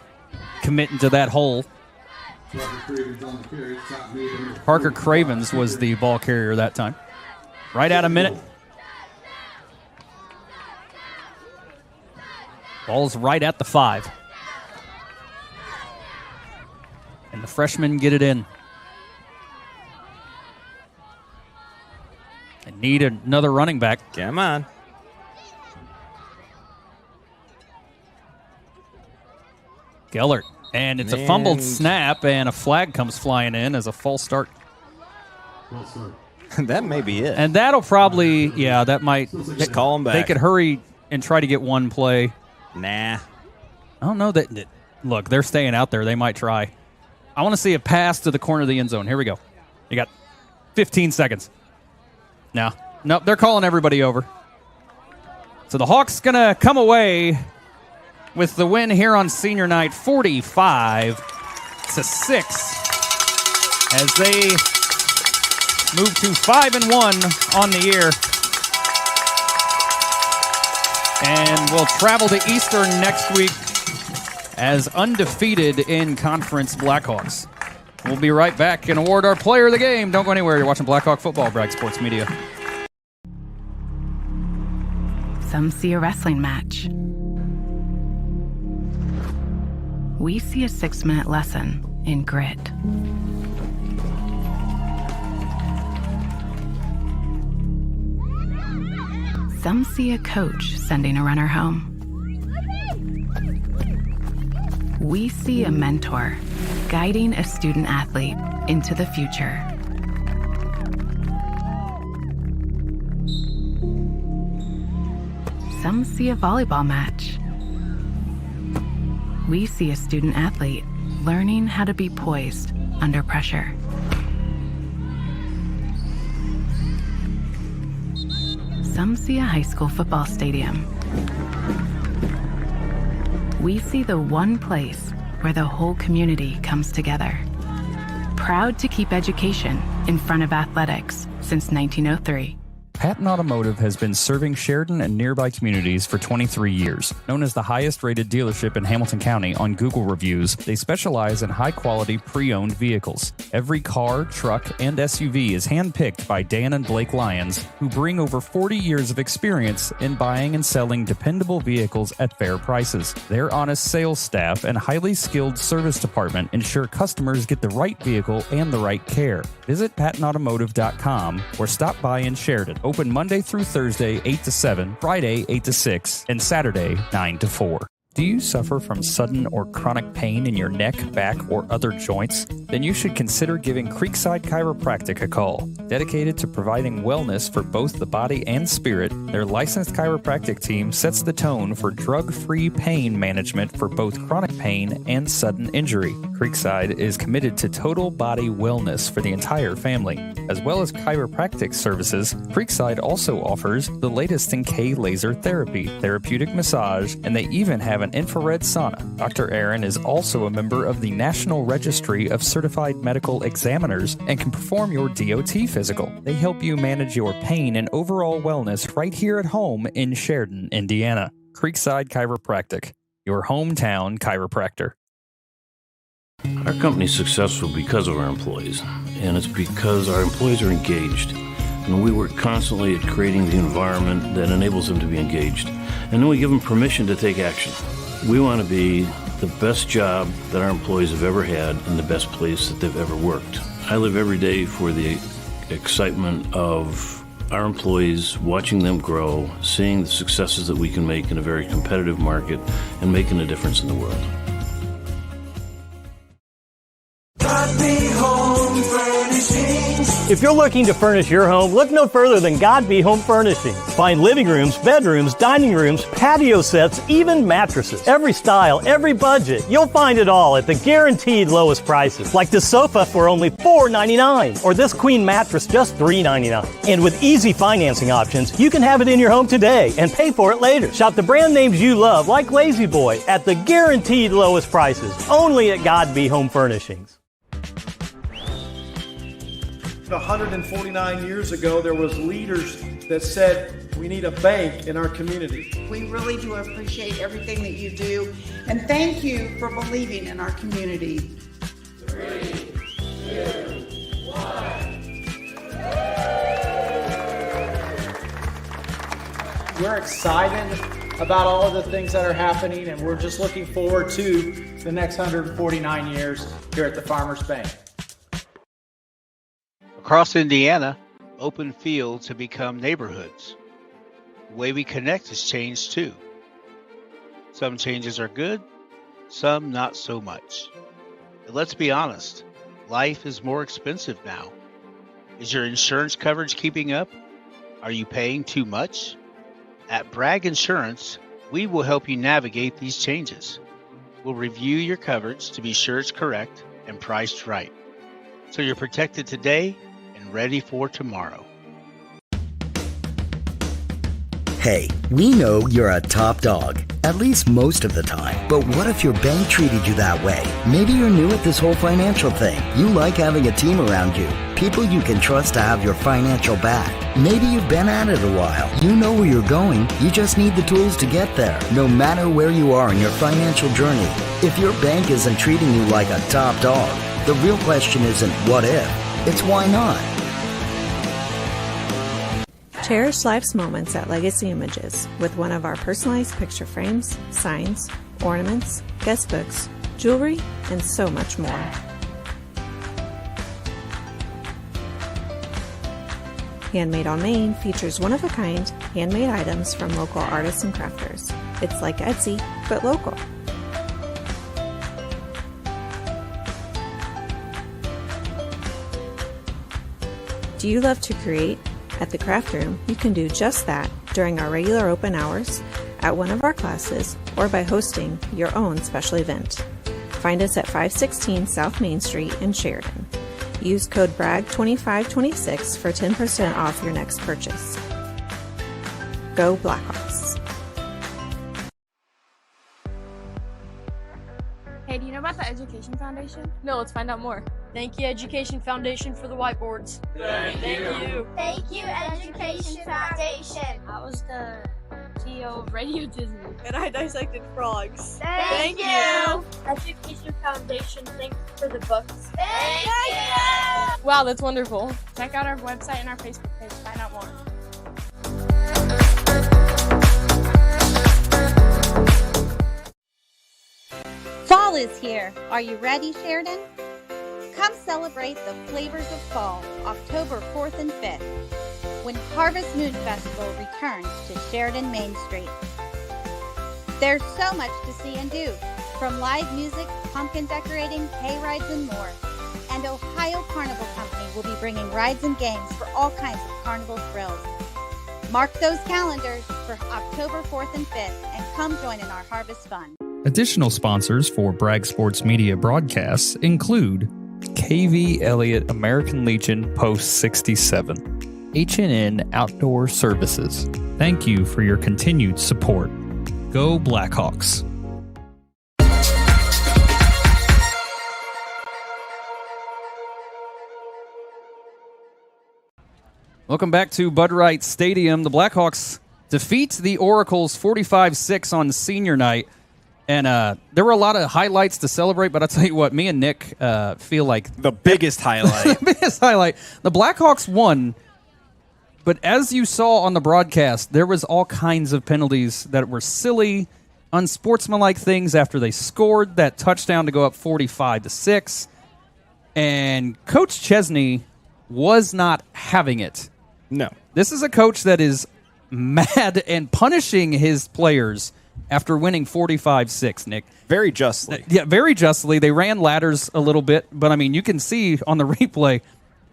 committing to that hole. Parker Cravens was the ball carrier that time. Right at a minute. Ball's right at the 5. And the freshmen get it in. They need another running back. Come on. Gellert. And it's a fumbled snap, and a flag comes flying in as a false start. That may be it. And that'll probably, that might. Just call him back. They could hurry and try to get one play. Nah. I don't know that. Look, they're staying out there. They might try. I want to see a pass to the corner of the end zone. Here we go. You got 15 seconds. Nope, they're calling everybody over. So the Hawks going to come away with the win here on senior night, 45-6, as they move to 5-1 on the year. And will travel to Eastern next week as undefeated in conference Blackhawks. We'll be right back and award our player of the game. Don't go anywhere. You're watching Blackhawk Football, Bragg Sports Media. Some see a wrestling match. We see a 6-minute lesson in grit. Some see a coach sending a runner home. We see a mentor guiding a student athlete into the future. Some see a volleyball match. We see a student athlete learning how to be poised under pressure. Some see a high school football stadium. We see the one place where the whole community comes together. Proud to keep education in front of athletics since 1903. Patton Automotive has been serving Sheridan and nearby communities for 23 years. Known as the highest-rated dealership in Hamilton County on Google reviews, they specialize in high-quality pre-owned vehicles. Every car, truck, and SUV is hand-picked by Dan and Blake Lyons, who bring over 40 years of experience in buying and selling dependable vehicles at fair prices. Their honest sales staff and highly skilled service department ensure customers get the right vehicle and the right care. Visit PattonAutomotive.com or stop by in Sheridan. Open Monday through Thursday 8 to 7, Friday 8 to 6, and Saturday 9 to 4. Do you suffer from sudden or chronic pain in your neck, back, or other joints? Then you should consider giving Creekside Chiropractic a call. Dedicated to providing wellness for both the body and spirit, their licensed chiropractic team sets the tone for drug-free pain management for both chronic pain and sudden injury. Creekside is committed to total body wellness for the entire family. As well as chiropractic services, Creekside also offers the latest in K laser therapy, therapeutic massage, and they even have an infrared sauna. Dr. Aaron is also a member of the National Registry of Certified Medical Examiners and can perform your DOT physical. They help you manage your pain and overall wellness right here at home in Sheridan, Indiana. Creekside Chiropractic, your hometown chiropractor. Our company's successful because of our employees, and it's because our employees are engaged. And we work constantly at creating the environment that enables them to be engaged. And then we give them permission to take action. We want to be the best job that our employees have ever had and the best place that they've ever worked. I live every day for the excitement of our employees, watching them grow, seeing the successes that we can make in a very competitive market, and making a difference in the world. If you're looking to furnish your home, look no further than Godby Home Furnishings. Find living rooms, bedrooms, dining rooms, patio sets, even mattresses. Every style, every budget. You'll find it all at the guaranteed lowest prices. Like this sofa for only $4.99 or this queen mattress just $3.99. And with easy financing options, you can have it in your home today and pay for it later. Shop the brand names you love like Lazy Boy at the guaranteed lowest prices. Only at Godby Home Furnishings. 149 years ago, there was leaders that said we need a bank in our community. We really do appreciate everything that you do, and thank you for believing in our community. 3, 2, 1. We're excited about all of the things that are happening, and we're just looking forward to the next 149 years here at the Farmers Bank. Across Indiana, open fields have become neighborhoods. The way we connect has changed too. Some changes are good, some not so much. But let's be honest, life is more expensive now. Is your insurance coverage keeping up? Are you paying too much? At Bragg Insurance, we will help you navigate these changes. We'll review your coverage to be sure it's correct and priced right, so you're protected today and ready for tomorrow. Hey, we know you're a top dog, at least most of the time. But what if your bank treated you that way? Maybe you're new at this whole financial thing. You like having a team around you, people you can trust to have your financial back. Maybe you've been at it a while. You know where you're going. You just need the tools to get there, no matter where you are in your financial journey. If your bank isn't treating you like a top dog, the real question isn't what if, it's why not. Cherish life's moments at Legacy Images with one of our personalized picture frames, signs, ornaments, guest books, jewelry, and so much more. Handmade on Main features one-of-a-kind handmade items from local artists and crafters. It's like Etsy, but local. Do you love to create? At the Craft Room, you can do just that during our regular open hours, at one of our classes, or by hosting your own special event. Find us at 516 South Main Street in Sheridan. Use code BRAGG2526 for 10% off your next purchase. Go Blackhawks! Hey, do you know about about the Education Foundation? No, let's find out more. Thank you, Education Foundation, for the whiteboards. Thank you. Thank you, Education Foundation. I was the CEO of Radio Disney. And I dissected frogs. Thank you. Education Foundation, thanks for the books. Thank you. Wow, that's wonderful. Check out our website and our Facebook page to find out more. Fall is here. Are you ready, Sheridan? Come celebrate the flavors of fall, October 4th and 5th, when Harvest Moon Festival returns to Sheridan Main Street. There's so much to see and do, from live music, pumpkin decorating, hay rides, and more. And Ohio Carnival Company will be bringing rides and games for all kinds of carnival thrills. Mark those calendars for October 4th and 5th and come join in our harvest fun. Additional sponsors for Bragg Sports Media broadcasts include KV Elliott American Legion Post 67, H&N Outdoor Services. Thank you for your continued support. Go Blackhawks. Welcome back to Bud Wright Stadium. The Blackhawks defeat the Oracles 45-6 on senior night. And there were a lot of highlights to celebrate, but I'll tell you what, me and Nick feel like the biggest highlight. The biggest highlight. The Blackhawks won, but as you saw on the broadcast, there was all kinds of penalties that were silly, unsportsmanlike things after they scored that touchdown to go up 45-6. And Coach Chesney was not having it. No. This is a coach that is mad and punishing his players after winning 45-6, Nick. Very justly. Yeah, very justly. They ran ladders a little bit, but, I mean, you can see on the replay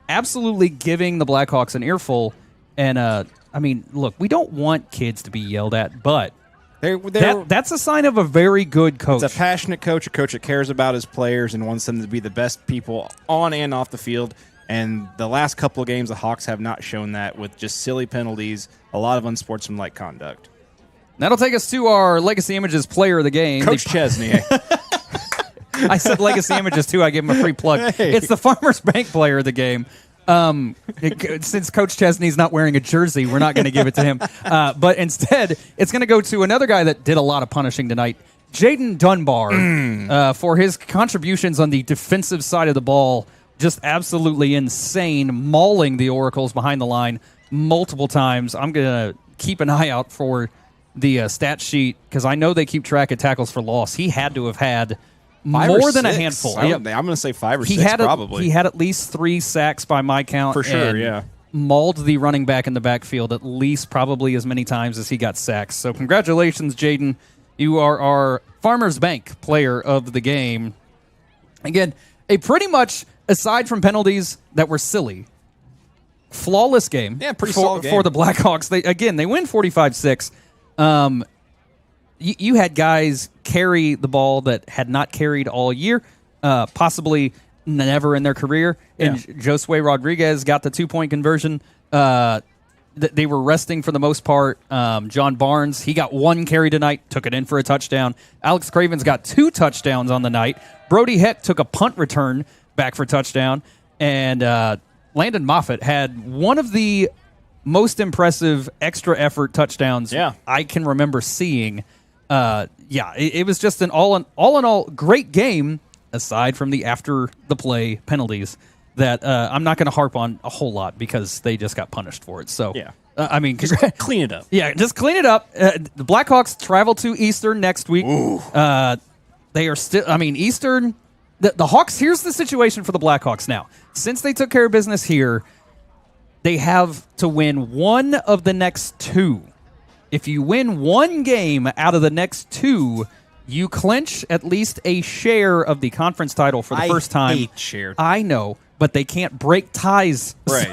absolutely giving the Blackhawks an earful. And, I mean, look, we don't want kids to be yelled at, but that's a sign of a very good coach. It's a passionate coach, a coach that cares about his players and wants them to be the best people on and off the field. And the last couple of games, the Hawks have not shown that with just silly penalties, a lot of unsportsmanlike conduct. That'll take us to our Legacy Images player of the game. Coach Chesney. I said Legacy Images, too. I gave him a free plug. Hey. It's the Farmers Bank player of the game. Since Coach Chesney's not wearing a jersey, we're not going to give it to him. But instead, it's going to go to another guy that did a lot of punishing tonight, Jaden Dunbar, for his contributions on the defensive side of the ball. Just absolutely insane, mauling the Oracles behind the line multiple times. I'm going to keep an eye out for the stat sheet because I know they keep track of tackles for loss. He had to have had more than a handful. I'm going to say 5 or 6 probably. He had at least 3 sacks by my count. For sure, and yeah. Mauled the running back in the backfield at least probably as many times as he got sacks. So congratulations, Jaden. You are our Farmers Bank player of the game. Again, a pretty much, aside from penalties that were silly, flawless game. Yeah, pretty solid game. For the Blackhawks. They win 45-6. You had guys carry the ball that had not carried all year, possibly never in their career. And Josue Rodriguez got the 2-point conversion. They were resting for the most part. John Barnes, he got 1 carry tonight, took it in for a touchdown. Alex Craven's got 2 touchdowns on the night. Brody Heck took a punt return back for touchdown. And Landon Moffitt had one of the most impressive extra effort touchdowns I can remember seeing. It was just an all in all great game, aside from the after the play penalties that I'm not going to harp on a whole lot because they just got punished for it. So I mean, just clean it up. Yeah, just clean it up. The Blackhawks travel to Eastern next week. They are still. I mean, Eastern. The Hawks. Here's the situation for the Blackhawks now. Since they took care of business here, they have to win 1 of the next 2. If you win 1 game out of the next 2, you clinch at least a share of the conference title for the first time. I hate share. I know, but they can't break ties. Right.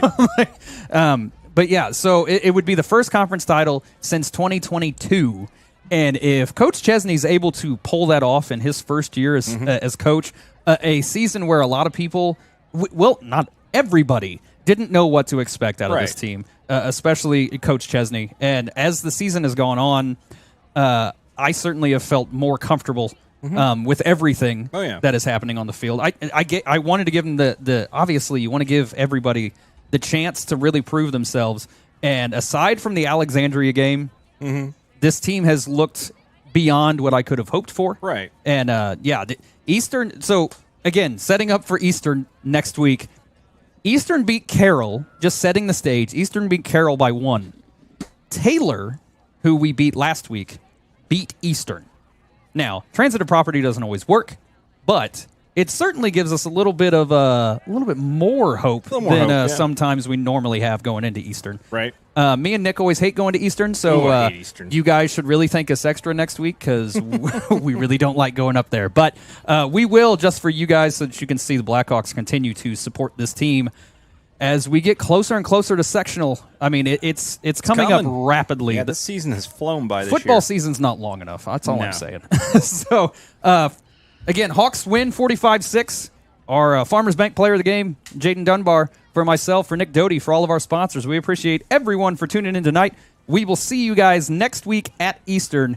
But yeah, so it would be the first conference title since 2022. And if Coach Chesney's able to pull that off in his first year as coach, a season where a lot of people, well, not everybody, didn't know what to expect out of this team, especially Coach Chesney. And as the season has gone on, I certainly have felt more comfortable with everything Oh, yeah. that is happening on the field. I wanted to give them the obviously you want to give everybody the chance to really prove themselves. And aside from the Alexandria game, this team has looked beyond what I could have hoped for. Right. And the Eastern. So again, setting up for Eastern next week. Eastern beat Carroll, just setting the stage. Eastern beat Carroll by 1. Taylor, who we beat last week, beat Eastern. Now, transitive property doesn't always work, but it certainly gives us a little bit more hope than sometimes we normally have going into Eastern. Right. Me and Nick always hate going to Eastern, so I hate Eastern. you guys should really thank us extra next week because we really don't like going up there. But we will just for you guys so that you can see the Blackhawks continue to support this team as we get closer and closer to sectional. I mean, it's coming up rapidly. Yeah, the season has flown by this Football year. season's not long enough. That's all No. I'm saying. So, again, Hawks win 45-6. Our Farmers Bank player of the game, Jaden Dunbar, for myself, for Nick Doty, for all of our sponsors. We appreciate everyone for tuning in tonight. We will see you guys next week at Eastern.